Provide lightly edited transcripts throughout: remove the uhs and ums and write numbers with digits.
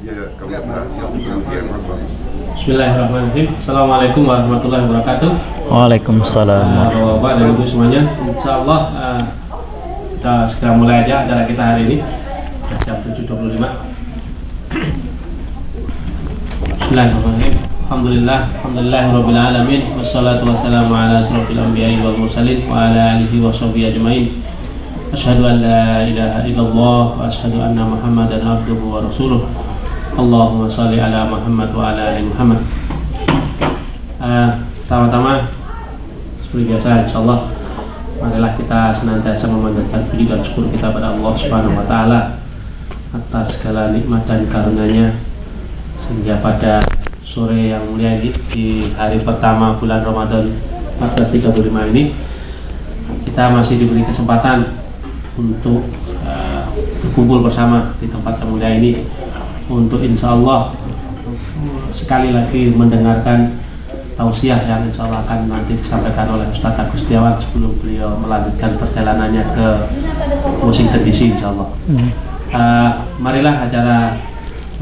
Bismillahirrahmanirrahim. Assalamualaikum warahmatullahi wabarakatuh. Waalaikumsalam. Bapak dan Ibu semuanya, insyaallah kita segera mulai aja acara kita hari ini jam 7.25. Bismillahirrahmanirrahim. Alhamdulillahirabbil alamin wassalatu wassalamu ala asyrofil anbiya'i wal mursalin wa ala alihi washabihi ajmain. Asyhadu an la ilaha illallah wa asyhadu anna Muhammadan abduhu wa rasuluh. Allahumma shalli ala Muhammad wa ala ali Muhammad. Pertama-tama seperti biasa insyaallah marilah kita senantiasa memanjatkan puji dan syukur kita pada Allah Subhanahu wa taala atas segala nikmat dan karunia-Nya, sehingga pada sore yang mulia ini di hari pertama bulan Ramadan 1435 ini kita masih diberi kesempatan untuk berkumpul bersama di tempat yang mulia ini untuk insyaallah sekali lagi mendengarkan tausiah yang insyaallah akan nanti disampaikan oleh Ustaz Agus Setiawan sebelum beliau melanjutkan perjalanannya ke Washington DC insyaallah. Marilah acara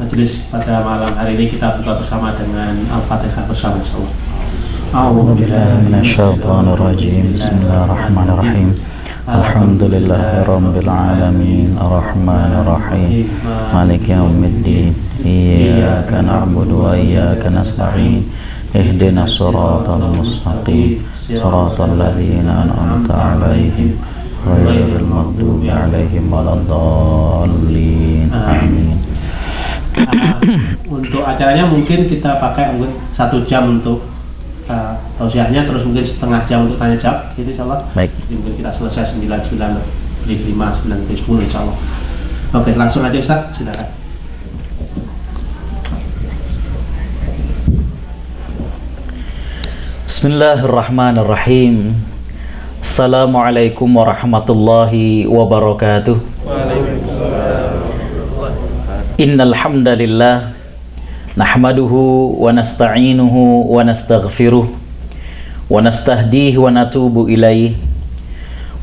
majelis pada malam hari ini kita buka bersama dengan Al-Fatihah bersama insyaallah. A'udzubillahi minasyaitonir rajim. Bismillahirrahmanirrahim. Alhamdulillahirabbil alamin arrahmanir rahim maliki yaumiddin iyyaka na'budu wa iyyaka nasta'in ihdinas siratal mustaqim siratal ladzina an'amta 'alaihim ghairil maghdubi 'alaihim waladdallin. Amin. Untuk acaranya mungkin kita pakai 1 jam untuk tausiahnya, terus mungkin setengah jam untuk tanya jawab gitu insyaallah. Baik. Jadi mungkin kita selesai 9:05, 9:10 insyaallah. Oke, langsung aja Ustaz, silakan. Bismillahirrahmanirrahim. Assalamualaikum warahmatullahi wabarakatuh. Innal hamdalillah nahmaduhu wa nasta'inuhu wa nastaghfiruh wa nastahdihi wa natubu ilaih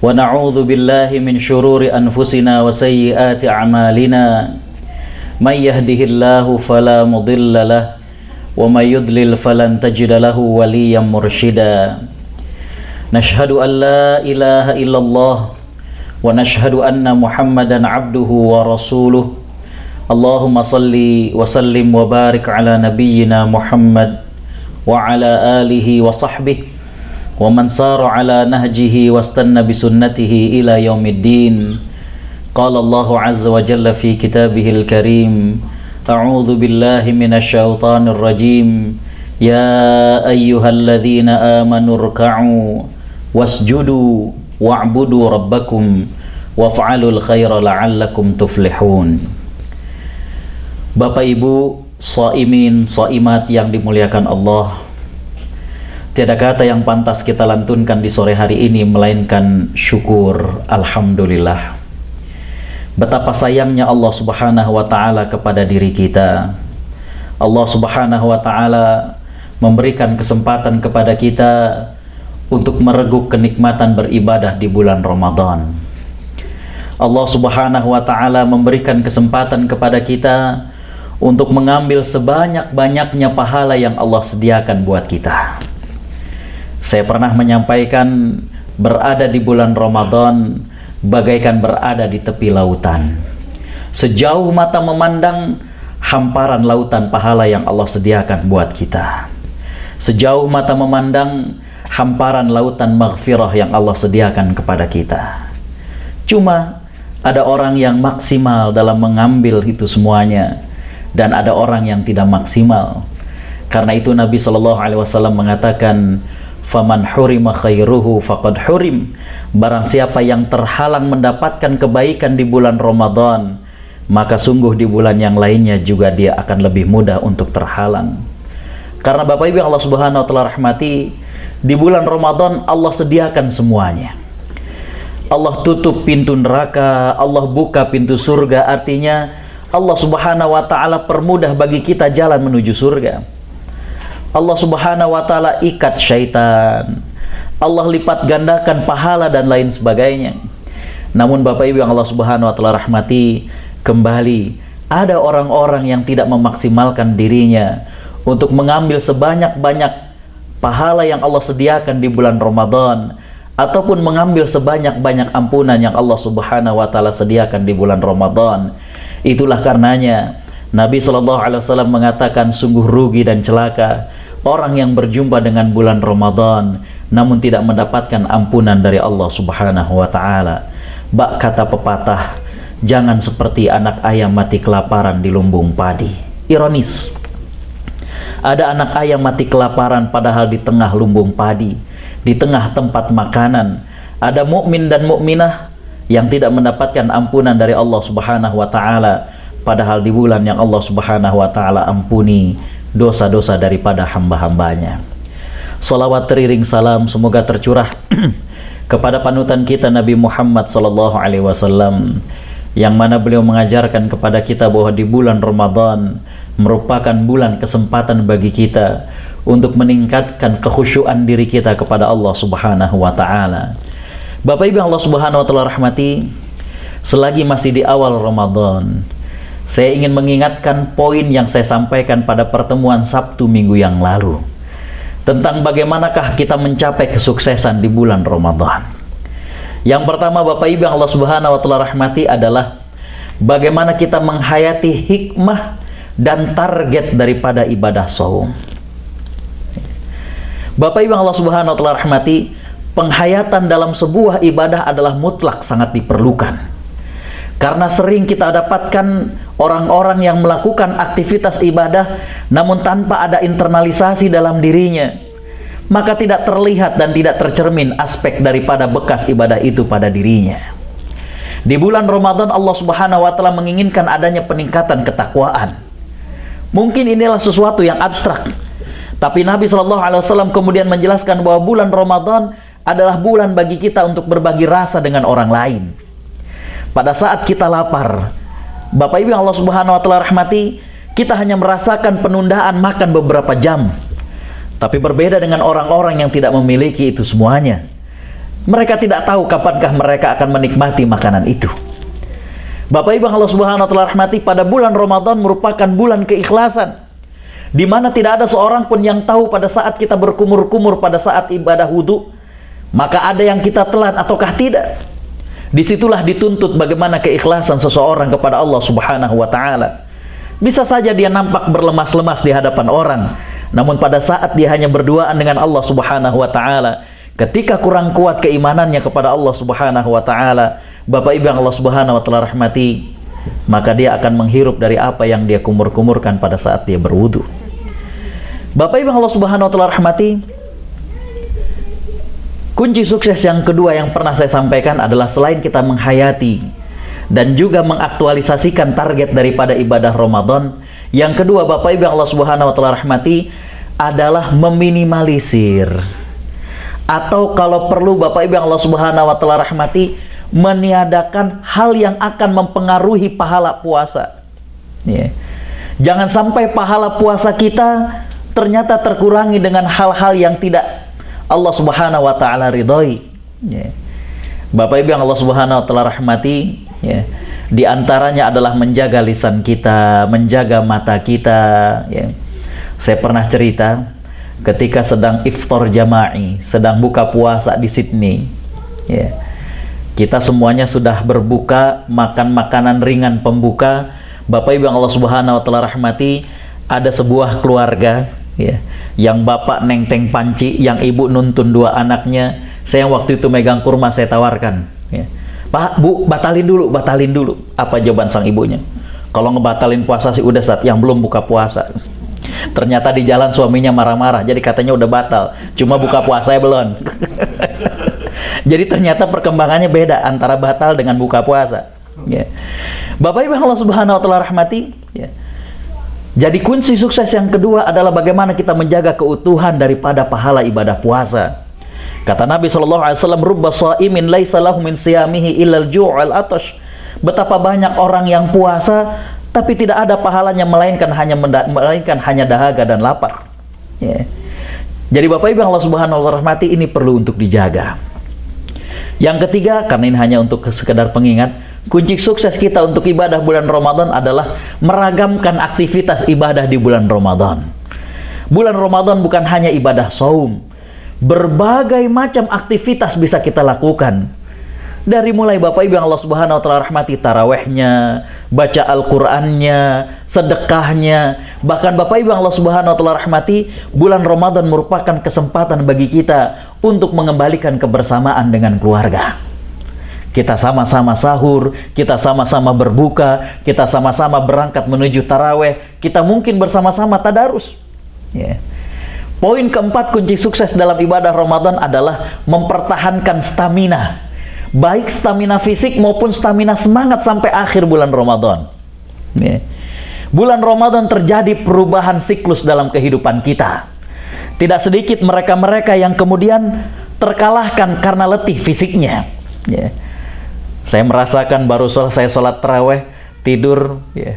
wa na'udzu billahi min syururi anfusina wa sayyiati a'malina may yahdihillahu fala mudilla lahu wa may yudlil falan tajida lahu waliyyan mursyida. Nashhadu an la ilaha illallah wa nashhadu anna Muhammadan abduhu wa rasuluh. Allahumma salli wa sallim wa barik ala nabiyyina Muhammad wa ala alihi wa sahbihi wa man sara ala nahjihi wa istanna bi sunnatihi ila yaumiddin. Qala Allahu azza wa jalla fi kitabihil karim, a'udzu billahi minasy syaithanir rajim, ya ayyuhalladzina amanu ruk'u wasjudu wa'budu rabbakum waf'alul khaira la'allakum tuflihun. Bapak Ibu shaimin shaimat yang dimuliakan Allah, tiada kata yang pantas kita lantunkan di sore hari ini melainkan syukur alhamdulillah. Betapa sayangnya Allah Subhanahu wa taala kepada diri kita. Allah Subhanahu wa taala memberikan kesempatan kepada kita untuk mereguk kenikmatan beribadah di bulan Ramadan. Allah Subhanahu wa taala memberikan kesempatan kepada kita untuk mengambil sebanyak-banyaknya pahala yang Allah sediakan buat kita. Saya pernah menyampaikan, berada di bulan Ramadan bagaikan berada di tepi lautan. Sejauh mata memandang, hamparan lautan pahala yang Allah sediakan buat kita. Sejauh mata memandang, hamparan lautan maghfirah yang Allah sediakan kepada kita. Cuma ada orang yang maksimal dalam mengambil itu semuanya, dan ada orang yang tidak maksimal. Karena itu Nabi SAW mengatakan, faman hurima khairuhu faqad hurim. Barang siapa yang terhalang mendapatkan kebaikan di bulan Ramadan, maka sungguh di bulan yang lainnya juga dia akan lebih mudah untuk terhalang. Karena Bapak Ibu Allah Subhanahu wa taala rahmati, di bulan Ramadan Allah sediakan semuanya. Allah tutup pintu neraka, Allah buka pintu surga. Artinya Allah Subhanahu wa taala permudah bagi kita jalan menuju surga. Allah Subhanahu wa taala ikat syaitan. Allah lipat gandakan pahala dan lain sebagainya. Namun Bapak Ibu yang Allah Subhanahu wa taala rahmati, kembali ada orang-orang yang tidak memaksimalkan dirinya untuk mengambil sebanyak-banyak pahala yang Allah sediakan di bulan Ramadan, ataupun mengambil sebanyak-banyak ampunan yang Allah Subhanahu wa taala sediakan di bulan Ramadan. Itulah karenanya Nabi SAW mengatakan, sungguh rugi dan celaka orang yang berjumpa dengan bulan Ramadan namun tidak mendapatkan ampunan dari Allah Subhanahu wa taala. Bak kata pepatah, jangan seperti anak ayam mati kelaparan di lumbung padi. Ironis, ada anak ayam mati kelaparan padahal di tengah lumbung padi, di tengah tempat makanan. Ada mukmin dan mukminah yang tidak mendapatkan ampunan dari Allah Subhanahu wa taala, padahal di bulan yang Allah Subhanahu wa taala ampuni dosa-dosa daripada hamba-hambanya. Salawat teriring salam semoga tercurah kepada panutan kita Nabi Muhammad sallallahu alaihi wasallam, yang mana beliau mengajarkan kepada kita bahwa di bulan Ramadan merupakan bulan kesempatan bagi kita untuk meningkatkan kekhusyuan diri kita kepada Allah Subhanahu wa taala. Bapak Ibu Allah Subhanahu wa taala rahmati, selagi masih di awal Ramadan, saya ingin mengingatkan poin yang saya sampaikan pada pertemuan Sabtu minggu yang lalu, tentang bagaimanakah kita mencapai kesuksesan di bulan Ramadan. Yang pertama Bapak Ibu Allah Subhanahu wa taala rahmati adalah bagaimana kita menghayati hikmah dan target daripada ibadah saum. Bapak Ibu Allah Subhanahu wa taala rahmati, penghayatan dalam sebuah ibadah adalah mutlak sangat diperlukan. Karena sering kita dapatkan orang-orang yang melakukan aktivitas ibadah namun tanpa ada internalisasi dalam dirinya, maka tidak terlihat dan tidak tercermin aspek daripada bekas ibadah itu pada dirinya. Di bulan Ramadan Allah Subhanahu wa taala menginginkan adanya peningkatan ketakwaan. Mungkin inilah sesuatu yang abstrak, tapi Nabi SAW kemudian menjelaskan bahwa bulan Ramadan adalah bulan bagi kita untuk berbagi rasa dengan orang lain. Pada saat kita lapar, Bapak Ibu Allah Subhanahu wa taala rahmati, kita hanya merasakan penundaan makan beberapa jam. Tapi berbeda dengan orang-orang yang tidak memiliki itu semuanya. Mereka tidak tahu kapankah mereka akan menikmati makanan itu. Bapak Ibu Allah Subhanahu wa taala rahmati, pada bulan Ramadan merupakan bulan keikhlasan, di mana tidak ada seorang pun yang tahu pada saat kita berkumur-kumur pada saat ibadah wudhu, maka ada yang kita telan ataukah tidak. Disitulah dituntut bagaimana keikhlasan seseorang kepada Allah Subhanahu wa ta'ala. Bisa saja dia nampak berlemas-lemas di hadapan orang, namun pada saat dia hanya berduaan dengan Allah Subhanahu wa ta'ala, ketika kurang kuat keimanannya kepada Allah Subhanahu wa ta'ala, Bapak Ibu yang Allah Subhanahu wa ta'ala rahmati, maka dia akan menghirup dari apa yang dia kumur-kumurkan pada saat dia berwudu. Bapak Ibu yang Allah Subhanahu wa ta'ala rahmati, kunci sukses yang kedua yang pernah saya sampaikan adalah selain kita menghayati dan juga mengaktualisasikan target daripada ibadah Ramadan, yang kedua Bapak Ibu yang Allah Subhanahu wa taala rahmati adalah meminimalisir, atau kalau perlu Bapak Ibu yang Allah Subhanahu wa taala rahmati, meniadakan hal yang akan mempengaruhi pahala puasa. Jangan sampai pahala puasa kita ternyata terkurangi dengan hal-hal yang tidak Allah Subhanahu wa ta'ala ridhoi. Bapak Ibu yang Allah Subhanahu wa ta'ala rahmati, di antaranya adalah menjaga lisan kita, menjaga mata kita. Saya pernah cerita ketika sedang iftar jama'i, sedang buka puasa di Sydney, kita semuanya sudah berbuka, makan makanan ringan pembuka. Bapak Ibu yang Allah Subhanahu wa ta'ala rahmati, ada sebuah keluarga, yang bapak nenteng panci, yang ibu nuntun dua anaknya. Saya waktu itu megang kurma, saya tawarkan, Pak, Bu, batalin dulu. Apa jawaban sang ibunya? Kalau ngebatalin puasa sih udah saat yang belum buka puasa. Ternyata di jalan suaminya marah-marah, jadi katanya udah batal, cuma buka puasanya belum. Jadi ternyata perkembangannya beda antara batal dengan buka puasa. Bapak Ibu Allah Subhanahu wa taala rahmati, jadi kunci sukses yang kedua adalah bagaimana kita menjaga keutuhan daripada pahala ibadah puasa. Kata Nabi SAW, rubba shaimin laisa lahu min siyamihi illal ju'al atash. Betapa banyak orang yang puasa tapi tidak ada pahalanya melainkan hanya dahaga dan lapar. Jadi Bapak Ibu Allah Subhanahu wa taala rahmati, ini perlu untuk dijaga. Yang ketiga, karena ini hanya untuk sekedar pengingat, Kunci sukses kita untuk ibadah bulan Ramadan adalah meragamkan aktivitas ibadah di bulan Ramadan. Bulan Ramadan bukan hanya ibadah saum. Berbagai macam aktivitas bisa kita lakukan. Dari mulai Bapak Ibu yang Allah Subhanahu wa taala rahmati, tarawehnya, baca Al-Qur'annya, sedekahnya. Bahkan Bapak Ibu yang Allah Subhanahu wa taala rahmati, bulan Ramadan merupakan kesempatan bagi kita untuk mengembalikan kebersamaan dengan keluarga. Kita sama-sama sahur, kita sama-sama berbuka, kita sama-sama berangkat menuju taraweh, kita mungkin bersama-sama tadarus. Ya. Poin keempat kunci sukses dalam ibadah Ramadan adalah mempertahankan stamina. Baik stamina fisik maupun stamina semangat sampai akhir bulan Ramadan. Ya. Bulan Ramadan terjadi perubahan siklus dalam kehidupan kita. Tidak sedikit mereka-mereka yang kemudian terkalahkan karena letih fisiknya. Ya. Saya merasakan baru selesai sholat taraweh, tidur, ya,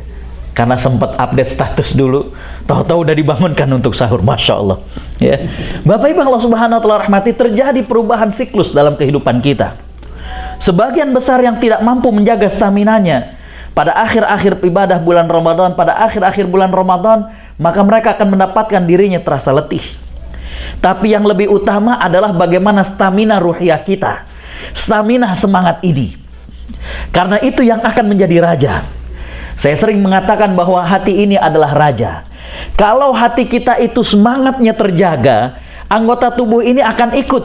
karena sempat update status dulu, tahu-tahu udah dibangunkan untuk sahur, Masya Allah. Ya. Bapak Ibu Allah Subhanahu wa taala rahmati, terjadi perubahan siklus dalam kehidupan kita. Sebagian besar yang tidak mampu menjaga staminanya pada akhir-akhir ibadah bulan Ramadan, pada akhir-akhir bulan Ramadan, maka mereka akan mendapatkan dirinya terasa letih. Tapi yang lebih utama adalah bagaimana stamina ruhiyah kita, stamina semangat ini. Karena itu yang akan menjadi raja. Saya sering mengatakan bahwa hati ini adalah raja. Kalau hati kita itu semangatnya terjaga, anggota tubuh ini akan ikut.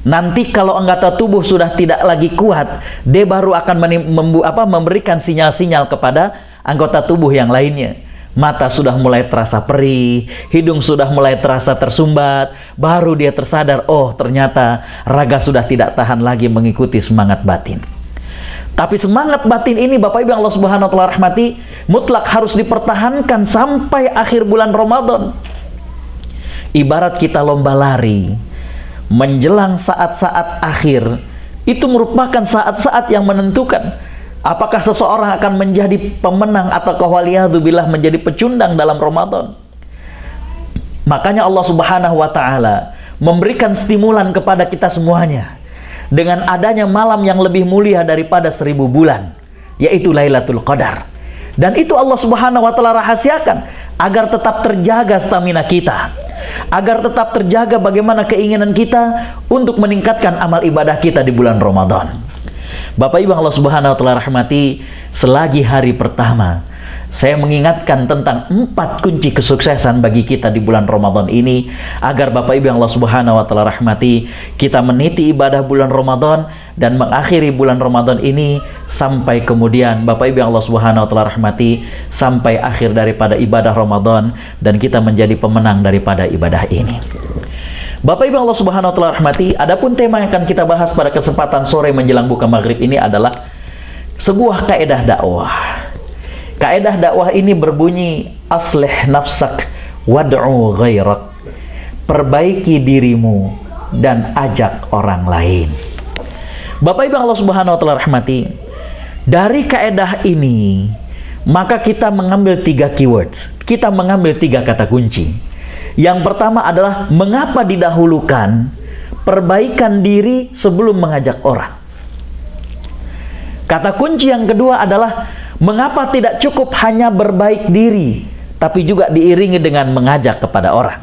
Nanti kalau anggota tubuh sudah tidak lagi kuat, dia baru akan memberikan sinyal-sinyal kepada anggota tubuh yang lainnya. Mata sudah mulai terasa perih, hidung sudah mulai terasa tersumbat, baru dia tersadar, oh ternyata raga sudah tidak tahan lagi mengikuti semangat batin. Tapi semangat batin ini Bapak Ibu yang Allah Subhanahu wa taala rahmati, mutlak harus dipertahankan sampai akhir bulan Ramadan. Ibarat kita lomba lari, menjelang saat-saat akhir, itu merupakan saat-saat yang menentukan apakah seseorang akan menjadi pemenang atau waliyadzubillah menjadi pecundang dalam Ramadan. Makanya Allah Subhanahu wa taala memberikan stimulan kepada kita semuanya dengan adanya malam yang lebih mulia daripada 1000 bulan, yaitu Lailatul Qadar. Dan itu Allah Subhanahu wa taala rahasiakan agar tetap terjaga stamina kita, agar tetap terjaga bagaimana keinginan kita untuk meningkatkan amal ibadah kita di bulan Ramadan. Bapak Ibu Allah Subhanahu wa taala rahmati, selagi hari pertama saya mengingatkan tentang 4 kunci kesuksesan bagi kita di bulan Ramadan ini, agar Bapak Ibu yang Allah Subhanahu wa taala rahmati, kita meniti ibadah bulan Ramadan dan mengakhiri bulan Ramadan ini sampai kemudian Bapak Ibu yang Allah Subhanahu wa taala rahmati, sampai akhir daripada ibadah Ramadan dan kita menjadi pemenang daripada ibadah ini. Bapak Ibu Allah Subhanahu wa taala rahmati, adapun tema yang akan kita bahas pada kesempatan sore menjelang buka maghrib ini adalah sebuah kaidah dakwah. Kaidah dakwah ini berbunyi, aslih nafsak wad'u ghairak. Perbaiki dirimu dan ajak orang lain. Bapak Ibu Allah Subhanahu wa taala rahmati, dari kaidah ini maka kita mengambil 3 keywords. Kita mengambil 3 kata kunci. Yang pertama adalah mengapa didahulukan perbaikan diri sebelum mengajak orang. Kata kunci yang kedua adalah mengapa tidak cukup hanya berbaik diri, tapi juga diiringi dengan mengajak kepada orang.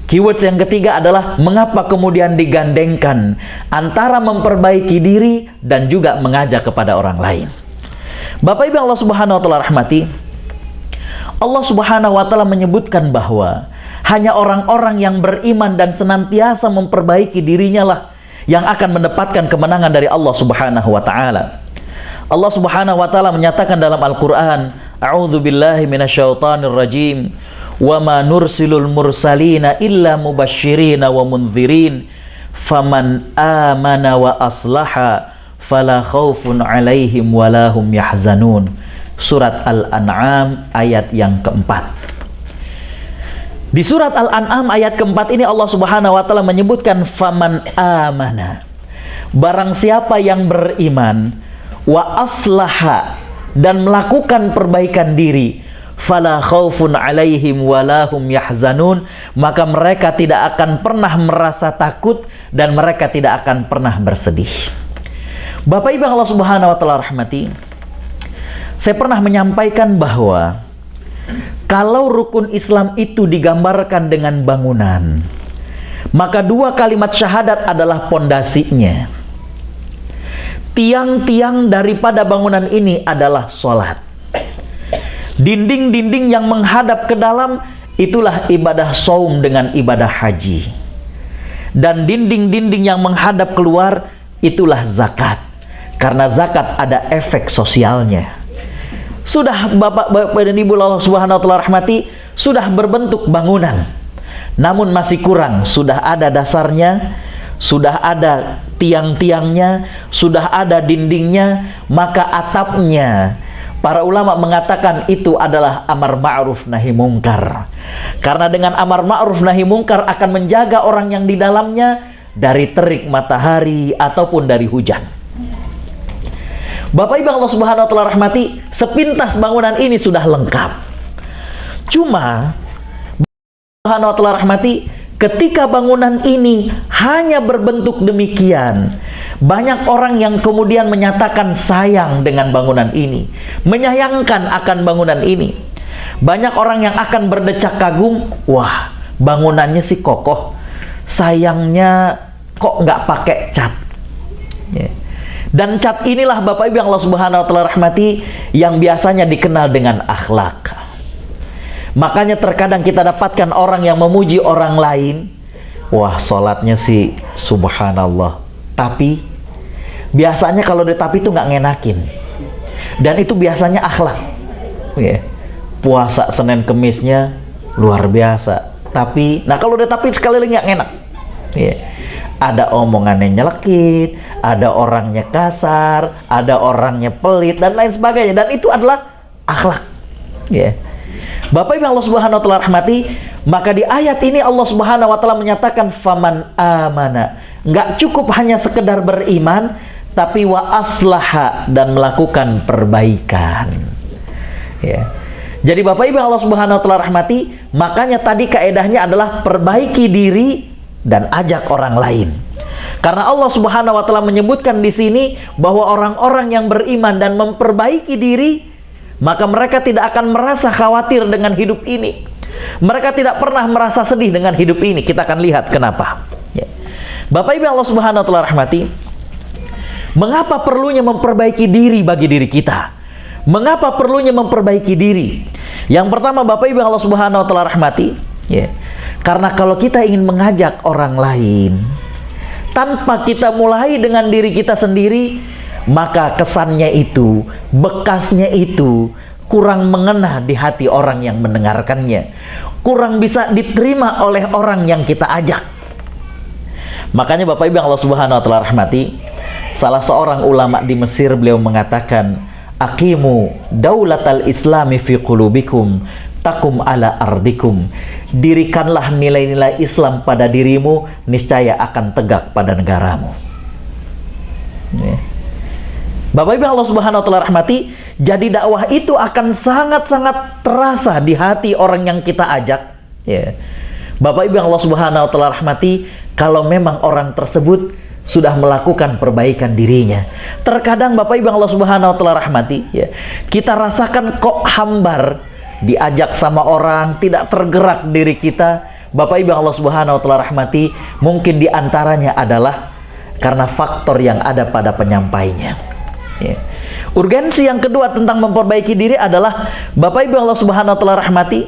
Keywords yang ketiga adalah mengapa kemudian digandengkan antara memperbaiki diri dan juga mengajak kepada orang lain. Bapak Ibu Allah Subhanahu wa taala rahmati, Allah Subhanahu wa taala menyebutkan bahwa hanya orang-orang yang beriman dan senantiasa memperbaiki dirinya lah yang akan mendapatkan kemenangan dari Allah Subhanahu wa taala. Allah Subhanahu wa taala menyatakan dalam Al-Qur'an, A'udzu billahi minasyaitonir rajim, wa ma nursilul mursalina illa mubasysyirina wa mundzirin, faman amana wa aslaha fala khaufun 'alaihim wa lahum yahzanun. Surat Al-An'am ayat yang keempat. Di surat Al-An'am ayat keempat ini Allah Subhanahu wa taala menyebutkan faman amana, barang siapa yang beriman, wa aslaha, dan melakukan perbaikan diri, fala khaufun 'alaihim walahum yahzanun, maka mereka tidak akan pernah merasa takut dan mereka tidak akan pernah bersedih. Bapak Ibu Allah Subhanahu wa taala rahmati, saya pernah menyampaikan bahwa kalau rukun Islam itu digambarkan dengan bangunan, maka dua kalimat syahadat adalah pondasinya. Tiang-tiang daripada bangunan ini adalah sholat. Dinding-dinding yang menghadap ke dalam itulah ibadah saum dengan ibadah haji. Dan dinding-dinding yang menghadap keluar itulah zakat. Karena zakat ada efek sosialnya. Sudah Bapak dan Ibu Allah Subhanahu wa taala rahmati, sudah berbentuk bangunan. Namun masih kurang, sudah ada dasarnya, sudah ada tiang-tiangnya, sudah ada dindingnya, maka atapnya. Para ulama mengatakan itu adalah amar ma'ruf nahi mungkar. Karena dengan amar ma'ruf nahi mungkar akan menjaga orang yang di dalamnya dari terik matahari ataupun dari hujan. Bapak Ibu Allah Subhanahu wa taala rahmati, sepintas bangunan ini sudah lengkap. Cuma Subhanahu wa taala rahmati, ketika bangunan ini hanya berbentuk demikian, banyak orang yang kemudian menyatakan sayang dengan bangunan ini, menyayangkan akan bangunan ini. Banyak orang yang akan berdecak kagum, wah bangunannya sih kokoh, sayangnya kok nggak pakai cat. Dan cat inilah Bapak Ibu yang Allah Subhanahu wa taala rahmati, yang biasanya dikenal dengan akhlak. Makanya terkadang kita dapatkan orang yang memuji orang lain, wah sholatnya sih subhanallah, tapi biasanya kalau ditapi itu nggak ngenakin. Dan itu biasanya akhlak. Puasa Senin Kemisnya luar biasa, tapi nah kalau ditapi sekali lagi nggak enak. Ada omongannya nyelekit, ada orangnya kasar, ada orangnya pelit dan lain sebagainya, dan itu adalah akhlak. Bapak Ibu Allah Subhanahu wa taala rahmati, maka di ayat ini Allah Subhanahu wa taala menyatakan faman amana. Nggak cukup hanya sekedar beriman, tapi wa aslaha, dan melakukan perbaikan. Jadi Bapak Ibu Allah Subhanahu wa taala rahmati, makanya tadi kaedahnya adalah perbaiki diri dan ajak orang lain. Karena Allah Subhanahu wa taala menyebutkan di sini bahwa orang-orang yang beriman dan memperbaiki diri, maka mereka tidak akan merasa khawatir dengan hidup ini. Mereka tidak pernah merasa sedih dengan hidup ini. Kita akan lihat kenapa. Bapak Ibu Allah Subhanahu wa taala rahmati, mengapa perlunya memperbaiki diri bagi diri kita? Mengapa perlunya memperbaiki diri? Yang pertama Bapak Ibu Allah Subhanahu wa taala rahmati, karena kalau kita ingin mengajak orang lain, tanpa kita mulai dengan diri kita sendiri, maka kesannya itu, bekasnya itu kurang mengena di hati orang yang mendengarkannya, kurang bisa diterima oleh orang yang kita ajak. Makanya Bapak Ibu Allah Subhanahu wa taala rahmati, salah seorang ulama di Mesir, beliau mengatakan, aqimu daulatal islami fi qulubikum takum ala ardikum. Dirikanlah nilai-nilai Islam pada dirimu, niscaya akan tegak pada negaramu. Bapak Ibu Allah Subhanahu wa taala rahmati, jadi dakwah itu akan sangat-sangat terasa di hati orang yang kita ajak. Bapak Ibu Allah Subhanahu wa taala rahmati, kalau memang orang tersebut sudah melakukan perbaikan dirinya. Terkadang Bapak Ibu Allah Subhanahu wa taala rahmati, kita rasakan kok hambar, diajak sama orang tidak tergerak diri kita. Bapak Ibu Allah Subhanahu wa taala rahmati, mungkin diantaranya adalah karena faktor yang ada pada penyampainya. Urgensi yang kedua tentang memperbaiki diri adalah Bapak Ibu Allah Subhanahu wa taala rahmati,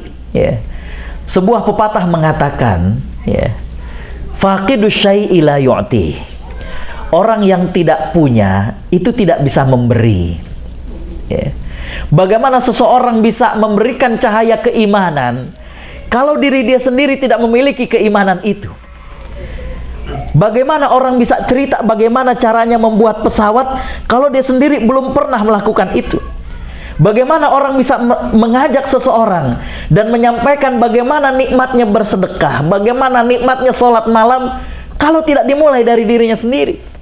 sebuah pepatah mengatakan, faqidus syai'i la yu'ti. Orang yang tidak punya itu tidak bisa memberi. Bagaimana seseorang bisa memberikan cahaya keimanan kalau diri dia sendiri tidak memiliki keimanan itu? Bagaimana orang bisa cerita bagaimana caranya membuat pesawat kalau dia sendiri belum pernah melakukan itu? Bagaimana orang bisa mengajak seseorang dan menyampaikan bagaimana nikmatnya bersedekah, bagaimana nikmatnya sholat malam kalau tidak dimulai dari dirinya sendiri?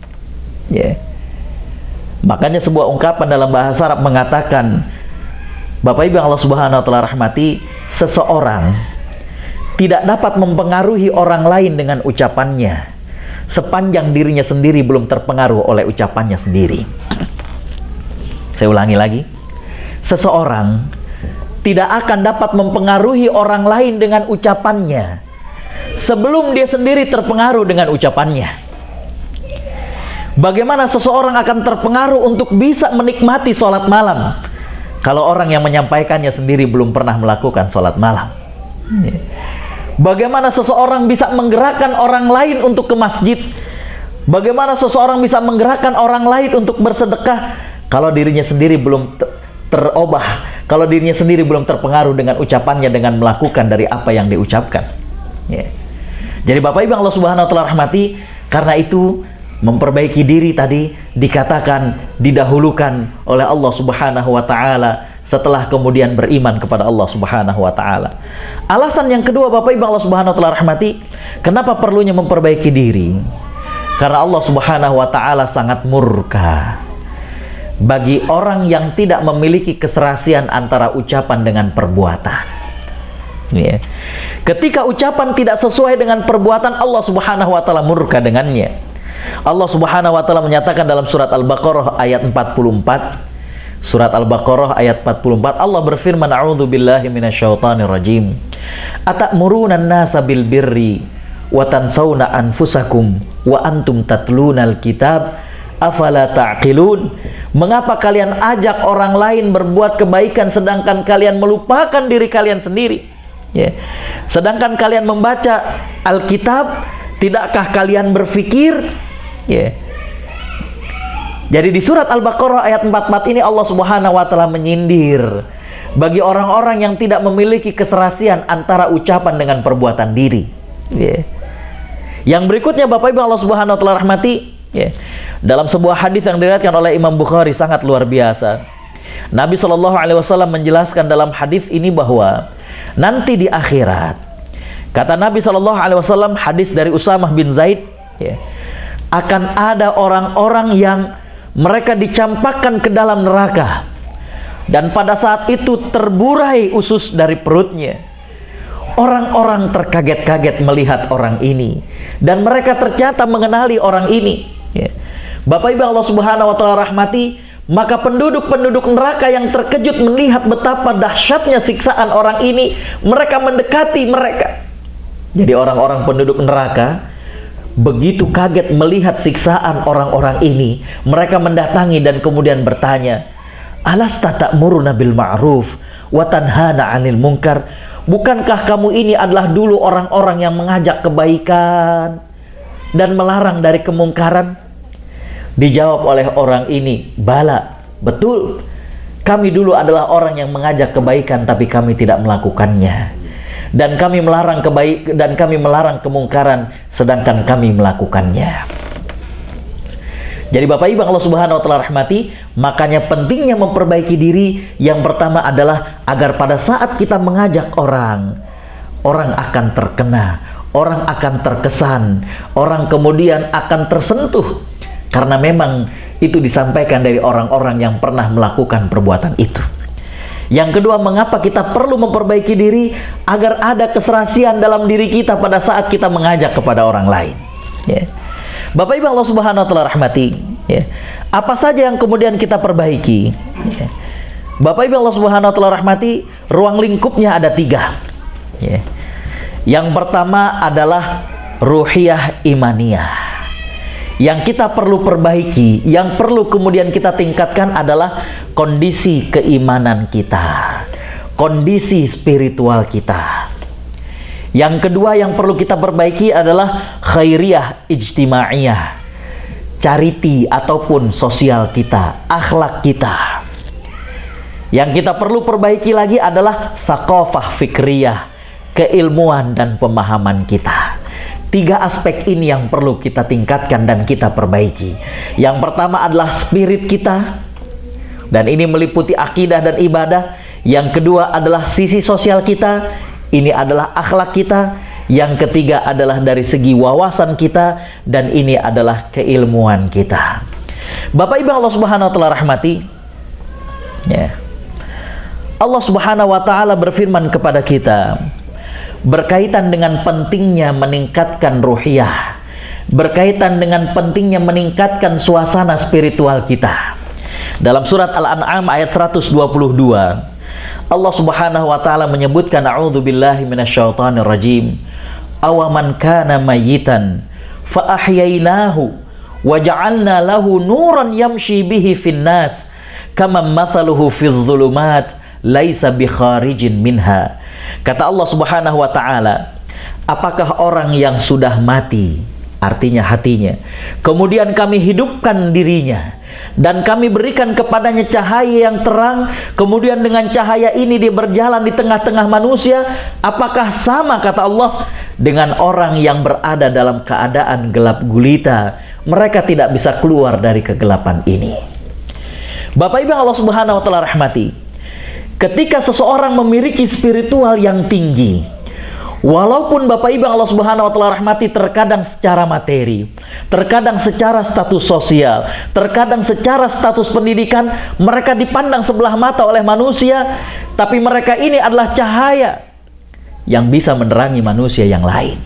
Makanya sebuah ungkapan dalam bahasa Arab mengatakan, Bapak Ibu Allah Subhanahu wa taala rahmati, seseorang tidak dapat mempengaruhi orang lain dengan ucapannya sepanjang dirinya sendiri belum terpengaruh oleh ucapannya sendiri. Saya ulangi lagi. Seseorang tidak akan dapat mempengaruhi orang lain dengan ucapannya sebelum dia sendiri terpengaruh dengan ucapannya. Bagaimana seseorang akan terpengaruh untuk bisa menikmati sholat malam kalau orang yang menyampaikannya sendiri belum pernah melakukan sholat malam? Bagaimana seseorang bisa menggerakkan orang lain untuk ke masjid? Bagaimana seseorang bisa menggerakkan orang lain untuk bersedekah kalau dirinya sendiri belum terubah, kalau dirinya sendiri belum terpengaruh dengan ucapannya, dengan melakukan dari apa yang diucapkan? Jadi Bapak Ibu Allah Subhanahu wa Ta'ala rahmati, karena itu memperbaiki diri tadi dikatakan didahulukan oleh Allah Subhanahu wa Ta'ala setelah kemudian beriman kepada Allah Subhanahu wa Ta'ala. Alasan yang kedua Bapak Ibu Allah Subhanahu wa Ta'ala rahmati, kenapa perlunya memperbaiki diri? Karena Allah Subhanahu wa Ta'ala sangat murka bagi orang yang tidak memiliki keserasian antara ucapan dengan perbuatan. Ketika ucapan tidak sesuai dengan perbuatan, Allah Subhanahu wa Ta'ala murka dengannya. Allah Subhanahu wa Ta'ala menyatakan dalam surat Al-Baqarah ayat 44. Surat Al-Baqarah ayat 44, Allah berfirman, a'udzubillahi minasyaitonir rajim. Atamuruna an-nasa bil birri wa tansawna anfusakum wa antum tatlunal kitab afala ta'qilun. Mengapa kalian ajak orang lain berbuat kebaikan sedangkan kalian melupakan diri kalian sendiri? Sedangkan kalian membaca Alkitab, tidakkah kalian berfikir? Jadi di surat Al-Baqarah ayat 44 ini Allah Subhanahu wa Ta'ala menyindir bagi orang-orang yang tidak memiliki keserasian antara ucapan dengan perbuatan diri. Yang berikutnya Bapak Ibu Allah Subhanahu wa Ta'ala rahmati, dalam sebuah hadis yang diriwayatkan oleh Imam Bukhari sangat luar biasa. Nabi SAW menjelaskan dalam hadis ini bahwa nanti di akhirat, kata Nabi SAW, hadis dari Usamah bin Zaid, akan ada orang-orang yang mereka dicampakkan ke dalam neraka, dan pada saat itu terburai usus dari perutnya. Orang-orang terkaget-kaget melihat orang ini, dan mereka ternyata mengenali orang ini. Bapak Ibu Allah Subhanahu wa Ta'ala rahmati, maka penduduk-penduduk neraka yang terkejut melihat betapa dahsyatnya siksaan orang ini, mereka mendekati mereka. Jadi orang-orang penduduk neraka begitu kaget melihat siksaan orang-orang ini, mereka mendatangi dan kemudian bertanya, alasta ta'muruna bil ma'ruf wa tanhana 'anil munkar? Bukankah kamu ini adalah dulu orang-orang yang mengajak kebaikan dan melarang dari kemungkaran? Dijawab oleh orang ini, bala, betul. Kami dulu adalah orang yang mengajak kebaikan tapi kami tidak melakukannya. Dan kami melarang kemungkaran sedangkan kami melakukannya. Jadi Bapak Ibu Allah Subhanahu wa Ta'ala rahmati, makanya pentingnya memperbaiki diri. Yang pertama adalah agar pada saat kita mengajak orang akan terkena, orang akan terkesan, orang kemudian akan tersentuh, karena memang itu disampaikan dari orang-orang yang pernah melakukan perbuatan itu. Yang kedua, mengapa kita perlu memperbaiki diri? Agar ada keserasian dalam diri kita pada saat kita mengajak kepada orang lain. Bapak Ibu Allah Subhanahu wa Ta'ala rahmati, apa saja yang kemudian kita perbaiki? Bapak Ibu Allah Subhanahu wa Ta'ala rahmati, ruang lingkupnya ada 3. Yang pertama adalah ruhiyah imaniyah. Yang kita perlu perbaiki, yang perlu kemudian kita tingkatkan adalah kondisi keimanan kita, kondisi spiritual kita. Yang kedua yang perlu kita perbaiki adalah khairiyah ijtimaiyah, charity ataupun sosial kita, akhlak kita. Yang kita perlu perbaiki lagi adalah thaqafah fikriyah, keilmuan dan pemahaman kita. 3 aspek ini yang perlu kita tingkatkan dan kita perbaiki. Yang pertama adalah spirit kita, dan ini meliputi akidah dan ibadah. Yang kedua adalah sisi sosial kita, ini adalah akhlak kita. Yang ketiga adalah dari segi wawasan kita, dan ini adalah keilmuan kita. Bapak Ibu Allah Subhanahu wa Ta'ala rahmati, Allah Subhanahu wa Ta'ala berfirman kepada kita berkaitan dengan pentingnya meningkatkan ruhiyah berkaitan dengan pentingnya meningkatkan suasana spiritual kita. Dalam surat Al-An'am ayat 122, Allah Subhanahu wa taala menyebutkan, a'udzubillahi minasyaitonir rajim, awaman kana mayyitan fa ahyainahu wa ja'alna lahu nuran yamshi bihi finnas kama mathaluhu fiz zulumat laisa bi kharijin minha. Kata Allah Subhanahu wa taala, apakah orang yang sudah mati, artinya hatinya, kemudian kami hidupkan dirinya dan kami berikan kepadanya cahaya yang terang, kemudian dengan cahaya ini dia berjalan di tengah-tengah manusia, apakah sama, kata Allah, dengan orang yang berada dalam keadaan gelap gulita, mereka tidak bisa keluar dari kegelapan ini. Bapak Ibu Allah Subhanahu wa taala rahmati, ketika seseorang memiliki spiritual yang tinggi, walaupun Bapak Ibu Allah Subhanahu wa taala rahmati, terkadang secara materi, terkadang secara status sosial, terkadang secara status pendidikan, mereka dipandang sebelah mata oleh manusia, tapi mereka ini adalah cahaya yang bisa menerangi manusia yang lain.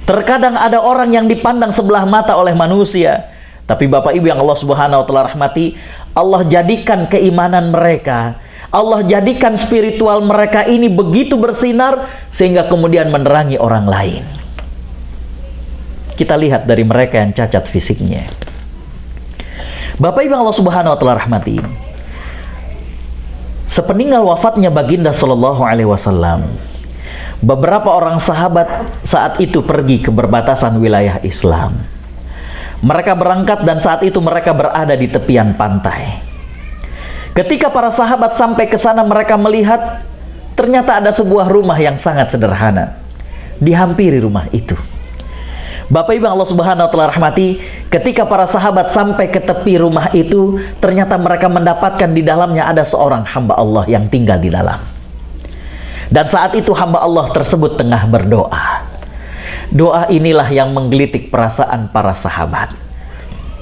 Terkadang ada orang yang dipandang sebelah mata oleh manusia, tapi Bapak Ibu yang Allah Subhanahu wa taala rahmati, Allah jadikan keimanan mereka, Allah jadikan spiritual mereka ini begitu bersinar sehingga kemudian menerangi orang lain. Kita lihat dari mereka yang cacat fisiknya. Bapak Ibu Allah Subhanahu wa taala rahmati, sepeninggal wafatnya baginda sallallahu alaihi wasallam, beberapa orang sahabat saat itu pergi ke perbatasan wilayah Islam. Mereka berangkat dan saat itu mereka berada di tepian pantai. Ketika para sahabat sampai ke sana, mereka melihat ternyata ada sebuah rumah yang sangat sederhana. Dihampiri rumah itu. Bapak Ibu Allah Subhanahu wa taala rahmati, ketika para sahabat sampai ke tepi rumah itu, ternyata mereka mendapatkan di dalamnya ada seorang hamba Allah yang tinggal di dalam. Dan saat itu hamba Allah tersebut tengah berdoa. Doa inilah yang menggelitik perasaan para sahabat.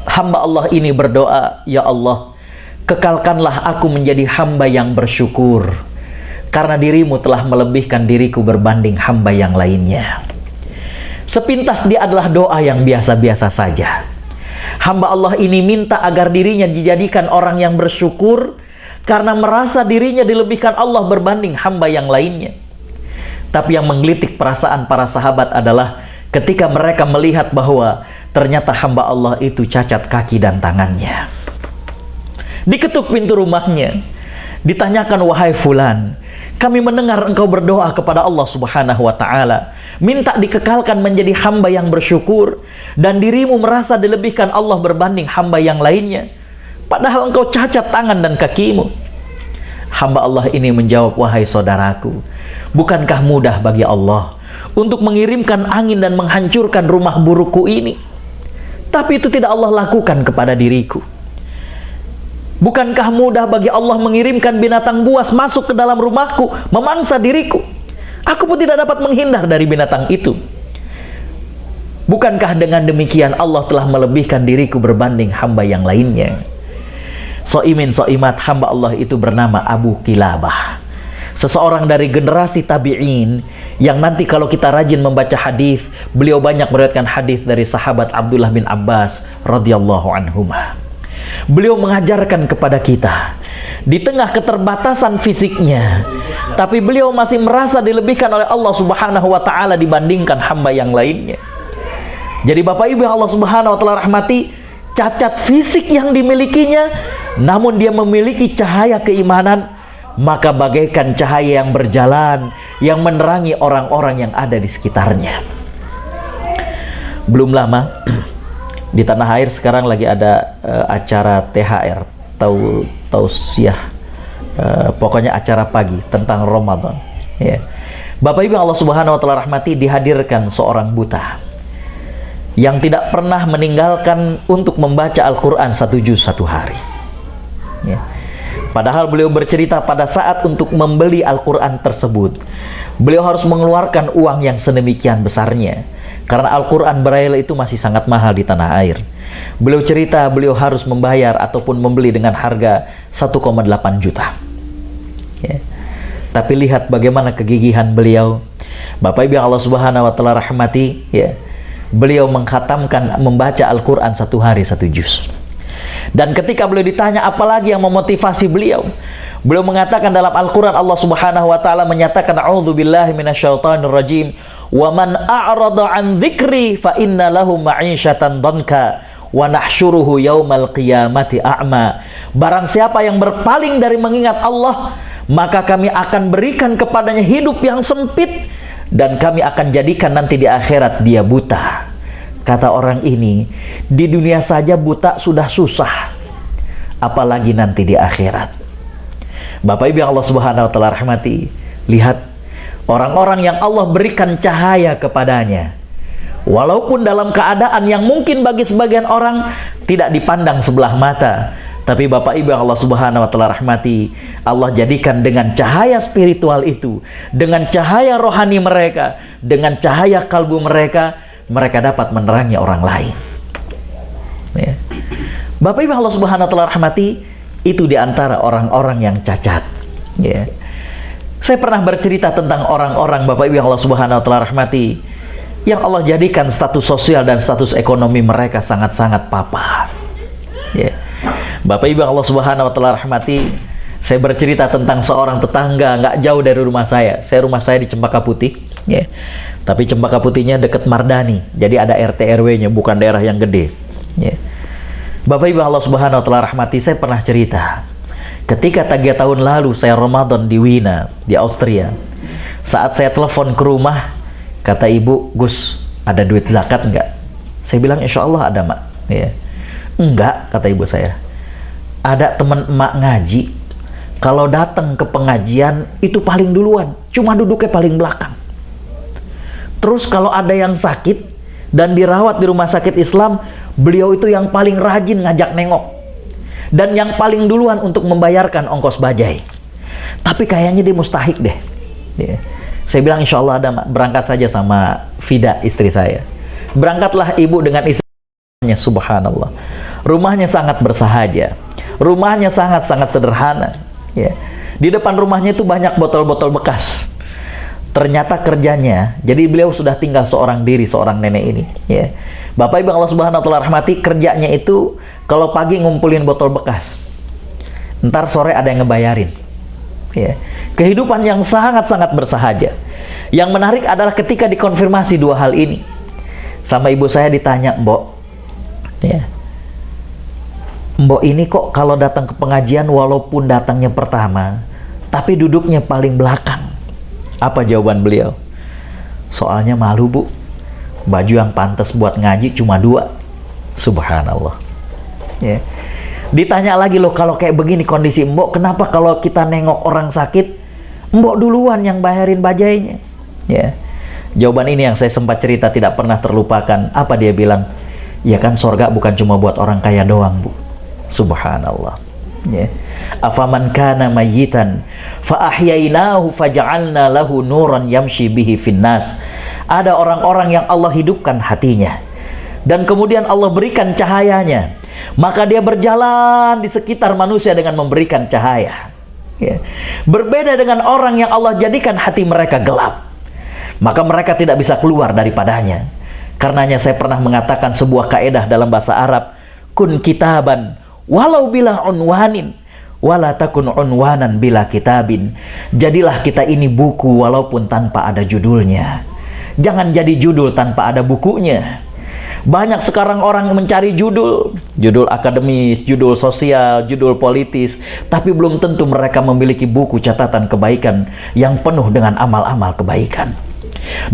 Hamba Allah ini berdoa, ya Allah, kekalkanlah aku menjadi hamba yang bersyukur, karena dirimu telah melebihkan diriku berbanding hamba yang lainnya. Sepintas dia adalah doa yang biasa-biasa saja. Hamba Allah ini minta agar dirinya dijadikan orang yang bersyukur, karena merasa dirinya dilebihkan Allah berbanding hamba yang lainnya. Tapi yang menggelitik perasaan para sahabat adalah ketika mereka melihat bahwa ternyata hamba Allah itu cacat kaki dan tangannya. Diketuk pintu rumahnya, ditanyakan, wahai fulan, kami mendengar engkau berdoa kepada Allah Subhanahu wa taala, minta dikekalkan menjadi hamba yang bersyukur, dan dirimu merasa dilebihkan Allah berbanding hamba yang lainnya, padahal engkau cacat tangan dan kakimu. Hamba Allah ini menjawab, wahai saudaraku, bukankah mudah bagi Allah untuk mengirimkan angin dan menghancurkan rumah burukku ini? Tapi itu tidak Allah lakukan kepada diriku. Bukankah mudah bagi Allah mengirimkan binatang buas masuk ke dalam rumahku, memangsa diriku? Aku pun tidak dapat menghindar dari binatang itu. Bukankah dengan demikian Allah telah melebihkan diriku berbanding hamba yang lainnya? So'imin so'imat, hamba Allah itu bernama Abu Kilabah, seseorang dari generasi tabi'in yang nanti kalau kita rajin membaca hadis, beliau banyak meriwayatkan hadis dari sahabat Abdullah bin Abbas radhiyallahu anhuma. Beliau mengajarkan kepada kita, di tengah keterbatasan fisiknya, tapi beliau masih merasa dilebihkan oleh Allah Subhanahu wa taala dibandingkan hamba yang lainnya. Jadi Bapak Ibu yang Allah Subhanahu wa taala rahmati, cacat fisik yang dimilikinya, namun dia memiliki cahaya keimanan, maka bagaikan cahaya yang berjalan, yang menerangi orang-orang yang ada di sekitarnya. Belum lama, di tanah air sekarang lagi ada acara THR, tausiah, pokoknya acara pagi tentang Ramadan. Ya. Bapak Ibu Allah Subhanahu wa taala rahmati, dihadirkan seorang buta yang tidak pernah meninggalkan untuk membaca Al-Quran 1 juz 1 hari. Ya. Padahal beliau bercerita pada saat untuk membeli Al-Quran tersebut, beliau harus mengeluarkan uang yang sedemikian besarnya, karena Al-Quran Braille itu masih sangat mahal di tanah air. Beliau cerita beliau harus membayar ataupun membeli dengan harga 1,8 juta. Ya. Tapi lihat bagaimana kegigihan beliau. Bapak Ibu yang Allah Subhanahu wa taala rahmati, ya. Beliau mengkhatamkan membaca Al-Qur'an 1 hari 1 juz. Dan ketika beliau ditanya apalagi yang memotivasi beliau, beliau mengatakan dalam Al-Qur'an Allah Subhanahu wa taala menyatakan a'udzubillahi minasyaitonir rajim, "Wa man a'rada 'an dzikri fa inna lahu ma'isyatan dhanka wa nahsyuruhu yaumal qiyamati a'ma." Barang siapa yang berpaling dari mengingat Allah, maka kami akan berikan kepadanya hidup yang sempit dan kami akan jadikan nanti di akhirat dia buta. Kata orang ini, di dunia saja buta sudah susah, apalagi nanti di akhirat. Bapak Ibu yang Allah Subhanahu wa taala rahmati, lihat orang-orang yang Allah berikan cahaya kepadanya, walaupun dalam keadaan yang mungkin bagi sebagian orang tidak dipandang sebelah mata, tapi Bapak Ibu yang Allah Subhanahu wa taala rahmati, Allah jadikan dengan cahaya spiritual itu, dengan cahaya rohani mereka, dengan cahaya kalbu mereka, mereka dapat menerangi orang lain. Ya. Bapak Ibu yang Allah Subhanahu wa taala rahmati, itu diantara orang-orang yang cacat. Ya. Saya pernah bercerita tentang orang-orang Bapak Ibu yang Allah Subhanahu wa taala rahmati, yang Allah jadikan status sosial dan status ekonomi mereka sangat-sangat papa. Ya. Bapak Ibu yang Allah Subhanahu wa taala rahmati, saya bercerita tentang seorang tetangga nggak jauh dari rumah saya. Rumah saya di Cempaka Putih, ya. Tapi Cempaka Putihnya dekat Mardani, jadi ada RT RW-nya, bukan daerah yang gede. Ya. Bapak Ibu Allah Subhanahu wa taala rahmati, saya pernah cerita. Ketika 3 tahun lalu saya Ramadan di Wina, di Austria. Saat saya telepon ke rumah, kata ibu, "Gus, ada duit zakat nggak?" Saya bilang, "Insya Allah ada, Mak." Ya. "Enggak," kata ibu saya. "Ada teman emak ngaji, kalau datang ke pengajian itu paling duluan, cuma duduknya paling belakang. Terus kalau ada yang sakit dan dirawat di rumah sakit Islam, beliau itu yang paling rajin ngajak nengok dan yang paling duluan untuk membayarkan ongkos bajai. Tapi kayaknya dia mustahik deh." Ya. Saya bilang, "Insya Allah ada, Mak. Berangkat saja sama Fida, istri saya." Berangkatlah ibu dengan istrinya. Subhanallah, rumahnya sangat bersahaja, rumahnya sangat-sangat sederhana. Ya. Di depan rumahnya itu banyak botol-botol bekas. Ternyata kerjanya, jadi beliau sudah tinggal seorang diri, seorang nenek ini. Ya. Bapak Ibu Allah Subhanahu wa taala rahmati, kerjanya itu kalau pagi ngumpulin botol bekas, ntar sore ada yang ngebayarin. Ya. Kehidupan yang sangat-sangat bersahaja. Yang menarik adalah ketika dikonfirmasi 2 hal ini sama ibu saya, ditanya, "Mbok, ya, Mbok ini kok kalau datang ke pengajian walaupun datangnya pertama, tapi duduknya paling belakang?" Apa jawaban beliau? "Soalnya malu, Bu. Baju yang pantas buat ngaji cuma 2. Subhanallah. Ya. Ditanya lagi, "Loh, kalau kayak begini kondisi Mbok, kenapa kalau kita nengok orang sakit, Mbok duluan yang bayarin bajainya?" Ya. Jawaban ini yang saya sempat cerita tidak pernah terlupakan. Apa dia bilang? "Ya kan sorga bukan cuma buat orang kaya doang, Bu." Subhanallah. Ya. "Afaman kana mayyitan fa ahyainahu faja'alna lahu nuran yamshi bihi finnas." Ada orang-orang yang Allah hidupkan hatinya dan kemudian Allah berikan cahayanya, maka dia berjalan di sekitar manusia dengan memberikan cahaya. Ya. Berbeda dengan orang yang Allah jadikan hati mereka gelap, maka mereka tidak bisa keluar daripadanya. Karenanya saya pernah mengatakan sebuah kaidah dalam bahasa Arab, "Kun kitaban walau bila unwanin, wala takun unwanan bila kitabin." Jadilah kita ini buku walaupun tanpa ada judulnya. Jangan jadi judul tanpa ada bukunya. Banyak sekarang orang mencari judul akademis, judul sosial, judul politis, tapi belum tentu mereka memiliki buku catatan kebaikan yang penuh dengan amal-amal kebaikan.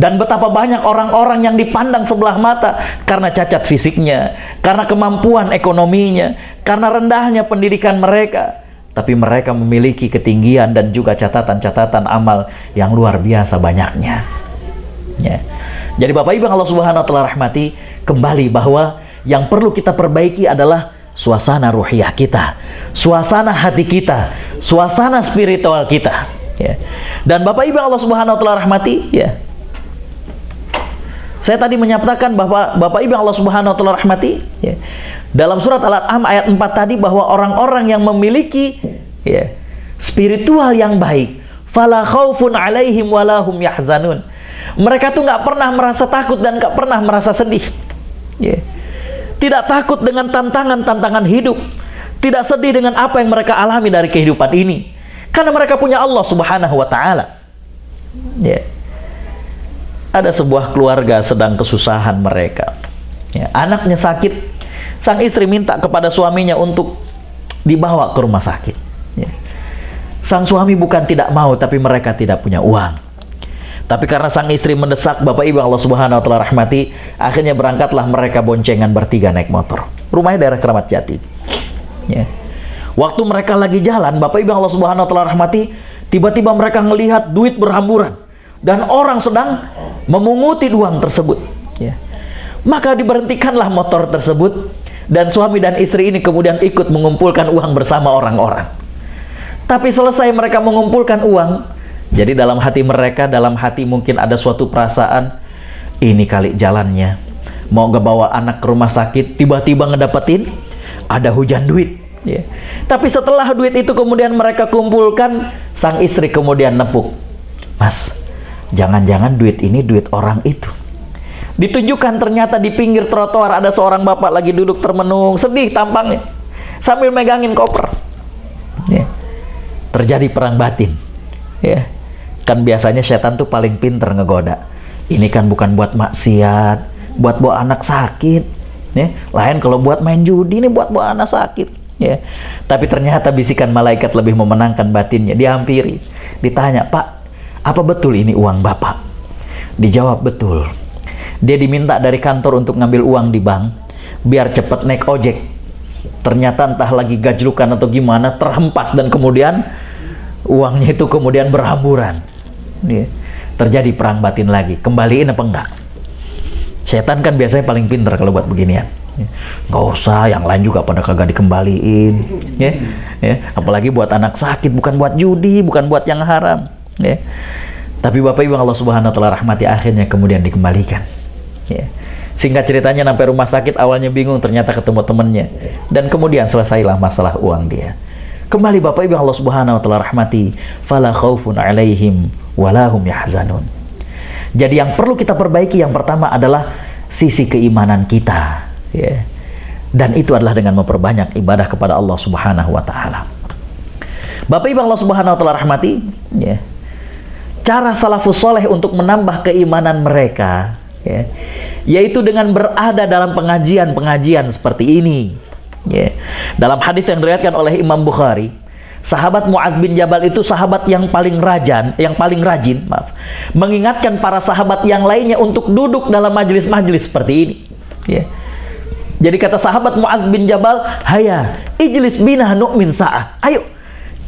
Dan betapa banyak orang-orang yang dipandang sebelah mata karena cacat fisiknya, karena kemampuan ekonominya, karena rendahnya pendidikan mereka, tapi mereka memiliki ketinggian dan juga catatan-catatan amal yang luar biasa banyaknya. Ya. Jadi Bapak Ibu Allah Subhanahu wa taala rahmati, kembali bahwa yang perlu kita perbaiki adalah suasana ruhiyah kita, suasana hati kita, suasana spiritual kita. Ya. Dan Bapak Ibu Allah Subhanahu wa taala rahmati, ya. Saya tadi menyatakan bahwa Bapak Ibu Allah Subhanahu wa taala rahmati, ya, dalam surat Al-An'am ayat 4 tadi, bahwa orang-orang yang memiliki, ya, spiritual yang baik, fala khaufun alaihim walahum yahzanun, Mereka tuh nggak pernah merasa takut dan nggak pernah merasa sedih. Ya. Tidak takut dengan tantangan-tantangan hidup. Tidak sedih dengan apa yang mereka alami dari kehidupan ini. Karena mereka punya Allah Subhanahu wa Ta'ala. Ya. Ada sebuah keluarga sedang kesusahan mereka. Ya. Anaknya sakit. Sang istri minta kepada suaminya untuk dibawa ke rumah sakit. Ya. Sang suami bukan tidak mau, tapi mereka tidak punya uang. Tapi karena sang istri mendesak, Bapak Ibu Allah Subhanahu wa Ta'ala rahmati, akhirnya berangkatlah mereka boncengan bertiga naik motor. Rumahnya daerah Keramat Jati. Ya. Waktu mereka lagi jalan, Bapak Ibu Allah Subhanahu wa Ta'ala rahmati, tiba-tiba mereka melihat duit berhamburan dan orang sedang memunguti uang tersebut. Ya. Maka diberhentikanlah motor tersebut dan suami dan istri ini kemudian ikut mengumpulkan uang bersama orang-orang. Tapi selesai mereka mengumpulkan uang, jadi dalam hati mereka, dalam hati mungkin ada suatu perasaan, ini kali jalannya, mau ngebawa anak ke rumah sakit, tiba-tiba ngedapetin ada hujan duit. Ya. Tapi setelah duit itu kemudian mereka kumpulkan, sang istri kemudian nepuk, Mas, jangan-jangan duit ini duit orang itu. Ditunjukkan ternyata di pinggir trotoar ada seorang bapak lagi duduk termenung, sedih tampangnya, sambil megangin koper. Ya. Terjadi perang batin. Ya. Kan biasanya setan tuh paling pinter ngegoda. Ini kan bukan buat maksiat, buat bawa anak sakit. Ya. Lain kalau buat main judi, ini buat bawa anak sakit. Ya. Tapi ternyata bisikan malaikat lebih memenangkan batinnya. Dihampiri, ditanya, Pak, apa betul ini uang Bapak? Dijawab betul. Dia diminta dari kantor untuk ngambil uang di bank, biar cepet naik ojek. Ternyata entah lagi gajlukan atau gimana, terhempas dan kemudian uangnya itu kemudian berhamburan. Ya. Terjadi perang batin lagi. Kembaliin apa enggak? Setan kan biasanya paling pinter kalau buat beginian. Ya. Nggak usah, yang lain juga pada kagak dikembaliin. Ya. Ya. Apalagi buat anak sakit, bukan buat judi, bukan buat yang haram. Ya. Tapi Bapak Ibu Allah Subhanahu wa Ta'ala rahmati, akhirnya kemudian dikembalikan. Ya. Singkat ceritanya, sampai rumah sakit awalnya bingung, ternyata ketemu temennya, dan kemudian selesailah masalah uang dia. Kembali Bapak Ibu Allah Subhanahu wa Ta'ala rahmati, fala khaufun alaihim walahum yahzanun. Jadi yang perlu kita perbaiki yang pertama adalah sisi keimanan kita, ya. Dan itu adalah dengan memperbanyak ibadah kepada Allah Subhanahu wa Ta'ala. Bapak Ibu Allah Subhanahu wa Ta'ala rahmati, ya. Cara salafus soleh untuk menambah keimanan mereka, ya, yaitu dengan berada dalam pengajian-pengajian seperti ini. Ya. Dalam hadis yang diriwayatkan oleh Imam Bukhari, sahabat Mu'adz bin Jabal itu sahabat yang paling rajin, mengingatkan para sahabat yang lainnya untuk duduk dalam majelis-majelis seperti ini. Ya. Jadi kata sahabat Mu'adz bin Jabal, "Haya, ijlis bina nu'min sa'ah." Ayo,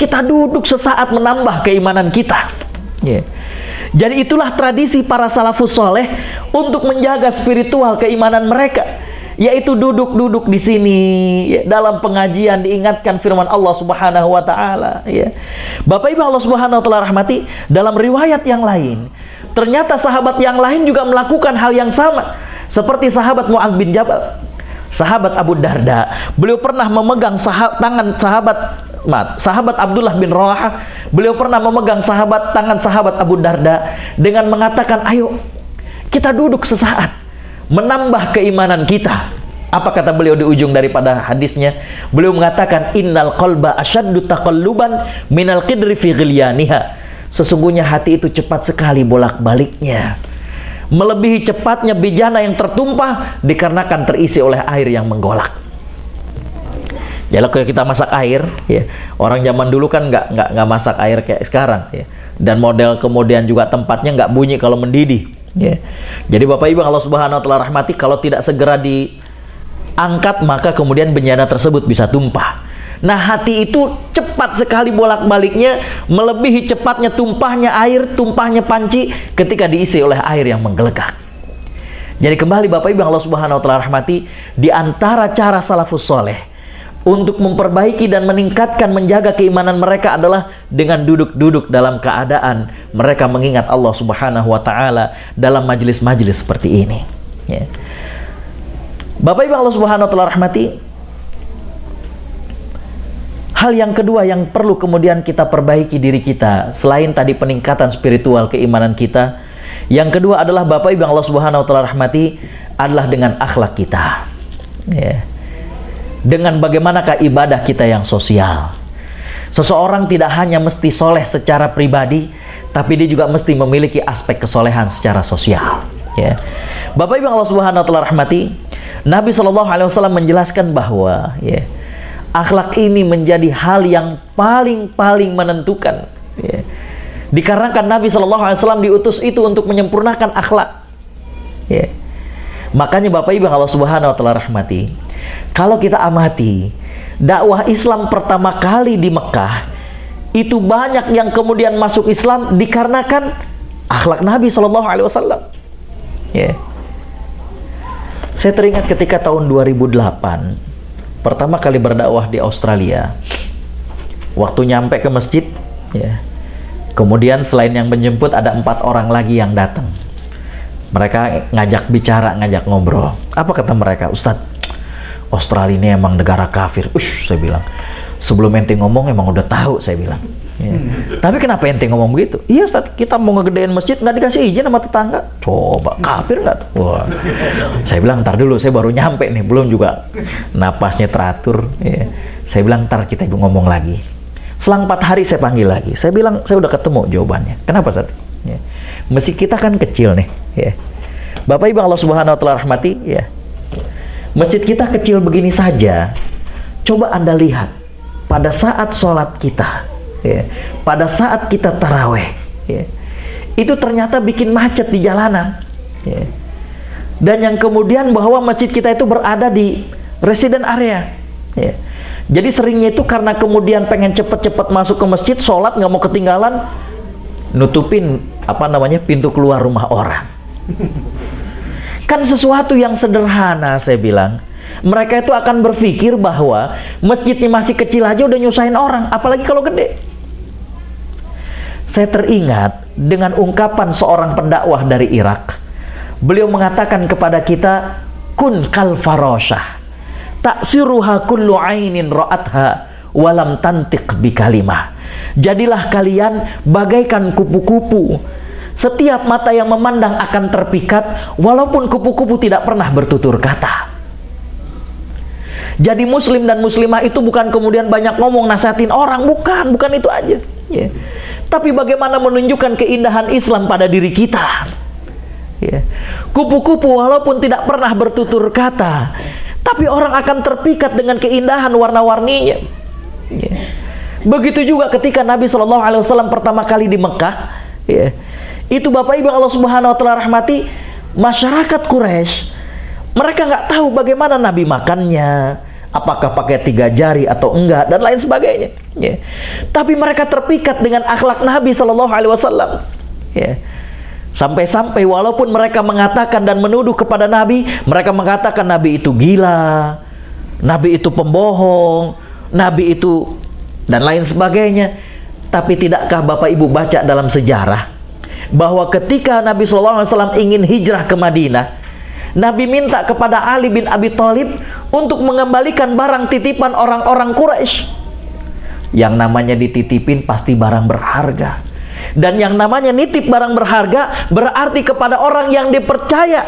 kita duduk sesaat menambah keimanan kita. Ya. Jadi itulah tradisi para salafus soleh untuk menjaga spiritual keimanan mereka, yaitu duduk-duduk di sini, ya, dalam pengajian diingatkan firman Allah Subhanahu wa Ta'ala. Ya. Bapak Ibu Allah Subhanahu wa Ta'ala rahmati, dalam riwayat yang lain, ternyata sahabat yang lain juga melakukan hal yang sama, seperti sahabat Mu'adz bin Jabal, sahabat Abu Darda. Beliau pernah memegang tangan sahabat Abdullah bin Rawahah. Beliau pernah memegang tangan sahabat Abu Darda dengan mengatakan, ayo kita duduk sesaat menambah keimanan kita. Apa kata beliau di ujung daripada hadisnya? Beliau mengatakan, innal qalba asyaddu taqalluban minal qidri fi ghilyaniha. Sesungguhnya hati itu cepat sekali bolak-baliknya, melebihi cepatnya bejana yang tertumpah dikarenakan terisi oleh air yang menggolak. Jadi kalau kita masak air, ya, orang zaman dulu kan nggak masak air kayak sekarang, ya. Dan model kemudian juga tempatnya nggak bunyi kalau mendidih. Ya. Jadi Bapak Ibu Allah Subhanahu wa Ta'ala rahmati, kalau tidak segera diangkat maka kemudian bencana tersebut bisa tumpah. Nah, hati itu cepat sekali bolak-baliknya, melebihi cepatnya tumpahnya air, tumpahnya panci ketika diisi oleh air yang menggelegak. Jadi kembali Bapak Ibu Allah Subhanahu wa Ta'ala rahmati, di antara cara salafus soleh untuk memperbaiki dan meningkatkan menjaga keimanan mereka adalah dengan duduk-duduk dalam keadaan mereka mengingat Allah Subhanahu wa Ta'ala dalam majelis-majelis seperti ini. Ya. Bapak Ibu Allah Subhanahu wa Ta'ala rahmati, hal yang kedua yang perlu kemudian kita perbaiki diri kita, selain tadi peningkatan spiritual keimanan kita, Yang kedua adalah Bapak Ibu yang Allah Subhanahu wa taala rahmati, adalah dengan akhlak kita. Ya. Dengan bagaimanakah ibadah kita yang sosial. Seseorang tidak hanya mesti soleh secara pribadi, tapi dia juga mesti memiliki aspek kesolehan secara sosial. Ya. Bapak Ibu yang Allah Subhanahu wa taala rahmati, Nabi SAW menjelaskan bahwa ya, akhlak ini menjadi hal yang paling menentukan. Ya. Dikarenakan Nabi SAW diutus itu untuk menyempurnakan akhlak. Ya. Makanya Bapak Ibu yang Allah Subhanahu wa taala rahmati, kalau kita amati dakwah Islam pertama kali di Mekah, itu banyak yang kemudian masuk Islam dikarenakan akhlak Nabi SAW. Ya. Saya teringat ketika tahun 2008 pertama kali berdakwah di Australia. Waktu nyampe ke masjid, ya, kemudian selain yang menjemput ada 4 orang lagi yang datang. Mereka ngajak bicara, ngajak ngobrol. Apa kata mereka? Ustadz, Australia ini emang negara kafir. Saya bilang, sebelum ente ngomong emang udah tahu, saya bilang. Ya. Tapi kenapa ente ngomong begitu? Iya Ustadz, kita mau ngegedein masjid nggak dikasih izin sama tetangga. Coba, kafir nggak tuh? Wah. Saya bilang, ntar dulu, saya baru nyampe nih, belum juga napasnya teratur. Ya. Saya bilang, ntar kita ngomong lagi. Selang 4 hari saya panggil lagi. Saya bilang, saya udah ketemu jawabannya. Kenapa Ustadz? Ya. Masjid kita kan kecil nih. Ya. Bapak Ibu Allah Subhanahu wa taala rahmati, ya. Masjid kita kecil begini saja. Coba Anda lihat pada saat sholat kita, ya, pada saat kita taraweh, ya, itu ternyata bikin macet di jalanan. Ya. Dan yang kemudian bahwa masjid kita itu berada di resident area. Ya. Jadi seringnya itu karena kemudian pengen cepet-cepet masuk ke masjid, sholat nggak mau ketinggalan, nutupin pintu keluar rumah orang. Kan sesuatu yang sederhana, saya bilang. Mereka itu akan berpikir bahwa masjidnya masih kecil aja udah nyusahin orang, apalagi kalau gede. Saya teringat dengan ungkapan seorang pendakwah dari Irak. Beliau mengatakan kepada kita, kun kal farosyah, taksiruha kullu ainin ra'atha walam tantiq bi kalimah. Jadilah kalian bagaikan kupu-kupu. Setiap mata yang memandang akan terpikat, walaupun kupu-kupu tidak pernah bertutur kata. Jadi muslim dan muslimah itu bukan kemudian banyak ngomong nasihatin orang, bukan itu aja. Ya. Tapi bagaimana menunjukkan keindahan Islam pada diri kita. Ya. Kupu-kupu walaupun tidak pernah bertutur kata, tapi orang akan terpikat dengan keindahan warna-warninya. Ya. Begitu juga ketika Nabi SAW pertama kali di Mekah, ya, itu Bapak Ibu Allah Subhanahu wa taala rahmati, masyarakat Quraisy mereka nggak tahu bagaimana Nabi makannya, apakah pakai 3 jari atau enggak dan lain sebagainya. Ya. Tapi mereka terpikat dengan akhlak Nabi SAW. Ya. Sampai-sampai walaupun mereka mengatakan dan menuduh kepada Nabi, mereka mengatakan Nabi itu gila, Nabi itu pembohong, Nabi itu dan lain sebagainya. Tapi tidakkah Bapak Ibu baca dalam sejarah bahwa ketika Nabi SAW ingin hijrah ke Madinah, Nabi minta kepada Ali bin Abi Thalib untuk mengembalikan barang titipan orang-orang Quraisy. Yang namanya dititipin pasti barang berharga. Dan yang namanya nitip barang berharga berarti kepada orang yang dipercaya.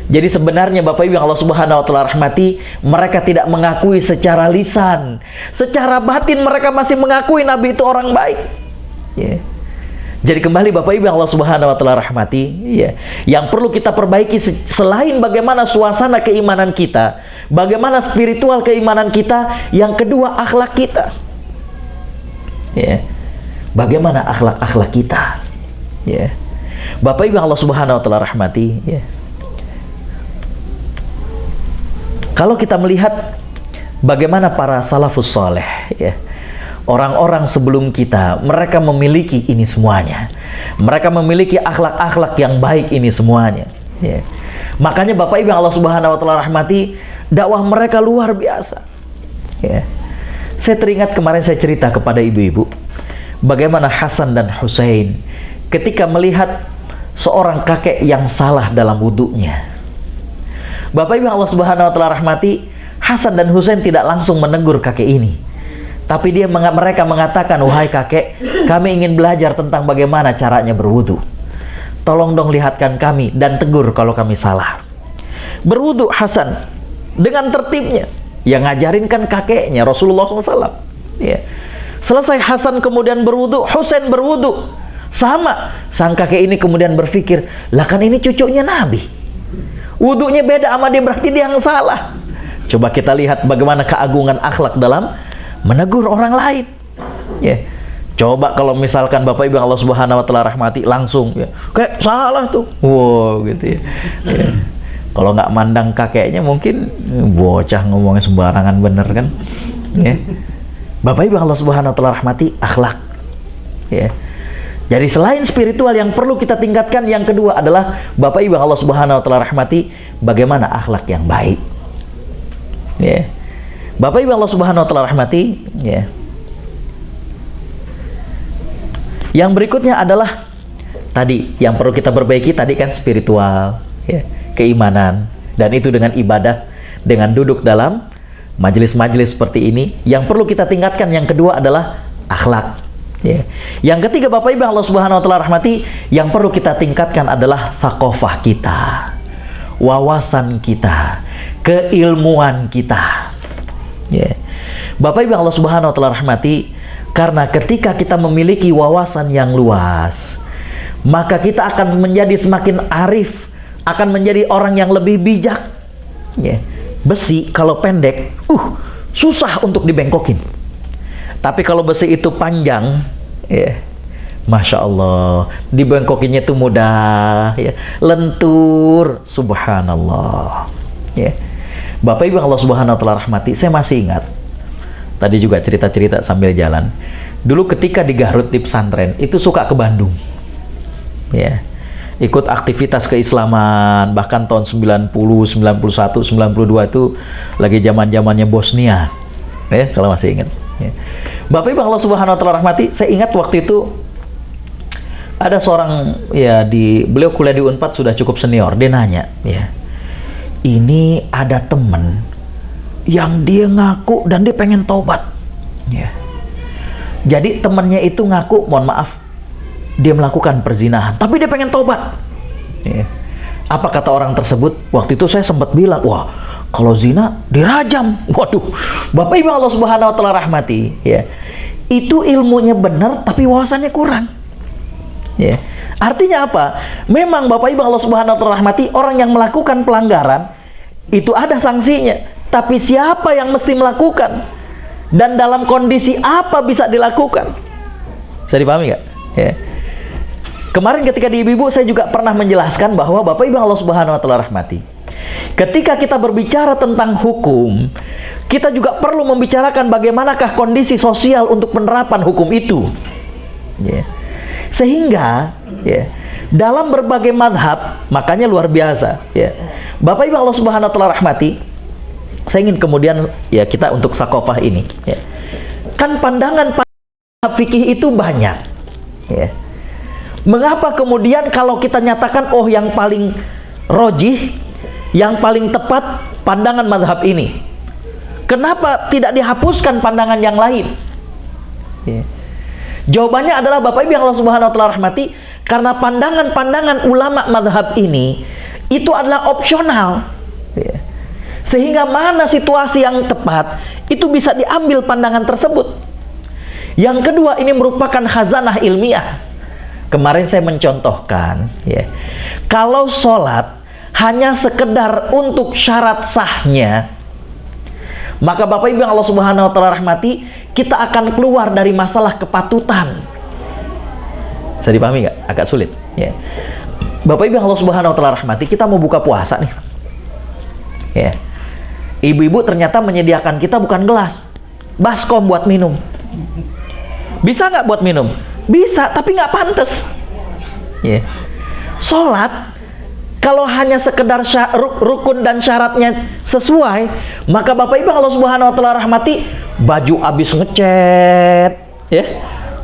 Jadi sebenarnya Bapak Ibu yang Allah Subhanahu wa taala rahmati, mereka tidak mengakui secara lisan, secara batin mereka masih mengakui Nabi itu orang baik. Ya. Jadi kembali Bapak Ibu yang Allah Subhanahu wa taala rahmati, ya, yang perlu kita perbaiki selain bagaimana suasana keimanan kita, bagaimana spiritual keimanan kita, yang kedua akhlak kita. Ya. Bagaimana akhlak kita? Ya. Bapak Ibu yang Allah Subhanahu wa taala rahmati, ya. Kalau kita melihat bagaimana para salafus saleh, ya, orang-orang sebelum kita, mereka memiliki ini semuanya. Mereka memiliki akhlak-akhlak yang baik ini semuanya. Ya. Makanya Bapak Ibu yang Allah Subhanahu wa taala rahmati, dakwah mereka luar biasa. Ya. Saya teringat kemarin saya cerita kepada ibu-ibu, bagaimana Hasan dan Husain ketika melihat seorang kakek yang salah dalam wudunya. Bapak Ibu yang Allah Subhanahu wa taala rahmati, Hasan dan Husain tidak langsung menegur kakek ini. Tapi mereka mengatakan, wahai kakek, kami ingin belajar tentang bagaimana caranya berwudu. tolong dong lihatkan kami dan tegur kalau kami salah. Berwudu Hasan dengan tertibnya, yang ngajarin kan kakeknya Rasulullah SAW. Ya. Selesai Hasan kemudian berwudu, Husain berwudu. Sama, sang kakek ini kemudian berpikir, lah kan ini cucunya Nabi, wudunya beda sama dia, berarti dia yang salah. Coba kita lihat bagaimana keagungan akhlak dalam menegur orang lain. Ya. Coba kalau misalkan Bapak Ibu Allah Subhanahu wa taala rahmati, langsung ya, kayak salah tuh. Wow, gitu ya. Ya. Kalau nggak mandang kakeknya mungkin bocah ngomongnya sembarangan, bener kan? Ya. Bapak Ibu Allah Subhanahu wa taala rahmati, akhlak. Ya. Jadi selain spiritual yang perlu kita tingkatkan, yang kedua adalah Bapak Ibu Allah Subhanahu wa taala rahmati, bagaimana akhlak yang baik. Ya. Bapak Ibu Allah Subhanahu wa taala rahmati, ya. Yang berikutnya adalah tadi yang perlu kita perbaiki tadi kan spiritual, ya, keimanan, dan itu dengan ibadah, dengan duduk dalam majelis-majelis seperti ini. Yang perlu kita tingkatkan yang kedua adalah akhlak. Ya. Yang ketiga Bapak Ibu Allah Subhanahu wa taala rahmati, yang perlu kita tingkatkan adalah thaqafah kita, wawasan kita, keilmuan kita. Ya. Bapak Ibu Allah Subhanahu wa taala rahmati, karena ketika kita memiliki wawasan yang luas, maka kita akan menjadi semakin arif, akan menjadi orang yang lebih bijak. Ya. Besi kalau pendek, susah untuk dibengkokin. Tapi kalau besi itu panjang, ya, Masya Allah, dibengkokinnya itu mudah, ya, lentur, subhanallah. Ya. Bapak Ibu Allah Subhanahu wa taala rahmati, saya masih ingat tadi juga cerita-cerita sambil jalan. Dulu ketika di Garut di pesantren, itu suka ke Bandung. Ya. Ikut aktivitas keislaman, bahkan tahun 90, 91, 92 itu lagi zaman-zamannya Bosnia. Ya, kalau masih ingat. Ya. Bapak Ibu Allah Subhanahu wa taala rahmati, saya ingat waktu itu ada seorang, ya, beliau kuliah di Unpad, sudah cukup senior. Dia nanya, ya, ini ada temen yang dia ngaku dan dia pengen taubat. Ya. Jadi temennya itu ngaku, mohon maaf, dia melakukan perzinahan, tapi dia pengen taubat. Ya. Apa kata orang tersebut? Waktu itu saya sempat bilang, wah, kalau zina dirajam. Waduh, Bapak Ibu Allah Subhanahu wa taala rahmati, ya, itu ilmunya benar tapi wawasannya kurang. Ya. Artinya apa? Memang Bapak Ibu Allah Subhanahu wa taala rahmati, orang yang melakukan pelanggaran itu ada sanksinya. Tapi siapa yang mesti melakukan? Dan dalam kondisi apa bisa dilakukan? Bisa dipahami nggak? Ya. Kemarin ketika di Ibu-Ibu saya juga pernah menjelaskan bahwa Bapak Ibu Allah Subhanahu wa taala rahmati, ketika kita berbicara tentang hukum, kita juga perlu membicarakan bagaimanakah kondisi sosial untuk penerapan hukum itu. Ya. Sehingga, ya, dalam berbagai madhab, makanya luar biasa. Ya. Bapak Ibu Allah Subhanahu wa taala rahmati, saya ingin kemudian, ya, kita untuk sakofah ini, ya, kan pandangan fikih itu banyak. Ya. Mengapa kemudian kalau kita nyatakan, oh, yang paling rojih, yang paling tepat pandangan madhab ini, kenapa tidak dihapuskan pandangan yang lain? Ya. Jawabannya adalah Bapak Ibu yang Allah Subhanahu wa taala rahmati, karena pandangan-pandangan ulama madhab ini itu adalah opsional. Ya. Sehingga mana situasi yang tepat, itu bisa diambil pandangan tersebut. Yang kedua, ini merupakan khazanah ilmiah. Kemarin saya mencontohkan, ya, kalau sholat hanya sekedar untuk syarat sahnya, maka Bapak Ibu yang Allah Subhanahu wa taala rahmati, kita akan keluar dari masalah kepatutan. Bisa dipahami nggak? Agak sulit. Ya. Bapak Ibu yang Allah Subhanahu wa taala rahmati, kita mau buka puasa nih. Ya. Ibu-ibu ternyata menyediakan kita bukan gelas, baskom buat minum. Bisa nggak buat minum? Bisa, tapi nggak pantas. Ya. Sholat, kalau hanya sekedar rukun dan syaratnya sesuai, maka Bapak Ibu Allah Subhanahu wa taala rahmati, baju habis ngecat, ya,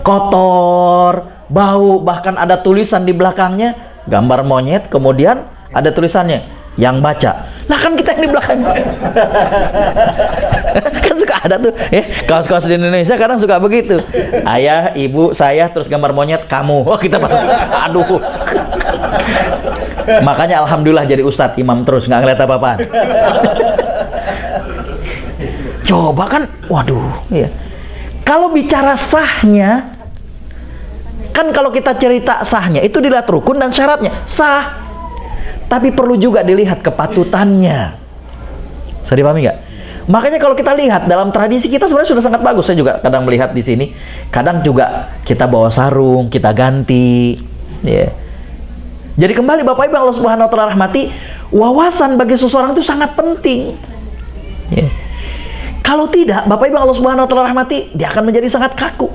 kotor, bau, bahkan ada tulisan di belakangnya, gambar monyet, kemudian ada tulisannya, yang baca. Nah kan kita yang di belakang. Kan suka ada tuh ya, kaos-kaos di Indonesia kadang suka begitu. Ayah, ibu, saya, terus gambar monyet, kamu. Oh kita pas, aduh. Makanya alhamdulillah jadi ustadz imam terus, nggak ngeliat apa-apaan. Coba kan, waduh ya. Kalau bicara sahnya, kan kalau kita cerita sahnya itu dilihat rukun dan syaratnya sah, tapi perlu juga dilihat kepatutannya. Bisa dipahami nggak? Makanya kalau kita lihat dalam tradisi kita sebenarnya sudah sangat bagus. Saya juga kadang melihat di sini, kadang juga kita bawa sarung, kita ganti ya. Jadi kembali Bapak Ibu Allah Subhanahu wa taala rahmati, wawasan bagi seseorang itu sangat penting ya. Kalau tidak, Bapak Ibu Allah Subhanahu wa taala rahmati, dia akan menjadi sangat kaku.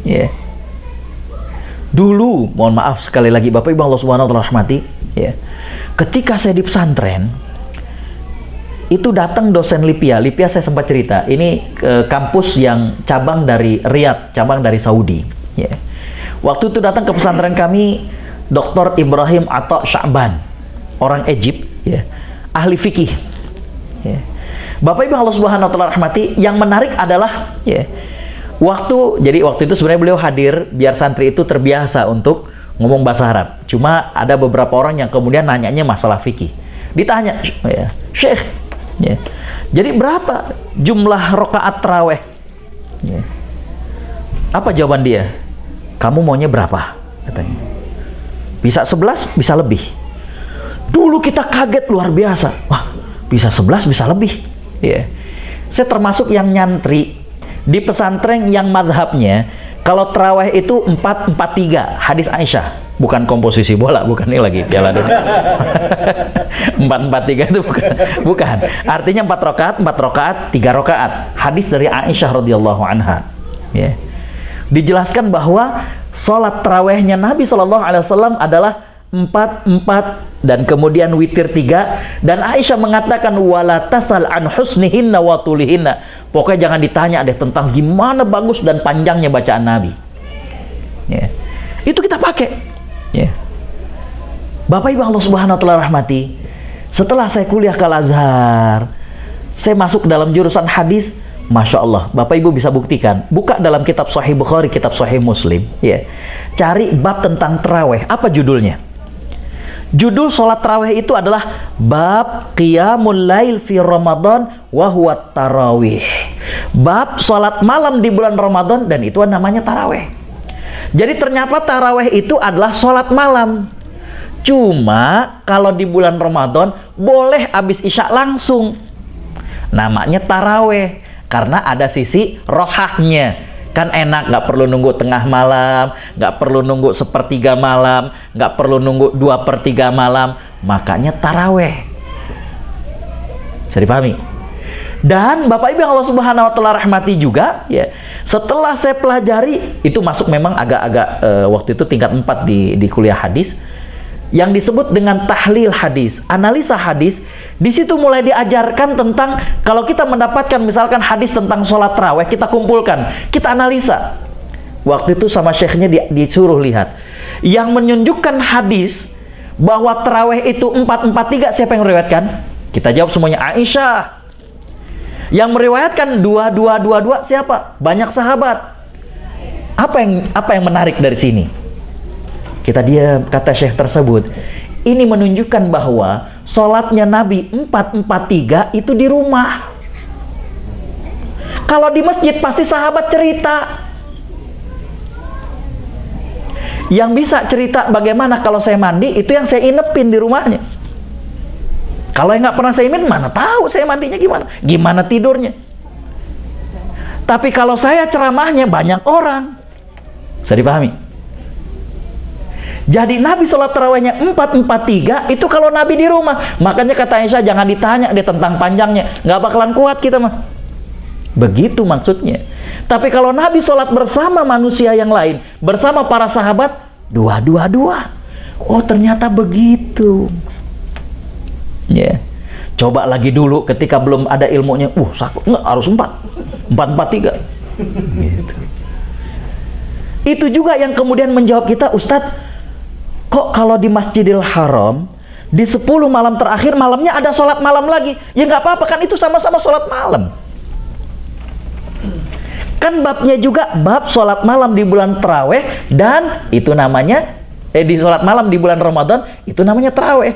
Ya. Dulu, mohon maaf sekali lagi Bapak Ibu Allah Subhanahu wa taala rahmati, ya. Ketika saya di pesantren, itu datang dosen Lipia. Lipia saya sempat cerita, ini kampus yang cabang dari Riyadh, cabang dari Saudi, ya. Waktu itu datang ke pesantren kami Dr. Ibrahim Atta Sya'ban, orang Egypt, ya. Ahli fikih. Ya. Bapak Ibu Allah Subhanahu wa taala rahmati, yang menarik adalah ya, waktu itu sebenarnya beliau hadir biar santri itu terbiasa untuk ngomong bahasa Arab. Cuma ada beberapa orang yang kemudian nanyanya masalah fikih. Ditanya, ya, Syekh, ya, jadi berapa jumlah rakaat tarawih? Ya. Apa jawaban dia? Kamu maunya berapa? Katanya. Bisa 11, bisa lebih. Dulu kita kaget luar biasa. Wah, bisa 11, bisa lebih. Ya, saya termasuk yang nyantri di pesantren yang madhabnya kalau tarawih itu 4-4-3 hadis Aisyah, bukan komposisi bola, bukan ini lagi Piala Dunia. 4-4-3 itu bukan. Artinya 4 rakaat, 3 rakaat. Hadis dari Aisyah radhiyallahu anha. Ya. Dijelaskan bahwa sholat tarawihnya Nabi SAW adalah 4-4 dan kemudian witir 3, dan Aisyah mengatakan wala tasal an husnihinna wa tulihinna, pokoknya jangan ditanya deh tentang gimana bagus dan panjangnya bacaan Nabi ya. Itu kita pakai ya. Bapak Ibu Allah Subhanahu wa taala rahmati, setelah saya kuliah ke Al-Azhar, saya masuk dalam jurusan hadis. Masya Allah, Bapak Ibu bisa buktikan, buka dalam kitab Sahih Bukhari, kitab Sahih Muslim ya, cari bab tentang tarawih. Apa judulnya? Judul sholat tarawih itu adalah bab qiyamul lail fi Ramadan wa huwa tarawih. Bab sholat malam di bulan Ramadan, dan itu namanya tarawih. Jadi ternyata tarawih itu adalah sholat malam. Cuma kalau di bulan Ramadan boleh habis isya langsung. Namanya tarawih karena ada sisi rohahnya. Kan enak, nggak perlu nunggu tengah malam, nggak perlu nunggu 1/3 malam, nggak perlu nunggu 2/3 malam. Makanya taraweh. Bisa dipahami? Dan Bapak Ibu yang Allah Subhanahu wa taala rahmati juga ya, setelah saya pelajari, itu masuk memang agak-agak waktu itu tingkat 4 di kuliah hadis, yang disebut dengan tahlil hadis, analisa hadis. Di situ mulai diajarkan tentang kalau kita mendapatkan misalkan hadis tentang sholat tarawih, kita kumpulkan, kita analisa. Waktu itu sama syekhnya disuruh lihat yang menunjukkan hadis bahwa tarawih itu 4-4-3, siapa yang meriwayatkan? Kita jawab semuanya Aisyah. Yang meriwayatkan 2-2-2-2 siapa? Banyak sahabat. Apa yang menarik dari sini? Kita diam, kata syekh tersebut. Ini menunjukkan bahwa sholatnya Nabi 4-4-3 itu di rumah. Kalau di masjid pasti sahabat cerita. Yang bisa cerita bagaimana kalau saya mandi, itu yang saya inepin di rumahnya. Kalau yang nggak pernah saya inepin, mana tahu saya mandinya gimana, gimana tidurnya. Tapi kalau saya ceramahnya banyak orang, bisa dipahami. Jadi Nabi sholat tarawihnya 4-4-3 itu kalau Nabi di rumah. Makanya kata Aisyah, jangan ditanya dia tentang panjangnya, nggak bakalan kuat kita mah. Begitu maksudnya. Tapi kalau Nabi sholat bersama manusia yang lain, bersama para sahabat, 2-2-2. Oh ternyata begitu. Ya. Coba lagi dulu ketika belum ada ilmunya, nggak harus 4-4-3. Gitu. Itu juga yang kemudian menjawab kita, Ustadz, kok kalau di Masjidil Haram Di 10 malam terakhir, malamnya ada sholat malam lagi. Ya nggak apa-apa, kan itu sama-sama sholat malam. Kan babnya juga bab sholat malam di bulan taraweh, dan itu namanya di sholat malam di bulan Ramadan itu namanya taraweh.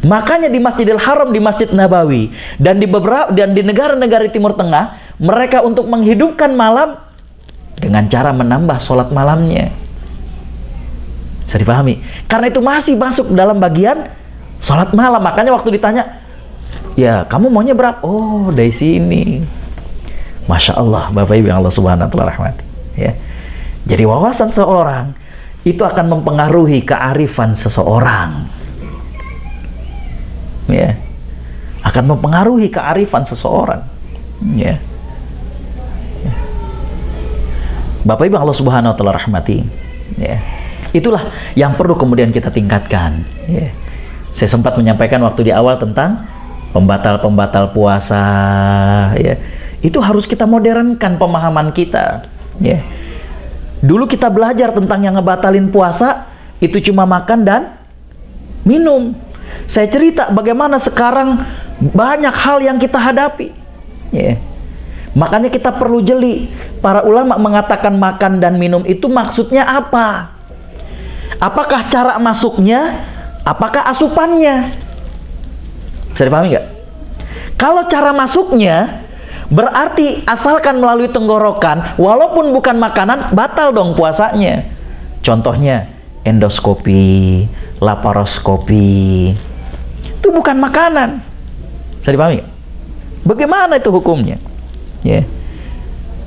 Makanya di Masjidil Haram, di Masjid Nabawi, dan di negara-negara Timur Tengah, mereka untuk menghidupkan malam dengan cara menambah sholat malamnya. Bisa dipahami? Karena itu masih masuk dalam bagian sholat malam. Makanya waktu ditanya, ya kamu maunya berapa? Oh, dari sini. Masya Allah, Bapak Ibu yang Allah Subhanahu wa Ta'ala rahmati. Ya. Jadi wawasan seorang itu akan mempengaruhi kearifan seseorang. Ya, akan mempengaruhi kearifan seseorang. Ya. Bapak Ibu Allah Subhanahu wa Ta'ala rahmati. Ya. Itulah yang perlu kemudian kita tingkatkan. Ya. Saya sempat menyampaikan waktu di awal tentang pembatal-pembatal puasa. Ya. Itu harus kita modernkan pemahaman kita. Ya. Dulu kita belajar tentang yang ngebatalin puasa itu cuma makan dan minum. Saya cerita bagaimana sekarang banyak hal yang kita hadapi. Ya. Makanya kita perlu jeli. Para ulama mengatakan makan dan minum itu maksudnya apa? Apakah cara masuknya? Apakah asupannya? Bisa dipahami nggak? Kalau cara masuknya berarti asalkan melalui tenggorokan, walaupun bukan makanan, batal dong puasanya. Contohnya endoskopi, laparoskopi, itu bukan makanan. Bisa dipahami? Bagaimana itu hukumnya? Ya.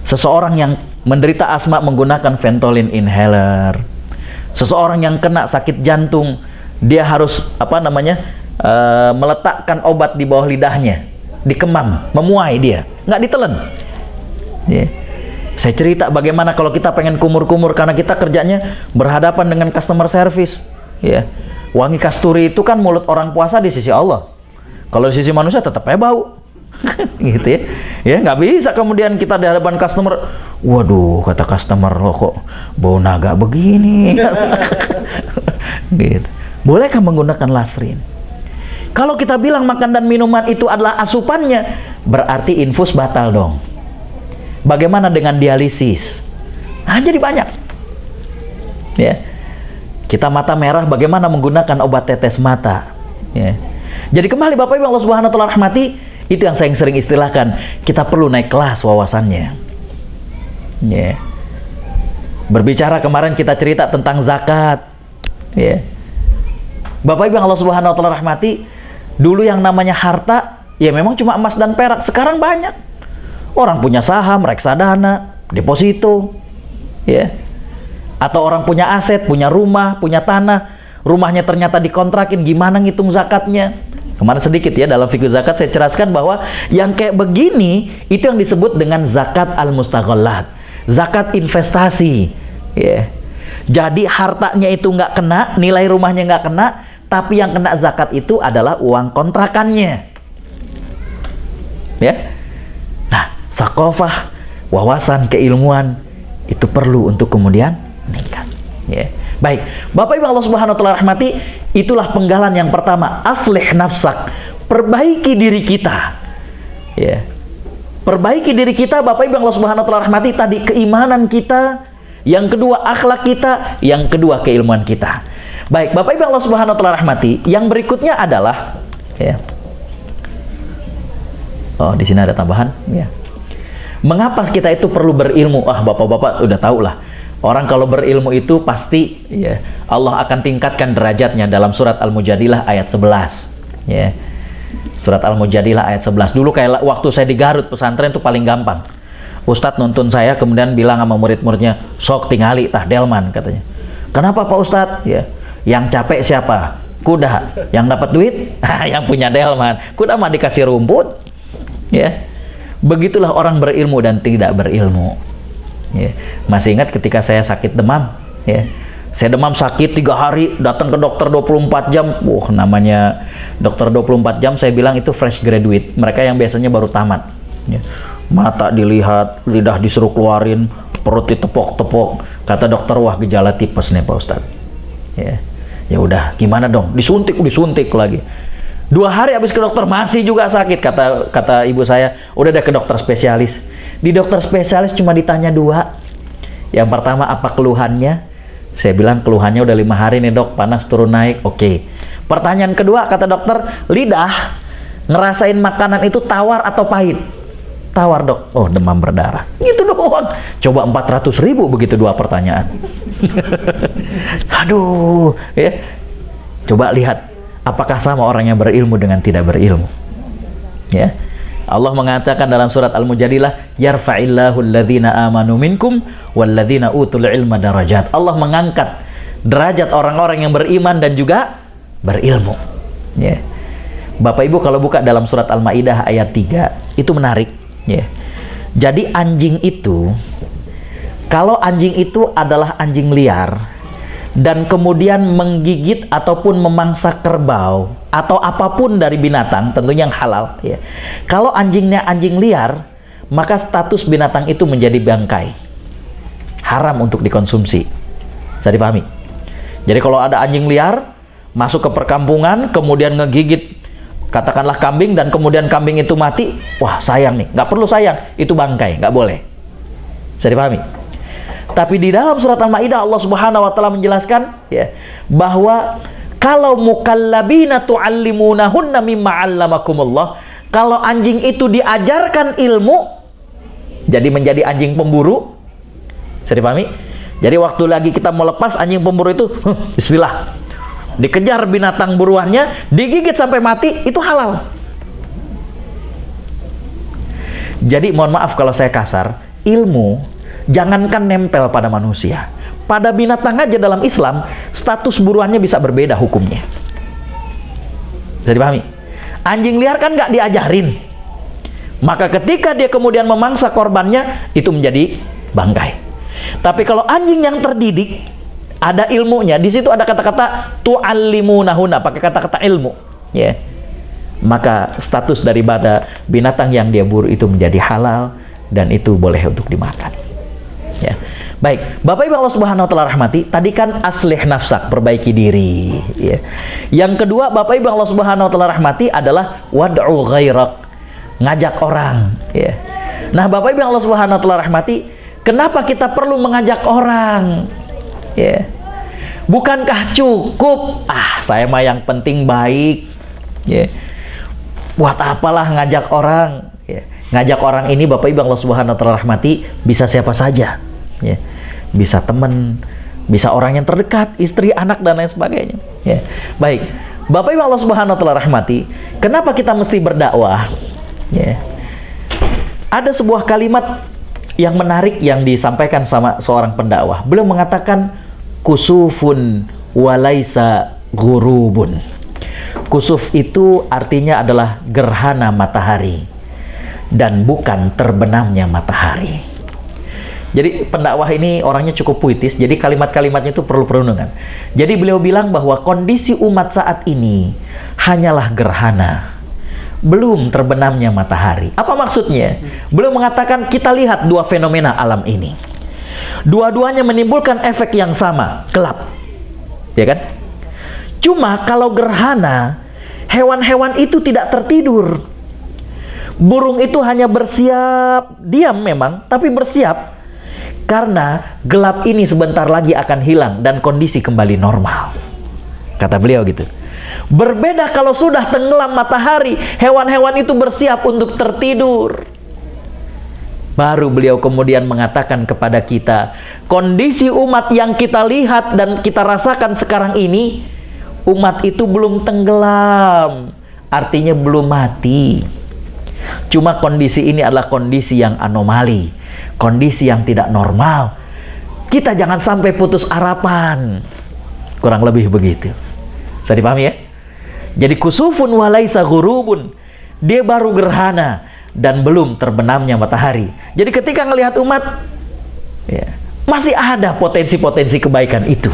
Seseorang yang menderita asma menggunakan Ventolin inhaler, seseorang yang kena sakit jantung, dia harus meletakkan obat di bawah lidahnya, dikemam, memuai dia, nggak ditelan. Ya. Saya cerita bagaimana kalau kita pengen kumur-kumur karena kita kerjanya berhadapan dengan customer service. Ya. Wangi kasturi itu kan mulut orang puasa di sisi Allah. Kalau di sisi manusia tetap aja bau. Gitu ya. Ya nggak bisa kemudian kita di hadapan customer, waduh kata customer lo kok bau naga begini. Gitu. Bolehkah menggunakan lasrin? Kalau kita bilang makan dan minuman itu adalah asupannya, berarti infus batal dong. Bagaimana dengan dialisis? Nah, jadi banyak. Ya. Kita mata merah, bagaimana menggunakan obat tetes mata? Ya. Jadi kembali Bapak Ibu Allah Subhanahu wa Ta'ala rahmati, itu yang saya sering istilahkan, kita perlu naik kelas wawasannya. Ya. Berbicara kemarin kita cerita tentang zakat. Ya. Bapak Ibu Allah Subhanahu wa Ta'ala rahmati, dulu yang namanya harta, ya memang cuma emas dan perak. Sekarang banyak. Orang punya saham, reksadana, deposito, ya. Atau orang punya aset, punya rumah, punya tanah, rumahnya ternyata dikontrakin, gimana ngitung zakatnya? Kemarin sedikit ya dalam fikih zakat saya jelaskan bahwa yang kayak begini itu yang disebut dengan zakat al-mustaghallat, zakat investasi, ya. Jadi hartanya itu nggak kena, nilai rumahnya nggak kena, tapi yang kena zakat itu adalah uang kontrakannya, ya. Nah, sakofah, wawasan, keilmuan itu perlu untuk kemudian meningkat. Ya. Baik, Bapak Ibu Allah Subhanahu wa Ta'ala rahmati, itulah penggalan yang pertama, aslih nafsak, perbaiki diri kita. Ya. Perbaiki diri kita, Bapak Ibu Allah Subhanahu wa Ta'ala rahmati, tadi keimanan kita, yang kedua akhlak kita, yang kedua keilmuan kita. Baik, Bapak Ibu Allah Subhanahu wa Ta'ala rahmati, yang berikutnya adalah ya. Oh, di sini ada tambahan, ya. Mengapa kita itu perlu berilmu? Ah, Bapak-bapak udah tahu lah. Orang kalau berilmu itu pasti ya, Allah akan tingkatkan derajatnya dalam surat Al-Mujadilah ayat 11. Ya. Surat Al-Mujadilah ayat 11. Dulu kayak waktu saya di Garut pesantren itu paling gampang. Ustadz nuntun saya kemudian bilang sama murid-muridnya, sok tingali tah delman katanya. Kenapa Pak Ustadz? Ya. Yang capek siapa? Kuda. Yang dapat duit? Yang punya delman. Kuda mah dikasih rumput. Ya. Begitulah orang berilmu dan tidak berilmu. Ya. Masih ingat ketika saya sakit demam, ya. Saya demam sakit 3 hari, datang ke dokter 24 jam. Namanya dokter 24 jam, saya bilang itu fresh graduate. Mereka yang biasanya baru tamat. Ya. Mata dilihat, lidah disuruh keluarin, perut ditepok-tepok. Kata dokter, wah gejala tipes nih Pak Ustadz. Ya. Ya udah, gimana dong? Disuntik lagi. 2 hari habis ke dokter masih juga sakit. Kata ibu saya, udah deh ke dokter spesialis. Di dokter spesialis cuma ditanya 2. Yang pertama, apa keluhannya? Saya bilang keluhannya udah 5 hari nih dok, panas turun naik. Oke. Pertanyaan kedua, kata dokter, lidah ngerasain makanan itu tawar atau pahit? Tawar dok. Oh, demam berdarah. Itu doang. Coba 400.000 begitu 2 pertanyaan. Aduh, ya. Coba lihat apakah sama orang yang berilmu dengan tidak berilmu. Ya. Allah mengatakan dalam surat Al-Mujadilah, yarfa'illahu alladhina amanu minkum walladhina utul ilma darajat. Allah mengangkat derajat orang-orang yang beriman dan juga berilmu. Ya. Bapak Ibu kalau buka dalam surat Al-Maidah ayat 3, itu menarik. Ya. Jadi anjing itu, kalau anjing itu adalah anjing liar dan kemudian menggigit ataupun memangsa kerbau atau apapun dari binatang, tentunya yang halal ya. Kalau anjingnya anjing liar, maka status binatang itu menjadi bangkai, haram untuk dikonsumsi. Bisa dipahami? Jadi kalau ada anjing liar masuk ke perkampungan kemudian ngegigit katakanlah kambing dan kemudian kambing itu mati, wah sayang nih, nggak perlu sayang, itu bangkai, nggak boleh. Bisa dipahami? Tapi di dalam surat Al-Maidah Allah Subhanahu wa taala menjelaskan ya, bahwa kalau mukallabina tu'allimunahunna mimma 'allamakumullah, kalau anjing itu diajarkan ilmu jadi menjadi anjing pemburu. Bisa dipahami? Jadi waktu lagi kita mau lepas anjing pemburu itu, bismillah, dikejar binatang buruannya, digigit sampai mati, itu halal. Jadi mohon maaf kalau saya kasar, ilmu jangankan nempel pada manusia, pada binatang aja dalam Islam status buruannya bisa berbeda hukumnya. Bisa dipahami? Anjing liar kan nggak diajarin, maka ketika dia kemudian memangsa korbannya itu menjadi bangkai. Tapi kalau anjing yang terdidik, ada ilmunya, di situ ada kata-kata tu'allimunahuna, pakai kata-kata ilmu, ya. Maka status daripada binatang yang dia buru itu menjadi halal dan itu boleh untuk dimakan. Ya. Baik, Bapak Ibu Allah Subhanahu wa taala rahmati, tadi kan aslih nafsak, perbaiki diri, ya. Yang kedua, Bapak Ibu Allah Subhanahu wa taala rahmati adalah wad'u ghairak, ngajak orang, ya. Nah, Bapak Ibu Allah Subhanahu wa taala rahmati, kenapa kita perlu mengajak orang? Ya. Bukankah cukup saya mah yang penting baik, ya. Buat apalah ngajak orang, ya. Ngajak orang ini Bapak Ibu Allah Subhanahu wa taala rahmati bisa siapa saja, ya. Bisa teman, bisa orang yang terdekat, istri, anak dan lain sebagainya, ya. Baik, Bapak Ibu Allah Subhanahu wa taala rahmati, kenapa kita mesti berdakwah, ya. Ada sebuah kalimat yang menarik yang disampaikan sama seorang pendakwah. Beliau mengatakan kusufun walaisa ghurubun. Kusuf itu artinya adalah gerhana matahari dan bukan terbenamnya matahari. Jadi pendakwah ini orangnya cukup puitis, jadi kalimat-kalimatnya itu perlu perenungan. Jadi beliau bilang bahwa kondisi umat saat ini hanyalah gerhana, belum terbenamnya matahari. Apa maksudnya? Beliau mengatakan kita lihat 2 fenomena alam ini. Dua-duanya menimbulkan efek yang sama, gelap. Ya kan? Cuma kalau gerhana, hewan-hewan itu tidak tertidur. Burung itu hanya bersiap, diam memang, tapi bersiap. Karena gelap ini sebentar lagi akan hilang dan kondisi kembali normal. Kata beliau gitu. Berbeda kalau sudah tenggelam matahari, hewan-hewan itu bersiap untuk tertidur. Baru beliau kemudian mengatakan kepada kita, kondisi umat yang kita lihat dan kita rasakan sekarang ini, umat itu belum tenggelam, artinya belum mati. Cuma kondisi ini adalah kondisi yang anomali, kondisi yang tidak normal. Kita jangan sampai putus harapan. Kurang lebih begitu. Bisa dipahami ya? Jadi kusufun walaisa ghurubun, dia baru gerhana dan belum terbenamnya matahari. Jadi ketika ngelihat umat, ya, masih ada potensi-potensi kebaikan itu.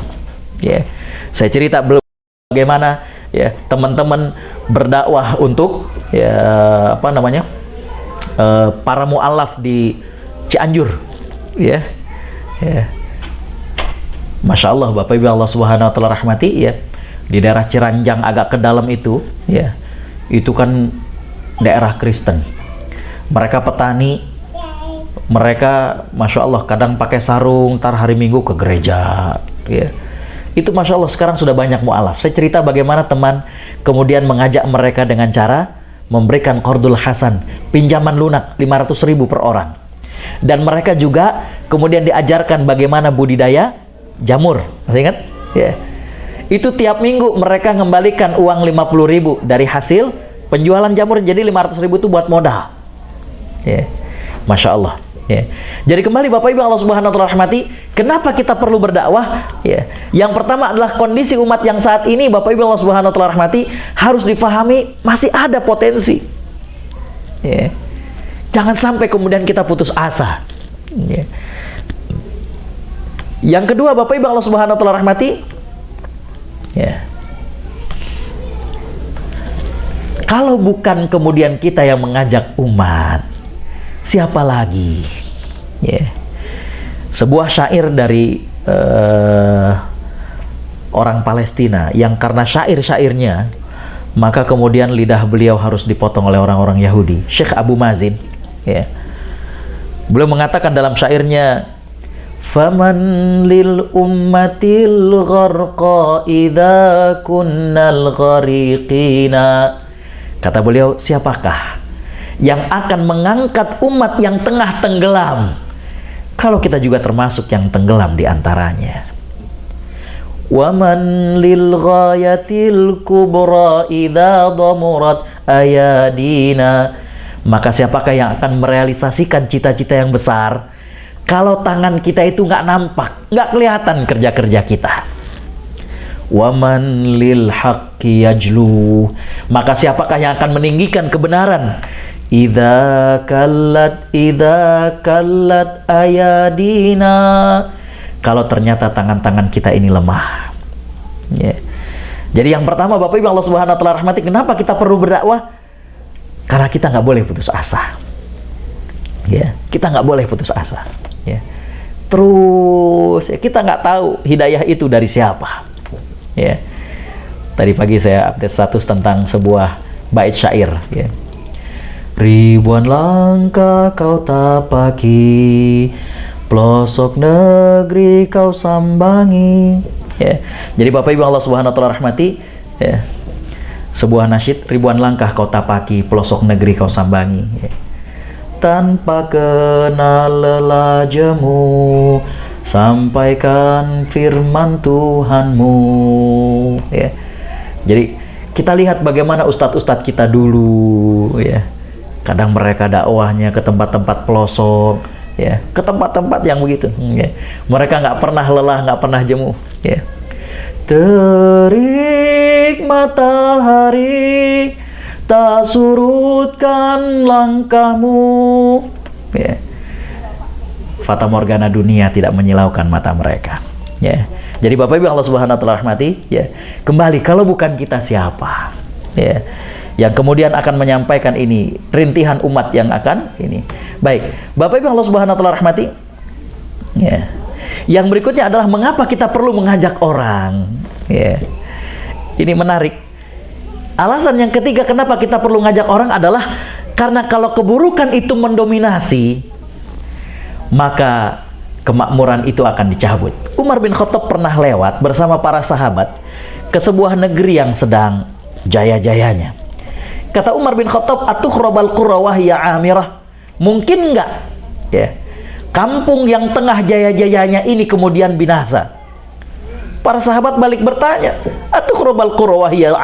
Ya, saya cerita bagaimana ya teman-teman berdakwah untuk ya para mu'alaf di Cianjur. Ya, ya. Masya Allah, Bapak Ibu Allah Subhanahu wa taala rahmati, ya. di daerah Ciranjang agak ke dalam itu, ya, itu kan daerah Kristen. Mereka petani, mereka Masya Allah kadang pakai sarung, tar hari Minggu ke gereja, ya. Itu Masya Allah sekarang sudah banyak mu'alaf. Saya cerita bagaimana teman kemudian mengajak mereka dengan cara memberikan qardul hasan, pinjaman lunak 500.000 per orang. Dan mereka juga kemudian diajarkan bagaimana budidaya jamur. Masih ingat? Ya. Itu tiap minggu mereka mengembalikan uang 50.000 dari hasil penjualan jamur, jadi 500.000 itu buat modal. Ya. Masya Allah. Ya. Jadi kembali Bapak Ibu Allah Subhanahu wa taala rahmati, kenapa kita perlu berdakwah? Ya. Yang pertama adalah kondisi umat yang saat ini Bapak Ibu Allah Subhanahu wa taala rahmati harus difahami masih ada potensi. Ya. Jangan sampai kemudian kita putus asa. Ya. Yang kedua Bapak Ibu Allah Subhanahu wa taala rahmati, ya. Kalau bukan kemudian kita yang mengajak umat, siapa lagi? Ya. Sebuah syair dari orang Palestina yang karena syair-syairnya maka kemudian lidah beliau harus dipotong oleh orang-orang Yahudi. Syekh Abu Mazin, ya. Beliau mengatakan dalam syairnya, "Faman lil ummatil gharqa idza kunnal ghariqina." Kata beliau, siapakah yang akan mengangkat umat yang tengah tenggelam kalau kita juga termasuk yang tenggelam di antaranya? Waman lil ghayatil kubra idza damurat ayadina. Maka siapakah yang akan merealisasikan cita-cita yang besar kalau tangan kita itu nggak nampak, nggak kelihatan kerja-kerja kita? Waman lil haqqi yajlu. Maka siapakah yang akan meninggikan kebenaran? Idza kallat ayadina. Kalau ternyata tangan-tangan kita ini lemah. Ya. Jadi yang pertama Bapak Ibu Allah Subhanahu wa taala rahmati, kenapa kita perlu berdakwah? Karena kita nggak boleh putus asa. Ya, kita nggak boleh putus asa. Ya. Terus ya, kita nggak tahu hidayah itu dari siapa. Ya. Tadi pagi saya update status tentang sebuah bait syair. Ya. Ribuan langkah kau tapaki, pelosok negeri kau sambangi. Ya. Jadi Bapak Ibu Allah Subhanahu wa taala rahmati, ya. Sebuah nasyid, ribuan langkah kau tapaki, pelosok negeri kau sambangi. Ya. Tanpa kenal lelah jemu, sampaikan firman Tuhanmu. Ya. Jadi kita lihat bagaimana ustadz-ustadz kita dulu, ya. Kadang mereka dakwahnya ke tempat-tempat pelosok, ya, ke tempat-tempat yang begitu. Ya. Mereka nggak pernah lelah, nggak pernah jemu. Ya. Terik matahari, tak surutkan langkahmu. Ya. Fata morgana dunia tidak menyilaukan mata mereka. Ya. Jadi Bapak Ibu Allah Subhanahu wa taala rahmati, ya. Kembali, kalau bukan kita siapa? Ya. Yang kemudian akan menyampaikan ini, rintihan umat yang akan ini. Baik, Bapak Ibu Allah Subhanahu wa taala rahmati. Ya. Yang berikutnya adalah mengapa kita perlu mengajak orang. Ya. Ini menarik. Alasan yang ketiga kenapa kita perlu mengajak orang adalah karena kalau keburukan itu mendominasi, maka kemakmuran itu akan dicabut. Umar bin Khattab pernah lewat bersama para sahabat ke sebuah negeri yang sedang jaya-jayanya. Kata Umar bin Khattab, "Atukhrabal qura wa hiya amirah." Mungkin enggak, ya, kampung yang tengah jaya-jayanya ini kemudian binasa? Para sahabat balik bertanya, "Atukhrabal qura wa hiya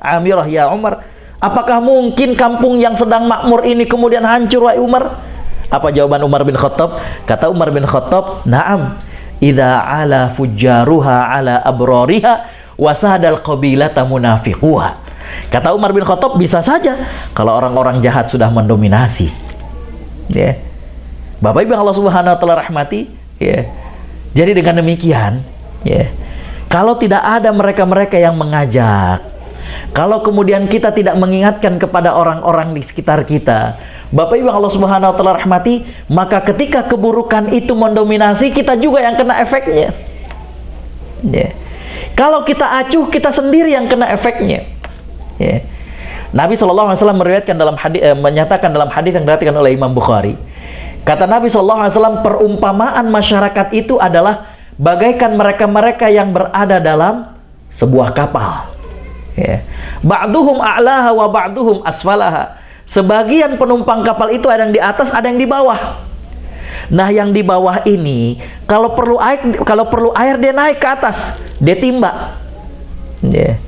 amirah ya Umar?" Apakah mungkin kampung yang sedang makmur ini kemudian hancur, wahai Umar? Apa jawaban Umar bin Khattab? Kata Umar bin Khattab, "Na'am, idza ala fujjaruha ala abrariha wasadal qabilata munafiquha." Kata Umar bin Khattab, bisa saja kalau orang-orang jahat sudah mendominasi. Ya. Bapak Ibu Allah Subhanahu wa taala rahmati, ya. Jadi dengan demikian, ya, kalau tidak ada mereka-mereka yang mengajak, kalau kemudian kita tidak mengingatkan kepada orang-orang di sekitar kita, Bapak Ibu Allah Subhanahu wa taala rahmati, maka ketika keburukan itu mendominasi, kita juga yang kena efeknya. Ya. Kalau kita acuh, kita sendiri yang kena efeknya. Ya. Nabi SAW meriwayatkan dalam hadis, menyatakan dalam hadis yang diriwayatkan oleh Imam Bukhari. Kata Nabi SAW, perumpamaan masyarakat itu adalah bagaikan mereka-mereka yang berada dalam sebuah kapal. Ya. Ba'duhum a'laha wa ba'duhum asfalaha. Sebagian penumpang kapal itu ada yang di atas, ada yang di bawah. Nah, yang di bawah ini kalau perlu air dia naik ke atas, dia timba. Ya.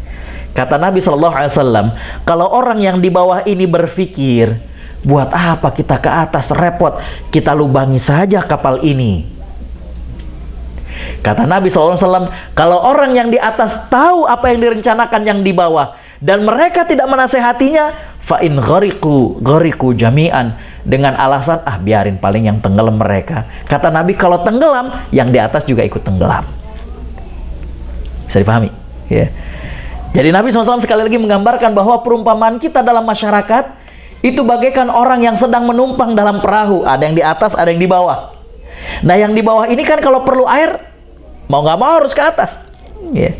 Kata Nabi SAW, kalau orang yang di bawah ini berpikir, buat apa kita ke atas, repot, kita lubangi saja kapal ini. Kata Nabi SAW, kalau orang yang di atas tahu apa yang direncanakan yang di bawah, dan mereka tidak menasehatinya, fa'in ghariku jami'an, dengan alasan, biarin, paling yang tenggelam mereka. Kata Nabi, kalau tenggelam, yang di atas juga ikut tenggelam. Bisa dipahami? Ya. Jadi Nabi SAW sekali lagi menggambarkan bahwa perumpamaan kita dalam masyarakat itu bagaikan orang yang sedang menumpang dalam perahu. Ada yang di atas, ada yang di bawah. Nah, yang di bawah ini kan kalau perlu air, mau nggak mau harus ke atas. Ya.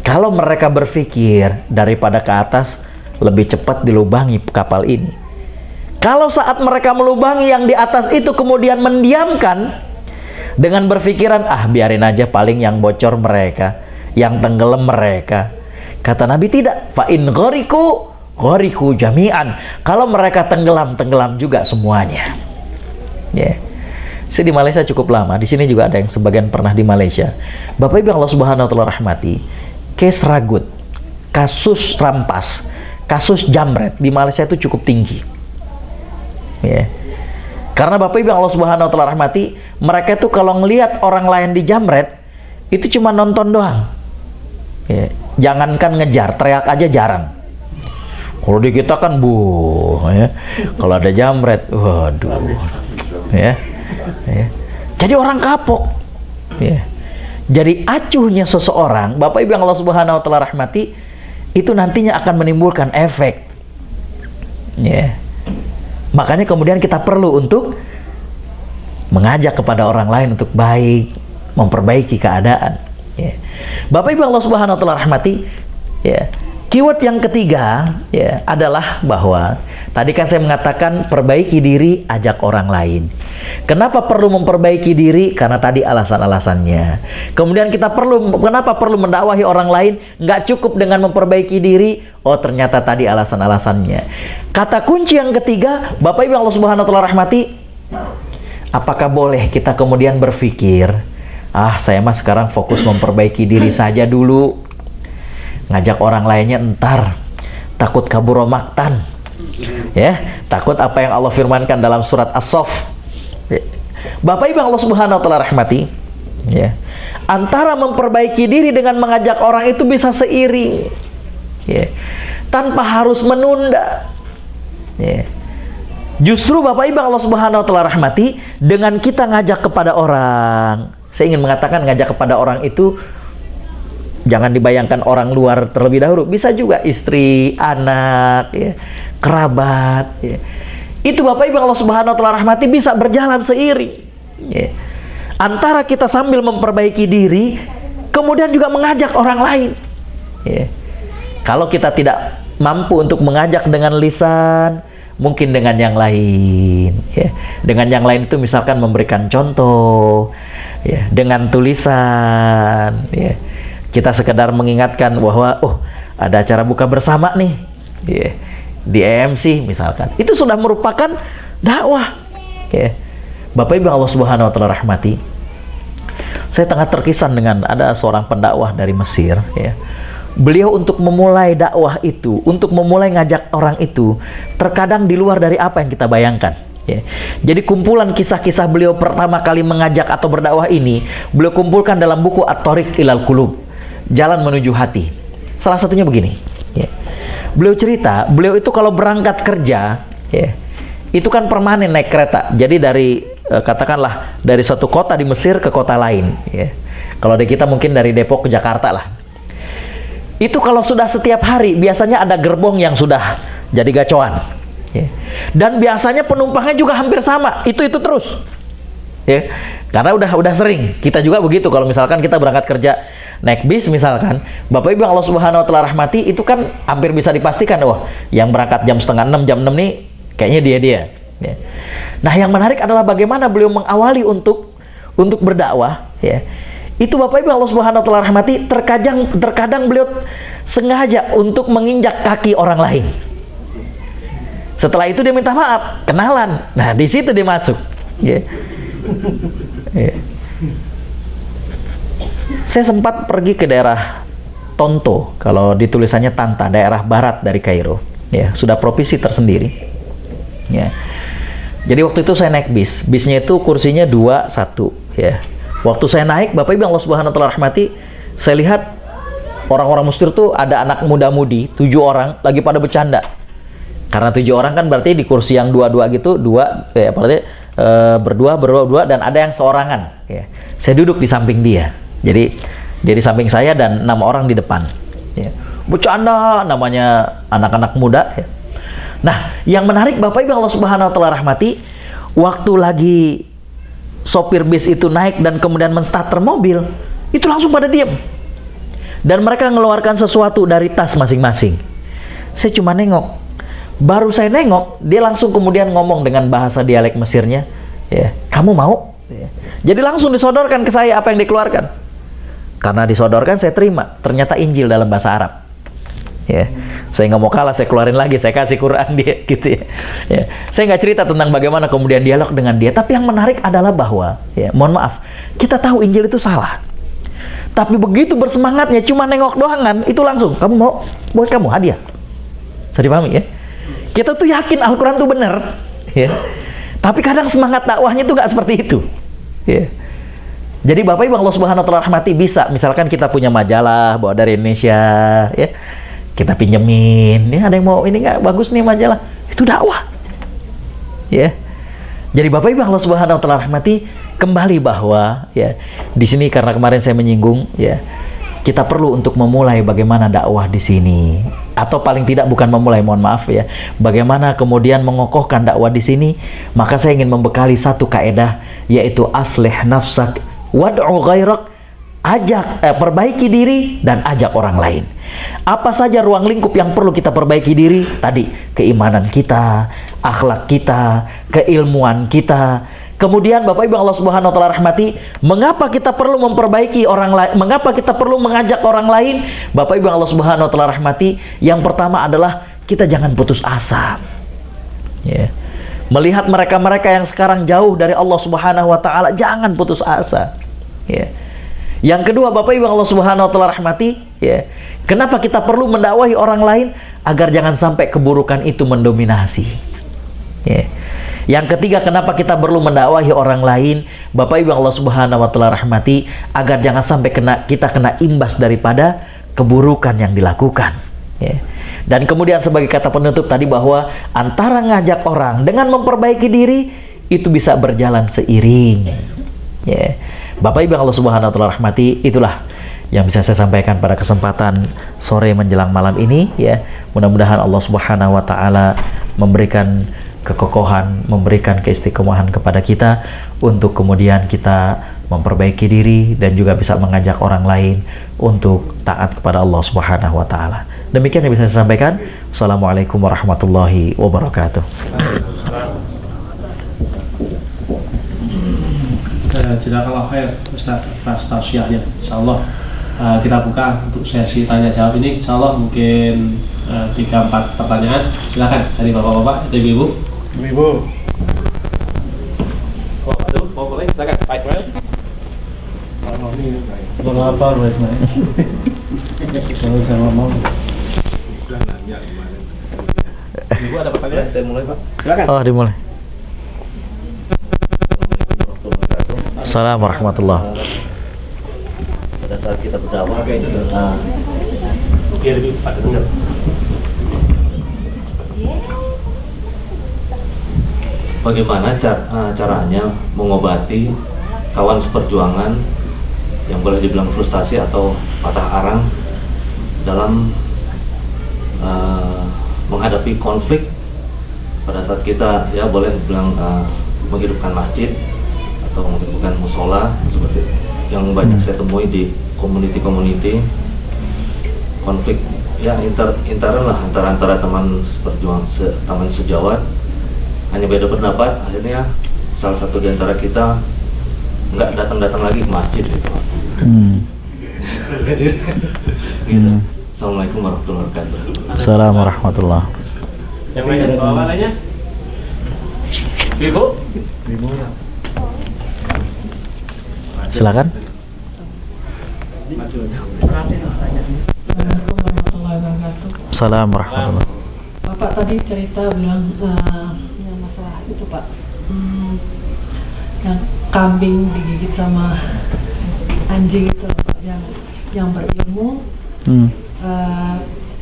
Kalau mereka berpikir daripada ke atas, lebih cepat dilubangi kapal ini. Kalau saat mereka melubangi yang di atas itu kemudian mendiamkan dengan berpikiran, biarin aja, paling yang bocor mereka, yang tenggelam mereka. Kata Nabi, tidak. Fa'in ghariku jami'an. Kalau mereka tenggelam juga semuanya. Ya. Saya di Malaysia cukup lama. Di sini juga ada yang sebagian pernah di Malaysia. Bapak Ibu Allah Subhanahu wa taala rahmati, case ragut, kasus rampas, kasus jamret di Malaysia itu cukup tinggi. Ya. Karena Bapak Ibu Allah Subhanahu wa taala rahmati, mereka itu kalau ngelihat orang lain di jamret, itu cuma nonton doang. Ya. Jangankan ngejar, teriak aja jarang. Kalau di kita kan ya. Kalau ada jamret, waduh. Ya. Ya. Jadi orang kapok. Ya. Jadi acuhnya seseorang, Bapak Ibu yang Allah Subhanahu wa taala rahmati, itu nantinya akan menimbulkan efek. Ya. Makanya kemudian kita perlu untuk mengajak kepada orang lain untuk baik, memperbaiki keadaan. Ya. Bapak Ibu Allah Subhanahu wa taala rahmati, ya. Keyword yang ketiga, ya, adalah bahwa tadi kan saya mengatakan perbaiki diri, ajak orang lain. Kenapa perlu memperbaiki diri? Karena tadi alasan-alasannya. Kemudian kenapa perlu mendakwahi orang lain? Nggak cukup dengan memperbaiki diri. Oh, ternyata tadi alasan-alasannya. Kata kunci yang ketiga, Bapak Ibu Allah Subhanahu wa taala rahmati, apakah boleh kita kemudian berpikir, saya mah sekarang fokus memperbaiki diri saja dulu, ngajak orang lainnya entar, takut kabur maktan, ya, takut apa yang Allah firmankan dalam surat As-Saff. Bapak Ibu Allah Subhanahu wa taala rahmati, ya, antara memperbaiki diri dengan mengajak orang itu bisa seiring, ya, tanpa harus menunda. Ya. Justru Bapak Ibu Allah Subhanahu wa taala rahmati, dengan kita ngajak kepada orang, saya ingin mengatakan ngajak kepada orang itu jangan dibayangkan orang luar terlebih dahulu, bisa juga istri, anak, ya, kerabat. Ya. Itu Bapak Ibu Allah Subhanahu wa taala rahmati bisa berjalan seiring. Ya. Antara kita sambil memperbaiki diri, kemudian juga mengajak orang lain. Ya. Kalau kita tidak mampu untuk mengajak dengan lisan, mungkin dengan yang lain. Ya. Dengan yang lain itu misalkan memberikan contoh, ya, dengan tulisan. Ya. Kita sekedar mengingatkan bahwa ada acara buka bersama nih, yeah, di EMC misalkan, itu sudah merupakan dakwah. Yeah. Bapak Ibu Allah Subhanahu wa taala rahmati, saya sangat terkesan dengan ada seorang pendakwah dari Mesir. Ya. Beliau untuk memulai dakwah itu, untuk memulai ngajak orang itu, terkadang di luar dari apa yang kita bayangkan. Ya. Jadi kumpulan kisah-kisah beliau pertama kali mengajak atau berdakwah ini, beliau kumpulkan dalam buku At-Thariq Ilal Qulub, Jalan Menuju Hati. Salah satunya begini, ya. Beliau cerita, beliau itu kalau berangkat kerja, ya, itu kan permanen naik kereta. Jadi dari katakanlah dari satu kota di Mesir ke kota lain, ya. Kalau di kita mungkin dari Depok ke Jakarta lah. Itu kalau sudah setiap hari biasanya ada gerbong yang sudah jadi gacoan, ya. Dan biasanya penumpangnya juga hampir sama, itu terus. ya. Karena udah sering. Kita juga begitu, kalau misalkan kita berangkat kerja naik bis misalkan, Bapak Ibu yang Allah Subhanahu wa taala rahmati, itu kan hampir bisa dipastikan, wah, yang berangkat jam setengah 6, jam 6 nih kayaknya dia. Ya. Nah, yang menarik adalah bagaimana beliau mengawali untuk berdakwah, ya. Itu Bapak Ibu Allah Subhanahu wa taala rahmati, terkadang beliau sengaja untuk menginjak kaki orang lain. Setelah itu dia minta maaf, kenalan. Nah, di situ dia masuk. Ya. Ya. Saya sempat pergi ke daerah Tonto, kalau ditulisannya Tanta, daerah barat dari Kairo. Ya, sudah provinsi tersendiri. Ya. Jadi waktu itu saya naik bis. Bisnya itu kursinya 2-1, ya. Waktu saya naik, Bapak Ibu Allah Subhanahu wa taala rahmati, saya lihat orang-orang Mesir tuh ada anak muda-mudi, 7 orang lagi pada bercanda. Karena 7 orang kan berarti di kursi yang 2-2 gitu, berarti berdua dan ada yang seorangan, ya. Saya duduk di samping dia. Jadi dia di samping saya dan 6 orang di depan. Ya. Bercanda namanya anak-anak muda, ya. Nah, yang menarik Bapak Ibu Allah Subhanahu wa taala rahmati, waktu lagi sopir bis itu naik dan kemudian menstarter mobil, itu langsung pada diam. Dan mereka mengeluarkan sesuatu dari tas masing-masing. Saya cuma nengok. Baru saya nengok, dia langsung kemudian ngomong dengan bahasa dialek Mesirnya, ya, "Kamu mau?" Ya. Jadi langsung disodorkan ke saya apa yang dikeluarkan. Karena disodorkan, saya terima. Ternyata Injil dalam bahasa Arab. Ya, saya nggak mau kalah, saya keluarin lagi, saya kasih Quran dia, gitu ya. Ya. Saya nggak cerita tentang bagaimana kemudian dialog dengan dia, tapi yang menarik adalah bahwa, ya, mohon maaf, kita tahu Injil itu salah. Tapi begitu bersemangatnya, cuma nengok doangan, itu langsung, "Kamu mau? Buat kamu hadiah." Bisa dipahami, ya? Kita tuh yakin Al-Quran tuh benar, ya. Tapi kadang semangat dakwahnya tuh nggak seperti itu, ya. Jadi Bapak Ibu Allah Subhanahu wa taala rahmati, bisa, misalkan kita punya majalah bawa dari Indonesia, ya, kita pinjemin, ya, ada yang mau ini nggak, bagus nih majalah, itu dakwah, ya. Jadi Bapak Ibu Allah Subhanahu wa taala rahmati, kembali bahwa, ya, di sini karena kemarin saya menyinggung, ya, kita perlu untuk memulai bagaimana dakwah di sini, atau paling tidak bukan memulai, mohon maaf, ya, bagaimana kemudian mengokohkan dakwah di sini. Maka saya ingin membekali satu kaedah, yaitu aslih nafsak wad'u ghairak, perbaiki diri dan ajak orang lain. Apa saja ruang lingkup yang perlu kita perbaiki diri? Tadi, keimanan kita, akhlak kita, keilmuan kita. Kemudian Bapak Ibu Allah Subhanahu wa taala rahmati, mengapa kita perlu memperbaiki orang lain? Mengapa kita perlu mengajak orang lain? Bapak Ibu Allah Subhanahu wa taala rahmati, yang pertama adalah kita jangan putus asa. Ya. Melihat mereka-mereka yang sekarang jauh dari Allah Subhanahu wa taala, jangan putus asa. Ya. Yang kedua, Bapak Ibu Allah Subhanahu wa taala rahmati, ya, kenapa kita perlu mendakwahi orang lain? Agar jangan sampai keburukan itu mendominasi. Ya. Yang ketiga, kenapa kita perlu mendakwahi orang lain? Bapak Ibu Allah Subhanahu wa taala rahmati, agar jangan sampai kita kena imbas daripada keburukan yang dilakukan. Ya. Dan kemudian sebagai kata penutup tadi, bahwa antara ngajak orang dengan memperbaiki diri itu bisa berjalan seiring. Ya. Bapak Ibu Allah Subhanahu wa taala rahmati, itulah yang bisa saya sampaikan pada kesempatan sore menjelang malam ini, ya. Mudah-mudahan Allah Subhanahu wa taala memberikan kekokohan, memberikan keistiqomahan kepada kita untuk kemudian kita memperbaiki diri dan juga bisa mengajak orang lain untuk taat kepada Allah Subhanahu wa taala. Demikian yang bisa saya sampaikan. Assalamualaikum warahmatullahi wabarakatuh. Jazakallah khair Ustaz atas tausiahnya. Insyaallah kita buka untuk sesi tanya jawab ini. Insyaallah mungkin 3-4 pertanyaan. Silakan dari bapak-bapak, dari ibu. Ibu. Oh, aduh, mau mulai? Silakan. Pak Ismail. Mau lapar, Pak Ismail. Kalau saya mau. Ibu ada pertanyaan? Saya mulai, Pak. Silakan. Oh, dimulai. Assalamualaikum warahmatullahi wabarakatuh. Pada saat kita berdakwah, Biar lebih cepat dengar. bagaimana caranya mengobati kawan seperjuangan yang boleh dibilang frustasi atau patah arang dalam menghadapi konflik pada saat kita, ya, boleh dibilang menghidupkan masjid atau mungkin bukan musola seperti yang banyak saya temui di community konflik ya intern lah antara teman teman sejawat, hanya beda pendapat, akhirnya salah satu di antara kita nggak datang lagi ke masjid gitu. Gitu. Assalamualaikum warahmatullahi wabarakatuh. Assalamualaikum warahmatullahi. Yang lainnya bawa lainnya? Ibu? Silakan. Assalamualaikum warahmatullahi wabarakatuh. Assalamualaikum warahmatullahi. Bapak tadi cerita bilang yang masalah itu Pak, yang kambing digigit sama anjing itu loh, Pak, yang berilmu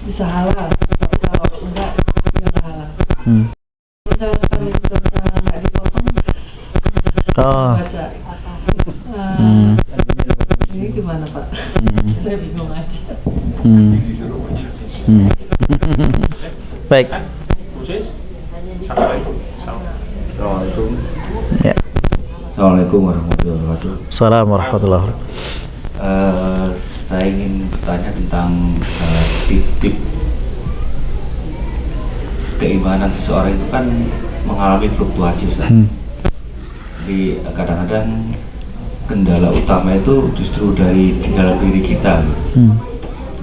bisa halal, tapi kalau enggak ya nggak halal. Kalau kambing itu nggak dipotong, baca ini gimana Pak? Saya bingung aja. Baik. Khusus? Assalamualaikum. Assalamualaikum. Ya. Assalamualaikum warahmatullahi wabarakatuh. Assalamualaikum warahmatullahi wabarakatuh. Saya ingin bertanya tentang tip-tip keimanan seseorang itu kan mengalami fluktuasi, Ustaz. Jadi kadang-kadang kendala utama itu justru dari di dalam diri kita.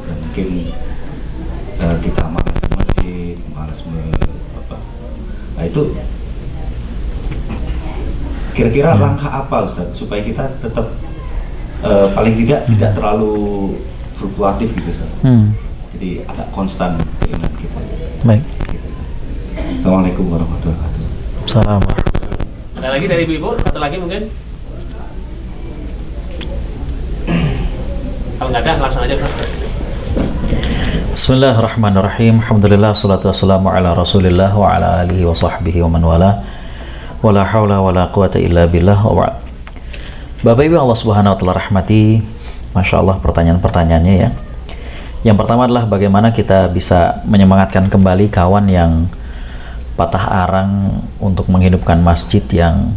Dan mungkin kita malas ke masjid, nah itu kira-kira langkah apa Ustaz supaya kita tetap paling tidak terlalu fluktuatif gitu Ustaz. Jadi agak konstan keimanan kita. Baik. Gitu. Assalamualaikum warahmatullahi wabarakatuh. Assalamualaikum. Ada lagi dari ibu? Satu lagi mungkin? Kalau nggak ada, langsung aja Pak. Bismillahirrahmanirrahim. Alhamdulillah, salatu wassalamu ala rasulillah wa ala alihi wa sahbihi wa man wala. Wala hawla wala quwata illa billah wa ba'd. Bapak Ibu Allah Subhanahu wa taala rahmati, Masya Allah pertanyaan-pertanyaannya ya. Yang pertama adalah bagaimana kita bisa menyemangatkan kembali kawan yang patah arang untuk menghidupkan masjid yang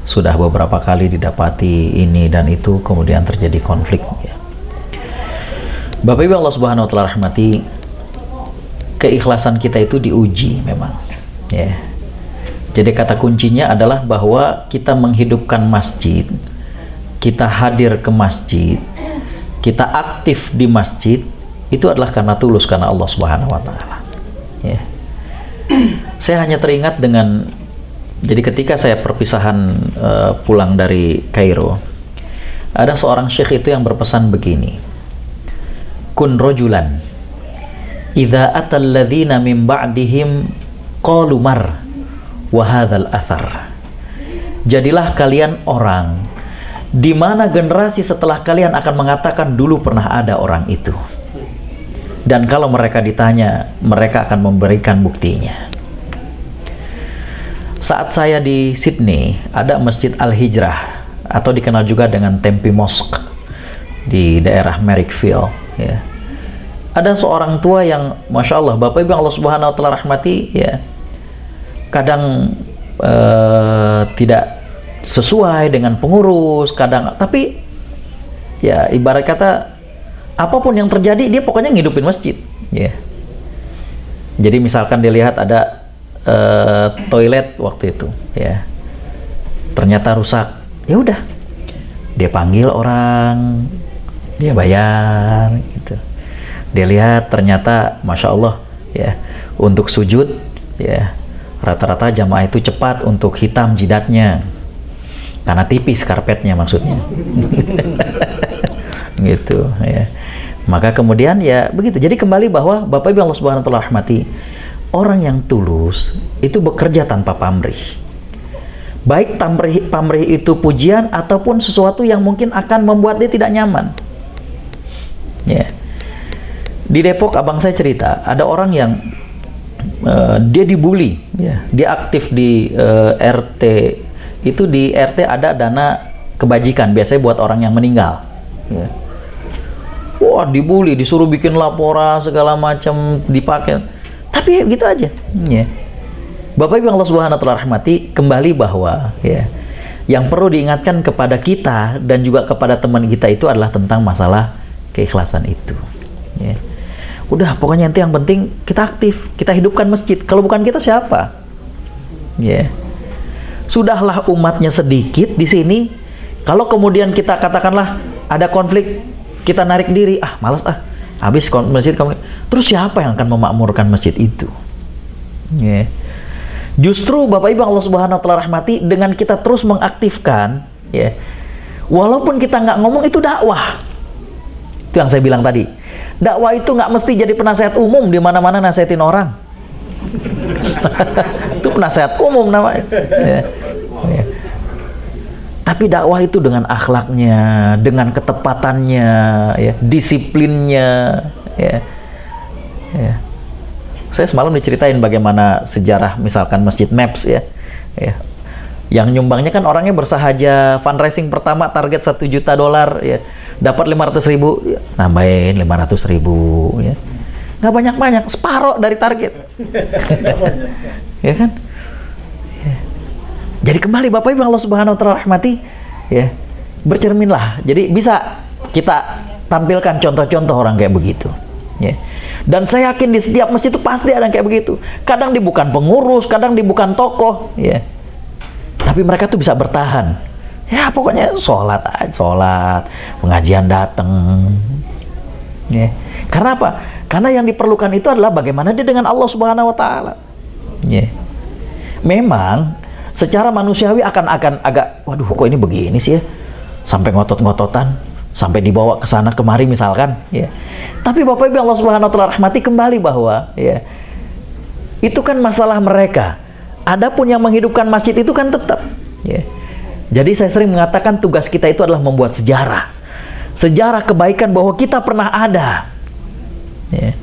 sudah beberapa kali didapati ini dan itu, kemudian terjadi konflik ya. Bapak Ibu Allah Subhanahu wa taala rahmati, keikhlasan kita itu diuji memang ya. Jadi kata kuncinya adalah bahwa kita menghidupkan masjid, kita hadir ke masjid, kita aktif di masjid, itu adalah karena tulus, karena Allah Subhanahu wa taala ya. Saya hanya teringat dengan, jadi ketika saya perpisahan pulang dari Kairo, ada seorang syekh itu yang berpesan begini, kun rojulan idza atal ladzina min ba'dihim qalu mar wa hadzal athar. Jadilah kalian orang di mana generasi setelah kalian akan mengatakan dulu pernah ada orang itu, dan kalau mereka ditanya mereka akan memberikan buktinya. Saat saya di Sydney, ada Masjid Al-Hijrah atau dikenal juga dengan Tempe Mosque di daerah Merrickville ya. Ada seorang tua yang Masya Allah, Bapak Ibu Allah Subhanahu wa taala rahmati ya, kadang tidak sesuai dengan pengurus, kadang, tapi ya ibarat kata apapun yang terjadi dia pokoknya ngidupin masjid ya. Jadi misalkan dilihat ada toilet waktu itu ya, ternyata rusak, ya udah dia panggil orang, dia bayar gitu. Dia lihat ternyata Masya Allah ya, untuk sujud ya rata-rata jamaah itu cepat untuk hitam jidatnya karena tipis karpetnya maksudnya. Gitu ya. Maka kemudian ya begitu. Jadi kembali bahwa Bapak Ibu Allah Subhanahu wa taala rahmati, orang yang tulus itu bekerja tanpa pamrih. Baik pamrih itu pujian ataupun sesuatu yang mungkin akan membuat dia tidak nyaman. Ya. Di Depok abang saya cerita, ada orang yang dia dibully ya. Dia aktif di RT. Itu di RT ada dana kebajikan biasanya buat orang yang meninggal ya. Wah, dibully, disuruh bikin laporan segala macam, dipakai. Tapi gitu aja ya. Bapak Ibu Allah Subhanahu wa taala rahmati, kembali bahwa ya, yang perlu diingatkan kepada kita dan juga kepada teman kita itu adalah tentang masalah keikhlasan itu. Ya. Udah, pokoknya nanti yang penting kita aktif, kita hidupkan masjid. Kalau bukan kita siapa? Ya. Sudahlah umatnya sedikit di sini. Kalau kemudian kita katakanlah ada konflik, kita narik diri, malas habis masjid konflik. Terus siapa yang akan memakmurkan masjid itu? Ya. Justru Bapak Ibu Allah Subhanahu wa taala rahmati, dengan kita terus mengaktifkan, ya, walaupun kita nggak ngomong, itu dakwah. Itu yang saya bilang tadi. Dakwah itu nggak mesti jadi penasehat umum di mana-mana nasihatin orang. Itu penasehat umum namanya. Ya. Ya. Tapi dakwah itu dengan akhlaknya, dengan ketepatannya, ya, disiplinnya, ya. Ya. Saya semalam diceritain bagaimana sejarah misalkan Masjid Maps, ya. Ya. Yang nyumbangnya kan orangnya bersahaja, fundraising pertama target $1 juta, ya. Dapat 500.000, ya, nambahin 500.000, ya. Nggak banyak-banyak, separuh dari target. Ya kan? Ya. Jadi kembali Bapak Ibu Allah Subhanahu wa taala rahmati, ya. Bercerminlah. Jadi bisa kita tampilkan contoh-contoh orang kayak begitu. Ya. Dan saya yakin di setiap masjid itu pasti ada yang kayak begitu. Kadang dia bukan pengurus, kadang dia bukan tokoh, ya. Tapi mereka tuh bisa bertahan. Ya pokoknya sholat, pengajian datang. Ya. Karena apa? Karena yang diperlukan itu adalah bagaimana dia dengan Allah Subhanahu wa taala. Ya. Memang secara manusiawi akan agak, waduh kok ini begini sih ya, sampai ngotot-ngototan, sampai dibawa ke sana kemari misalkan, ya. Tapi Bapak Ibu Allah Subhanahu wa taala rahmati, kembali bahwa, ya, itu kan masalah mereka. Adapun yang menghidupkan masjid itu kan tetap, ya. Jadi saya sering mengatakan tugas kita itu adalah membuat sejarah. Sejarah kebaikan bahwa kita pernah ada. Ya.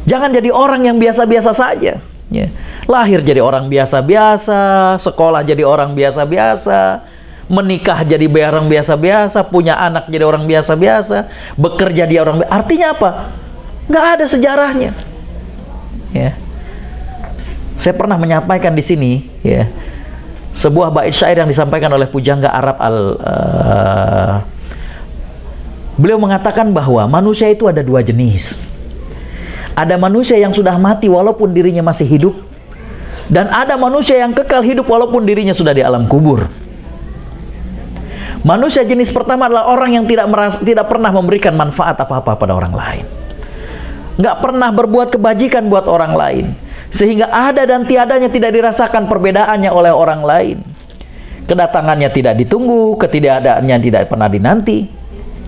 Jangan jadi orang yang biasa-biasa saja, ya. Lahir jadi orang biasa-biasa, sekolah jadi orang biasa-biasa, menikah jadi orang biasa-biasa, punya anak jadi orang biasa-biasa, bekerja dia orang biasa. Artinya apa? Nggak ada sejarahnya. Ya. Saya pernah menyampaikan di sini, ya, sebuah bait syair yang disampaikan oleh pujangga Arab beliau mengatakan bahwa manusia itu ada dua jenis. Ada manusia yang sudah mati walaupun dirinya masih hidup, dan ada manusia yang kekal hidup walaupun dirinya sudah di alam kubur. Manusia jenis pertama adalah orang yang tidak pernah memberikan manfaat apa-apa pada orang lain, nggak pernah berbuat kebajikan buat orang lain, sehingga ada dan tiadanya tidak dirasakan perbedaannya oleh orang lain. Kedatangannya tidak ditunggu, ketidakadaannya tidak pernah dinanti,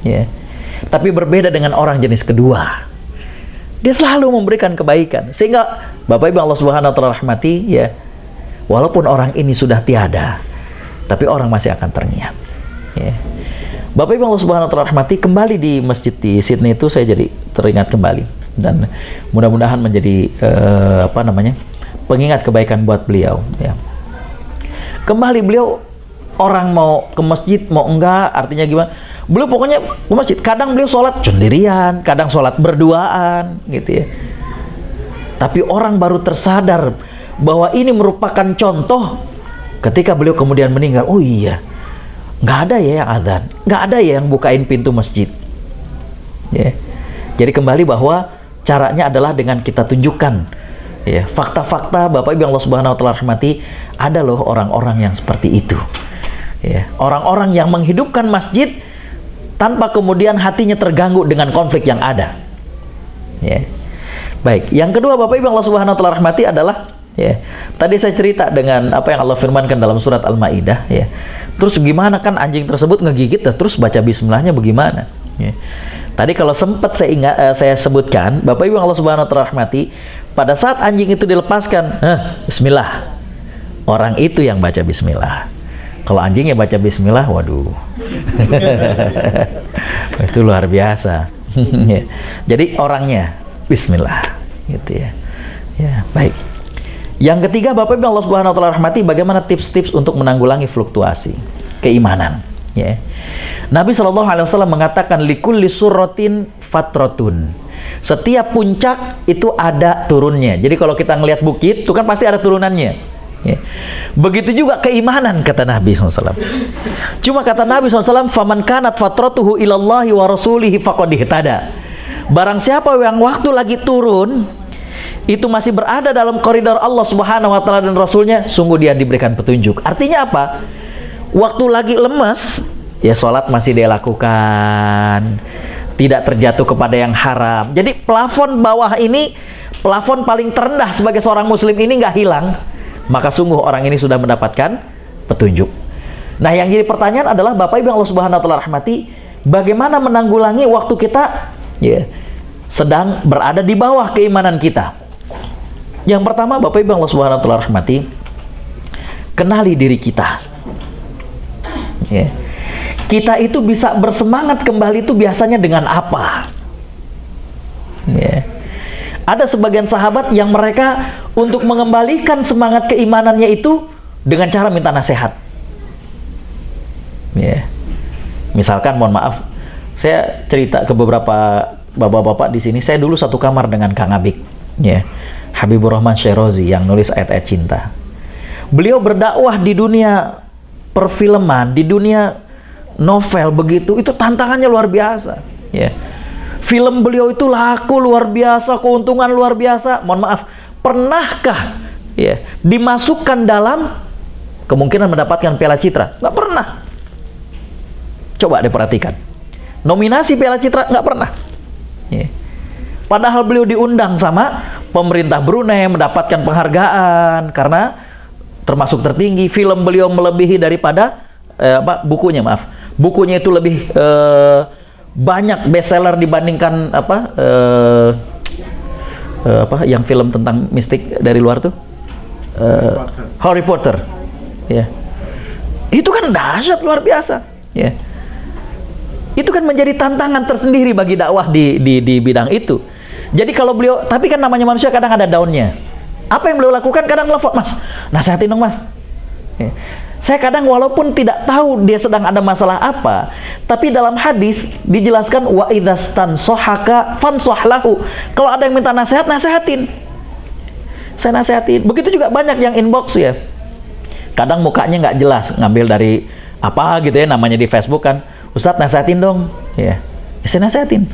ya. Tapi berbeda dengan orang jenis kedua, dia selalu memberikan kebaikan, sehingga Bapak Ibu Allah Subhanahu wa taala rahmati, ya, walaupun orang ini sudah tiada, tapi orang masih akan terngiang, ya. Bapak Ibu Allah Subhanahu wa taala rahmati, kembali di masjid di Sydney itu saya jadi teringat kembali, dan mudah-mudahan menjadi pengingat kebaikan buat beliau, ya. Kembali beliau, orang mau ke masjid mau enggak, artinya gimana, beliau pokoknya ke masjid. Kadang beliau sholat sendirian, kadang sholat berduaan, gitu ya. Tapi orang baru tersadar bahwa ini merupakan contoh ketika beliau kemudian meninggal. Oh iya, nggak ada ya yang adzan, nggak ada ya yang bukain pintu masjid, ya. Jadi kembali bahwa caranya adalah dengan kita tunjukkan, ya, fakta-fakta. Bapak Ibu Allah Subhanahu wa taala rahmati, ada loh orang-orang yang seperti itu, ya. Orang-orang yang menghidupkan masjid tanpa kemudian hatinya terganggu dengan konflik yang ada, ya. Baik, yang kedua Bapak Ibu Allah Subhanahu wa taala rahmati adalah, ya, tadi saya cerita dengan apa yang Allah firmankan dalam surat Al-Maidah, ya. Terus gimana kan anjing tersebut ngegigit, terus baca bismillahnya bagaimana, ya. Tadi kalau sempat saya sebutkan, Bapak Ibu Allah Subhanahu wa taala rahmati, pada saat anjing itu dilepaskan, bismillah, orang itu yang baca bismillah. Kalau anjingnya baca bismillah, waduh. Itu luar biasa. Jadi orangnya bismillah, gitu ya. Ya, baik. Yang ketiga Bapak Ibu Allah Subhanahu wa taala rahmati, bagaimana tips-tips untuk menanggulangi fluktuasi keimanan, ya. Nabi SAW mengatakan likulli surratin fatratun. Setiap puncak itu ada turunnya. Jadi kalau kita ngelihat bukit, itu kan pasti ada turunannya, Ya. Begitu juga keimanan, kata Nabi SAW. Cuma kata Nabi SAW, faman kanat fatratuhu ilallahi wa rasulihi faqad ihtada. Barang siapa yang waktu lagi turun itu masih berada dalam koridor Allah Subhanahu wa taala dan Rasulnya, sungguh dia diberikan petunjuk. Artinya apa? Waktu lagi lemes, ya sholat masih dia lakukan, tidak terjatuh kepada yang haram. Jadi plafon bawah ini, plafon paling terendah sebagai seorang muslim ini nggak hilang, maka sungguh orang ini sudah mendapatkan petunjuk. Nah, yang jadi pertanyaan adalah, Bapak Ibu yang Allah Subhanahu wa taala rahmati, bagaimana menanggulangi waktu kita sedang berada di bawah keimanan kita? Yang pertama, Bapak Ibu yang Allah Subhanahu wa taala rahmati, kenali diri kita. Kita itu bisa bersemangat kembali itu biasanya dengan apa? Ada sebagian sahabat yang mereka untuk mengembalikan semangat keimanannya itu dengan cara minta nasihat. Misalkan, mohon maaf, saya cerita ke beberapa bapak-bapak di sini. Saya dulu satu kamar dengan Kang Abik, Habibur Rahman Syairozi, yang nulis ayat-ayat cinta. Beliau berdakwah di dunia perfilman, di dunia novel begitu, itu tantangannya luar biasa. Film beliau itu laku luar biasa, keuntungan luar biasa. Mohon maaf, pernahkah dimasukkan dalam kemungkinan mendapatkan Piala Citra? Nggak pernah. Coba diperhatikan, nominasi Piala Citra nggak pernah. Padahal beliau diundang sama pemerintah Brunei, mendapatkan penghargaan karena termasuk tertinggi. Film beliau melebihi daripada bukunya, maaf, bukunya itu lebih banyak bestseller dibandingkan yang film tentang mistik dari luar tuh, Harry Potter. Itu kan dahsyat luar biasa. Itu kan menjadi tantangan tersendiri bagi dakwah di bidang itu. Jadi kalau beliau, tapi kan namanya manusia kadang ada daunnya. Apa yang beliau lakukan? Kadang telepon, "Mas, nasihatin dong, Mas." Saya kadang walaupun tidak tahu dia sedang ada masalah apa, tapi dalam hadis dijelaskan, wa idzastansohaka fansahlahu. Kalau ada yang minta nasihat, nasihatin. Saya nasihatin. Begitu juga banyak yang inbox Kadang mukanya nggak jelas, ngambil dari apa gitu namanya di Facebook kan. "Ustadz, nasihatin dong." Saya nasihatin.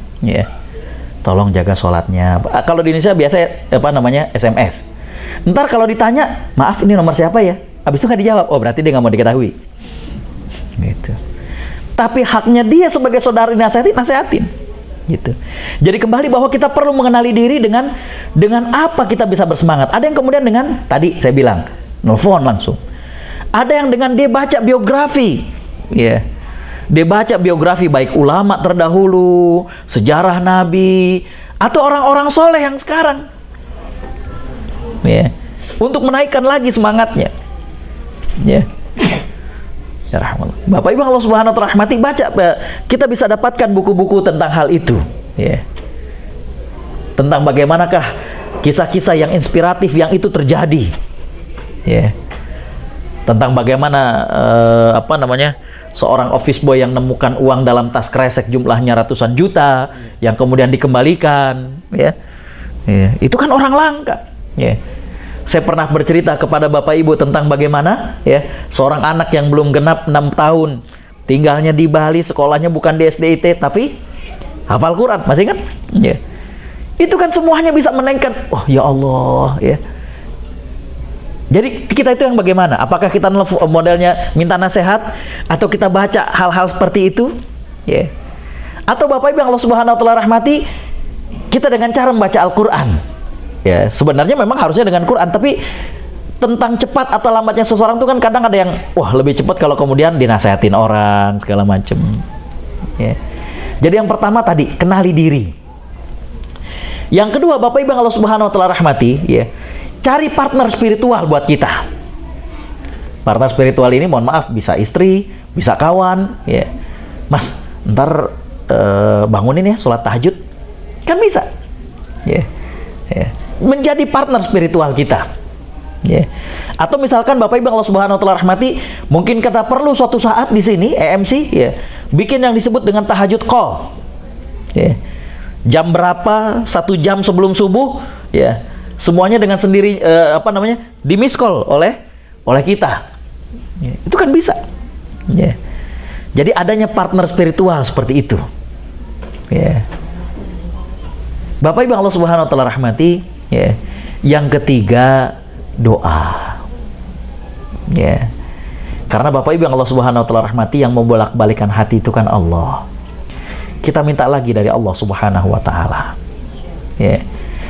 Tolong jaga sholatnya. Kalau di Indonesia biasa SMS. Ntar kalau ditanya, "Maaf, ini nomor siapa ya?" Habis itu nggak dijawab, oh berarti dia nggak mau diketahui. Gitu. Tapi haknya dia sebagai saudara nasihatin. Gitu. Jadi kembali bahwa kita perlu mengenali diri dengan apa kita bisa bersemangat. Ada yang kemudian dengan tadi saya bilang, nelfon langsung. Ada yang dengan dia baca biografi. Dia baca biografi baik ulama terdahulu, sejarah Nabi, atau orang-orang soleh yang sekarang. Untuk menaikkan lagi semangatnya. Ya rahmatullah. Bapak Ibu Allah Subhanahu wa taala rahmati, baca, kita bisa dapatkan buku-buku tentang hal itu. Tentang bagaimanakah kisah-kisah yang inspiratif yang itu terjadi. Tentang bagaimana seorang office boy yang menemukan uang dalam tas kresek jumlahnya ratusan juta yang kemudian dikembalikan. Itu kan orang langka. Saya pernah bercerita kepada Bapak Ibu tentang bagaimana seorang anak yang belum genap 6 tahun, tinggalnya di Bali, sekolahnya bukan di SDIT tapi hafal Quran, masih ingat? Itu kan semuanya bisa menaikkan, oh ya Allah. Jadi kita itu yang bagaimana? Apakah kita modelnya minta nasihat atau kita baca hal-hal seperti itu? Atau Bapak Ibu yang Allah Subhanahu wa taala rahmati, kita dengan cara membaca Al-Qur'an. Sebenarnya memang harusnya dengan Quran, tapi tentang cepat atau lambatnya seseorang itu kan kadang ada yang lebih cepat kalau kemudian dinasehatin orang segala macam. Jadi yang pertama tadi, kenali diri. Yang kedua, Bapak Ibu yang Allah Subhanahu wa taala rahmati, cari partner spiritual buat kita. Partner spiritual ini mohon maaf bisa istri, bisa kawan. Mas, ntar bangunin sholat tahajud, kan bisa. Menjadi partner spiritual kita. Atau misalkan Bapak Ibu Allah Subhanahu wa taala rahmati, mungkin kita perlu suatu saat di sini EMC bikin yang disebut dengan tahajud call. Jam berapa? 1 jam sebelum subuh semuanya dengan sendiri di miss call oleh oleh kita. Ya, itu kan bisa. Ya. Jadi adanya partner spiritual seperti itu. Ya. Bapak Ibu Allah Subhanahu wa taala rahmati, ya. Yang ketiga, doa. Ya. Karena Bapak Ibu Allah Subhanahu wa taala rahmati, yang membolak-balikan hati itu kan Allah. Kita minta lagi dari Allah Subhanahu wa taala. Ya.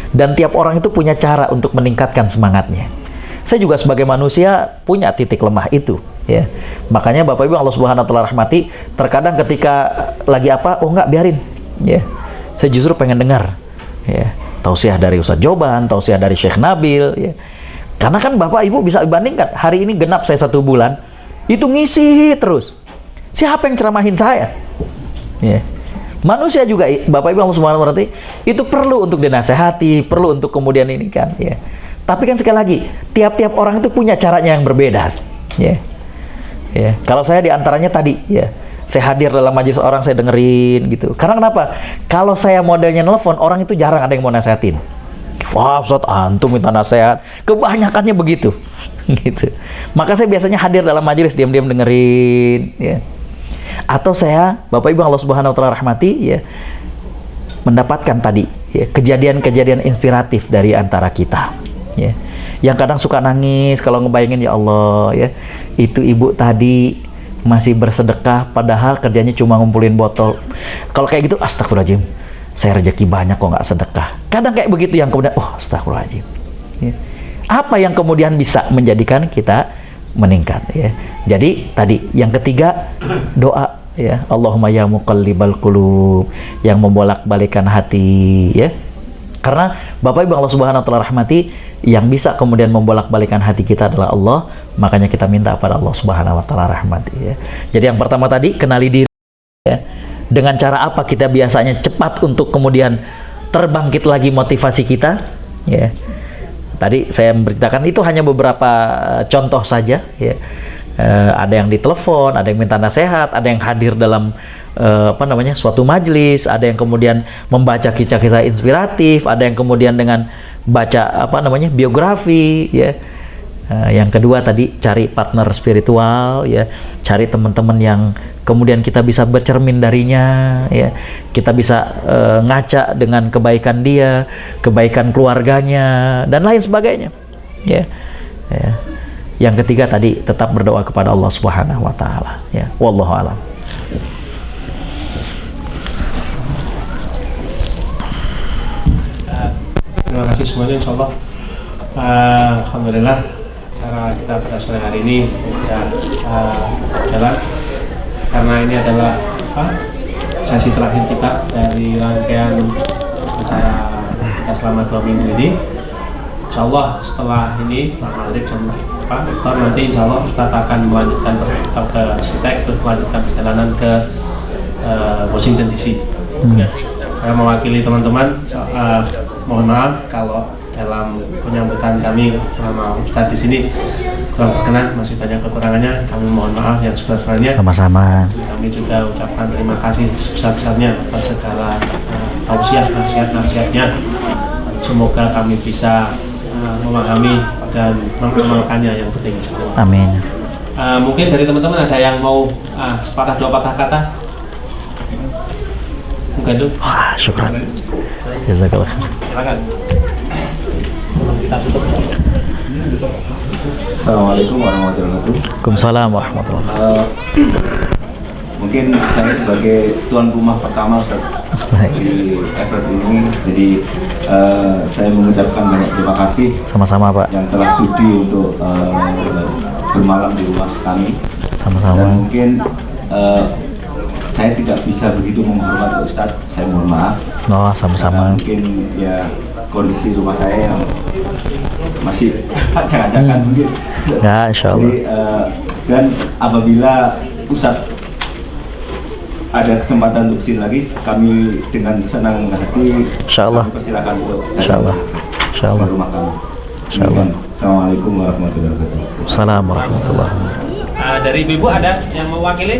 Dan tiap orang itu punya cara untuk meningkatkan semangatnya. Saya juga sebagai manusia punya titik lemah itu, ya. Makanya Bapak Ibu Allah Subhanahu wa taala rahmati, terkadang ketika lagi apa, oh enggak, biarin, ya. Saya justru pengen dengar, ya, tausiah dari Ustadz Joban, tausiah dari Syekh Nabil, ya. Karena kan Bapak Ibu bisa bandingkan, hari ini genap saya 1 bulan, itu ngisi terus. Siapa yang ceramahin saya? Ya. Manusia juga, Bapak Ibu Allah Subhanahu wa taala, itu perlu untuk dinasehati, perlu untuk kemudian ini kan, ya. Tapi kan sekali lagi, tiap-tiap orang itu punya caranya yang berbeda, ya. Ya. Kalau saya diantaranya tadi, ya, saya hadir dalam majelis orang, saya dengerin gitu. Karena kenapa? Kalau saya modelnya nelfon, orang itu jarang ada yang mau nasehatin. Wah, Ustaz, antum minta nasihat. Kebanyakannya begitu, gitu. Maka saya biasanya hadir dalam majelis, diam-diam dengerin, ya. Atau saya, Bapak Ibu Allah Subhanahu wa taala rahmati, ya, mendapatkan tadi, ya, kejadian-kejadian inspiratif dari antara kita. Ya. Yang kadang suka nangis kalau ngebayangin, ya Allah, ya, itu ibu tadi masih bersedekah padahal kerjanya cuma ngumpulin botol. Kalau kayak gitu, astagfirullahaladzim, saya rezeki banyak kok nggak sedekah. Kadang kayak begitu yang kemudian, oh astagfirullahaladzim, ya. Apa yang kemudian bisa menjadikan kita meningkat, ya. Jadi tadi yang ketiga, doa, ya. Allahumma ya muqallibal qulub, yang membolak-balikan hati, ya. Karena Bapak Ibu Allah Subhanahu wa taala rahmati, yang bisa kemudian membolak-balikan hati kita adalah Allah. Makanya kita minta pada Allah Subhanahu wa taala rahmati, ya. Jadi yang pertama tadi, kenali diri, ya. Dengan cara apa kita biasanya cepat untuk kemudian terbangkit lagi motivasi kita, ya. Tadi saya memberitakan itu hanya beberapa contoh saja, ya. Ada yang ditelepon, ada yang minta nasihat, ada yang hadir dalam suatu majelis, ada yang kemudian membaca kisah-kisah inspiratif, ada yang kemudian dengan baca biografi, ya. Yang kedua tadi, cari partner spiritual, ya. Cari teman-teman yang kemudian kita bisa bercermin darinya, ya. Kita bisa ngaca dengan kebaikan dia, kebaikan keluarganya, dan lain sebagainya, ya. Ya. Yang ketiga tadi, tetap berdoa kepada Allah Subhanahu wa taala, ya. Wallahu a'lam. Terima kasih semuanya, insyaallah. Alhamdulillah, cara kita pada sore hari ini sudah jalan, karena ini adalah sesi terakhir kita dari rangkaian acara kita selama 2 minggu ini. Insyaallah setelah ini, setelah maghrib sama iftar, nanti insyaallah Ustaz akan melanjutkan ke Sitek, terus melanjutkan perjalanan ke Washington DC. Saya mewakili teman-teman, mohon maaf kalau dalam penyambutan kami selama Ustaz di sini kurang berkenan, masih banyak kekurangannya. Kami mohon maaf yang sebesar-besarnya. Sama-sama. Kami juga ucapkan terima kasih sebesar-besarnya atas segala tausiah, nasihat-nasihatnya. Semoga kami bisa memahami dan mengamalkannya, yang penting. Amin. Mungkin dari teman-teman ada yang mau sepatah dua patah kata? Mungkin dulu. Wah, syukran. Jazakallah. Silakan. Kita tutup. Assalamualaikum warahmatullahi wabarakatuh. Waalaikumsalam warahmatullahi wabarakatuh. Mungkin saya sebagai tuan rumah pertama Ustaz di Everett ini, jadi saya mengucapkan banyak terima kasih Sama-sama, Pak. yang telah sudi untuk bermalam di rumah kami. Sama-sama. Dan mungkin saya tidak bisa begitu menghormati Ustaz, saya mohon maaf. Oh, sama-sama. Karena mungkin ya kondisi rumah saya yang masih acak-acakan mungkin. Ya, insyaallah. Jadi dan apabila Ustaz ada kesempatan untuk sini lagi, kami dengan senang hati Insyaallah. kami persilakan untuk Insyaallah. Insyaallah. ke rumah kami. Insyaallah. Assalamualaikum warahmatullahi wabarakatuh. Waalaikumsalam warahmatullahi wabarakatuh. Dari ibu ada yang mewakili?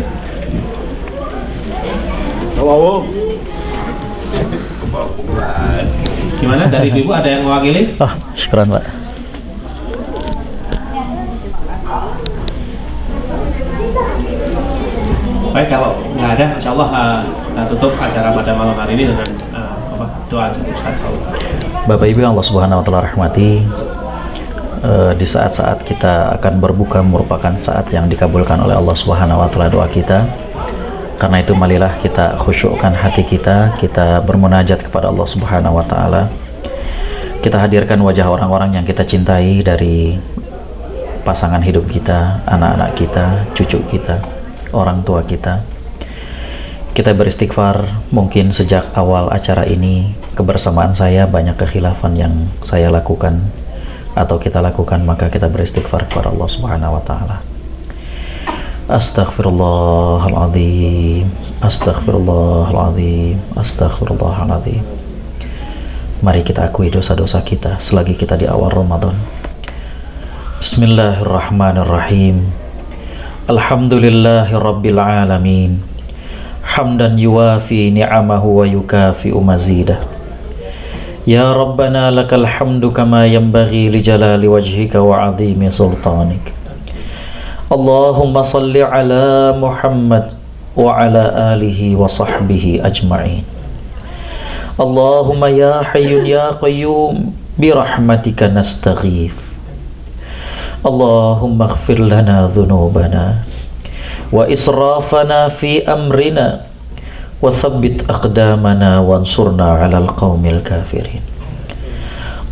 Gimana, dari ibu ada yang mewakili? Oh, syukran, Pak. Baik, kalau nggak ada, insya Allah kita tutup acara pada malam hari ini dengan doa Ustaz. Bapak Ibu yang Allah Subhanahu wa taala rahmati, di saat-saat kita akan berbuka merupakan saat yang dikabulkan oleh Allah Subhanahu wa taala doa kita. Karena itu marilah kita khusyukkan hati kita, kita bermunajat kepada Allah Subhanahu wa taala. Kita hadirkan wajah orang-orang yang kita cintai dari pasangan hidup kita, anak-anak kita, cucu kita, orang tua kita. Kita beristighfar. Mungkin sejak awal acara ini kebersamaan saya banyak kekhilafan yang saya lakukan atau kita lakukan, maka kita beristighfar kepada Allah Subhanahu wa taala. Astaghfirullahaladzim, astaghfirullahaladzim, astaghfirullahaladzim. Mari kita akui dosa-dosa kita selagi kita di awal Ramadan. Bismillahirrahmanirrahim. Alhamdulillahi rabbil alamin. Hamdan yuwafi ni'amahu wa yukafi'u mazidah. Ya Rabbana lakal hamdu kama yanbaghi li jalali wajhika wa 'azimi sultanik. Allahumma salli ala Muhammad wa ala alihi wa sahbihi ajma'in. Allahumma ya hayyun ya qayyum bi rahmatika nastaghith. Allahumma ighfir lana dhunubana wa israfana fi amrina wa thabbit aqdamana wansurna 'alal qaumil kafirin.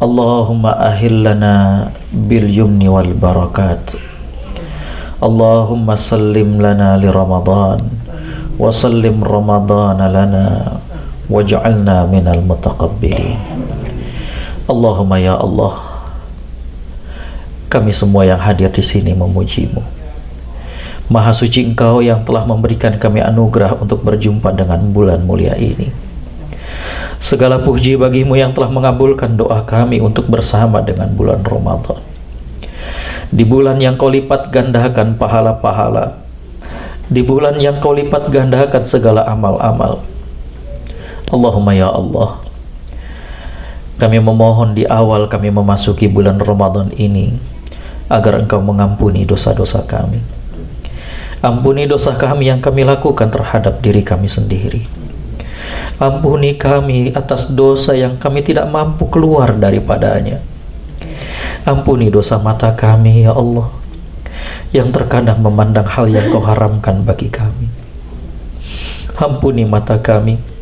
Allahumma ahillana bil yumni wal barakat. Allahumma sallim lana li Ramadan wa sallim Ramadan lana waj'alna minal mutaqabbilin. Allahumma ya Allah, kami semua yang hadir di sini memuji-Mu. Maha suci Engkau yang telah memberikan kami anugerah untuk berjumpa dengan bulan mulia ini. Segala puji bagi-Mu yang telah mengabulkan doa kami untuk bersama dengan bulan Ramadan. Di bulan yang Kau lipat gandakan pahala-pahala, di bulan yang Kau lipat gandakan segala amal-amal. Allahumma ya Allah, kami memohon di awal kami memasuki bulan Ramadan ini agar Engkau mengampuni dosa-dosa kami. Ampuni dosa kami yang kami lakukan terhadap diri kami sendiri. Ampuni kami atas dosa yang kami tidak mampu keluar daripadanya. Ampuni dosa mata kami ya Allah, yang terkadang memandang hal yang Kau haramkan bagi kami. Ampuni mata kami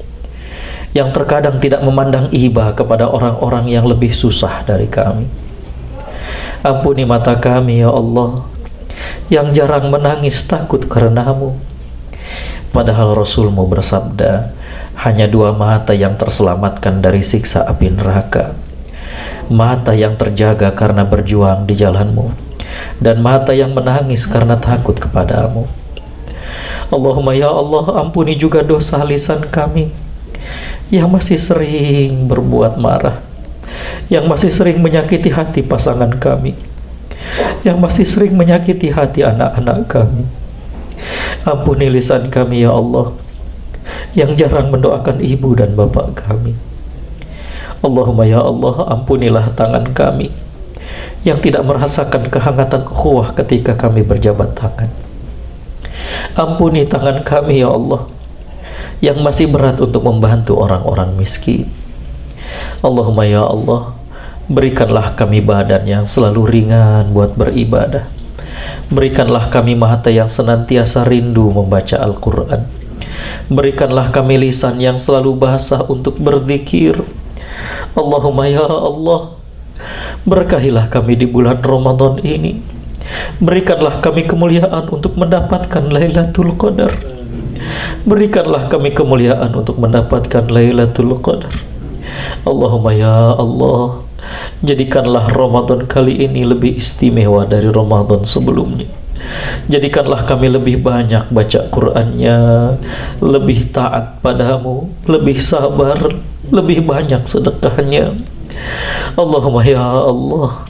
yang terkadang tidak memandang iba kepada orang-orang yang lebih susah dari kami. Ampuni mata kami ya Allah, yang jarang menangis takut karena-Mu. Padahal Rasul-Mu bersabda, hanya dua mata yang terselamatkan dari siksa api neraka: mata yang terjaga karena berjuang di jalan-Mu, dan mata yang menangis karena takut kepada-Mu. Allahumma ya Allah, ampuni juga dosa lisan kami yang masih sering berbuat marah, yang masih sering menyakiti hati pasangan kami, yang masih sering menyakiti hati anak-anak kami. Ampuni lisan kami ya Allah, yang jarang mendoakan ibu dan bapak kami. Allahumma ya Allah, ampunilah tangan kami yang tidak merasakan kehangatan ukhuwah ketika kami berjabat tangan. Ampuni tangan kami ya Allah, yang masih berat untuk membantu orang-orang miskin. Allahumma ya Allah, berikanlah kami badan yang selalu ringan buat beribadah. Berikanlah kami mata yang senantiasa rindu membaca Al-Quran. Berikanlah kami lisan yang selalu basah untuk berzikir. Allahumma ya Allah, berkahilah kami di bulan Ramadan ini. Berikanlah kami kemuliaan untuk mendapatkan Lailatul Qadar. Berikanlah kami kemuliaan untuk mendapatkan Lailatul Qadar. Allahumma ya Allah, jadikanlah Ramadan kali ini lebih istimewa dari Ramadan sebelumnya. Jadikanlah kami lebih banyak baca Qur'annya, lebih taat padamu, lebih sabar, lebih banyak sedekahnya. Allahumma ya Allah,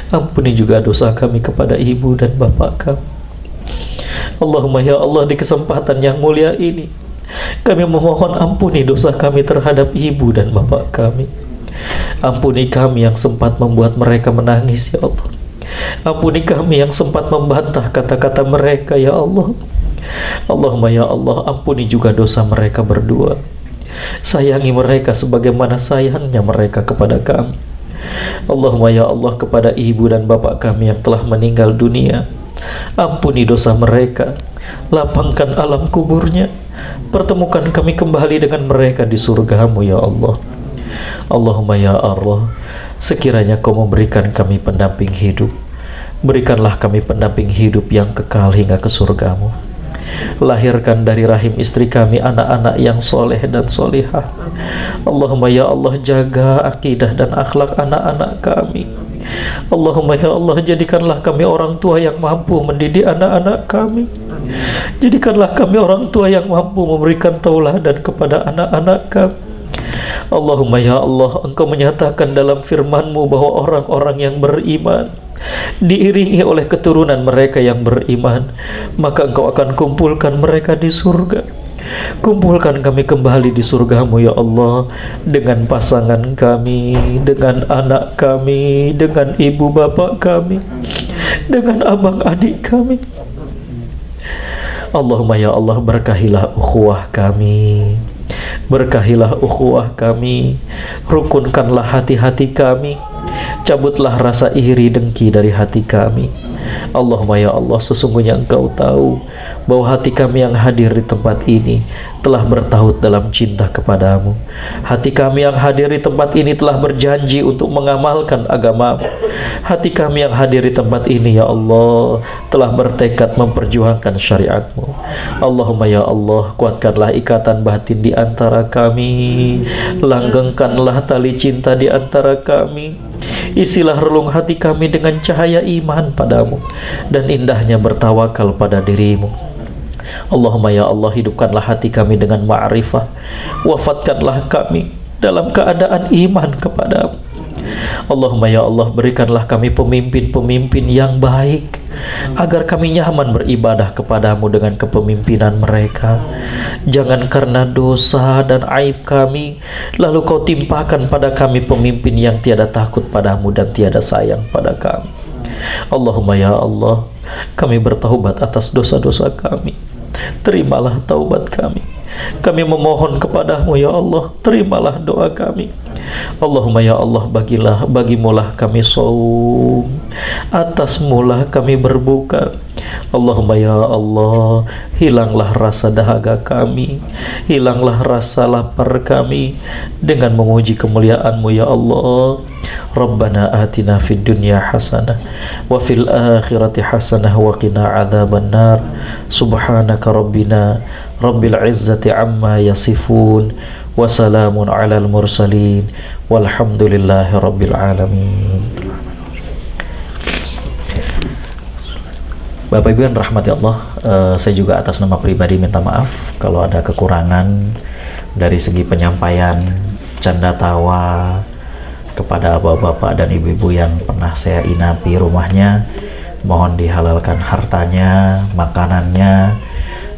ampuni juga dosa kami kepada ibu dan bapak kami. Allahumma ya Allah, di kesempatan yang mulia ini kami memohon ampuni dosa kami terhadap ibu dan bapak kami. Ampuni kami yang sempat membuat mereka menangis ya Allah. Ampuni kami yang sempat membantah kata-kata mereka ya Allah. Allahumma ya Allah, ampuni juga dosa mereka berdua. Sayangi mereka sebagaimana sayangnya mereka kepada kami. Allahumma ya Allah, kepada ibu dan bapak kami yang telah meninggal dunia, ampuni dosa mereka, lapangkan alam kuburnya, pertemukan kami kembali dengan mereka di surgamu ya Allah. Allahumma ya Allah, sekiranya Kau memberikan kami pendamping hidup, berikanlah kami pendamping hidup yang kekal hingga ke surgamu. Lahirkan dari rahim istri kami anak-anak yang soleh dan solihah. Allahumma ya Allah, jaga akidah dan akhlak anak-anak kami. Allahumma ya Allah, jadikanlah kami orang tua yang mampu mendidik anak-anak kami. Jadikanlah kami orang tua yang mampu memberikan tauladan kepada anak-anak kami. Allahumma ya Allah, Engkau menyatakan dalam firman-Mu bahwa orang-orang yang beriman diiringi oleh keturunan mereka yang beriman, maka Engkau akan kumpulkan mereka di surga. Kumpulkan kami kembali di surgamu ya Allah, dengan pasangan kami, dengan anak kami, dengan ibu bapak kami, dengan abang adik kami. Allahumma ya Allah, berkahilah ukhuwah kami, berkahilah ukhuwah kami, rukunkanlah hati-hati kami, cabutlah rasa iri dengki dari hati kami. Allahumma ya Allah, sesungguhnya Engkau tahu bahwa hati kami yang hadir di tempat ini telah bertaut dalam cinta kepadamu. Hati kami yang hadir di tempat ini telah berjanji untuk mengamalkan agama-Mu. Hati kami yang hadir di tempat ini ya Allah telah bertekad memperjuangkan syariat-Mu. Allahumma ya Allah, kuatkanlah ikatan batin di antara kami, langgengkanlah tali cinta di antara kami, isilah relung hati kami dengan cahaya iman padamu dan indahnya bertawakal pada dirimu. Allahumma ya Allah, hidupkanlah hati kami dengan ma'rifah, wafatkanlah kami dalam keadaan iman kepadamu. Allahumma ya Allah, berikanlah kami pemimpin-pemimpin yang baik, agar kami nyaman beribadah kepadamu dengan kepemimpinan mereka. Jangan karena dosa dan aib kami lalu Kau timpakan pada kami pemimpin yang tiada takut padamu dan tiada sayang pada kami. Allahumma ya Allah, kami bertaubat atas dosa-dosa kami, terimalah taubat kami. Kami memohon kepadamu ya Allah, terimalah doa kami. Allahumma ya Allah, bagimulah kami saum, atasmulah kami berbuka. Allahumma ya Allah, hilanglah rasa dahaga kami, hilanglah rasa lapar kami dengan memuji kemuliaan-Mu ya Allah. Rabbana atina fid dunya hasanah wa fil akhirati hasanah wa qina adzaban nar. Subhanaka rabbina rabbil izzati amma yasifun wa salamun alal mursalin walhamdulillahi rabbil alamin. Bapak Ibu yang rahmati Allah, saya juga atas nama pribadi minta maaf kalau ada kekurangan dari segi penyampaian, canda tawa kepada bapak-bapak dan ibu-ibu yang pernah saya inapi rumahnya. Mohon dihalalkan hartanya, makanannya,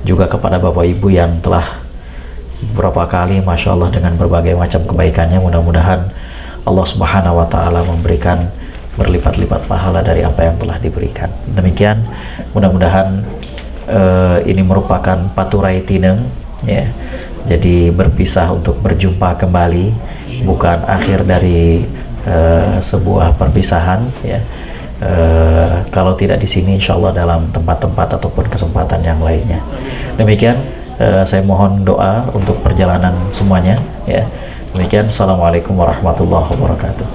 juga kepada bapak ibu yang telah beberapa kali Masya Allah dengan berbagai macam kebaikannya. Mudah-mudahan Allah Subhanahu wa Ta'ala memberikan berlipat-lipat pahala dari apa yang telah diberikan. Demikian, mudah-mudahan ini merupakan paturai tineng ya. Jadi berpisah untuk berjumpa kembali, bukan akhir dari sebuah perpisahan ya. Kalau tidak di sini, insya Allah dalam tempat-tempat ataupun kesempatan yang lainnya. Demikian, saya mohon doa untuk perjalanan semuanya ya. Demikian, assalamualaikum warahmatullahi wabarakatuh.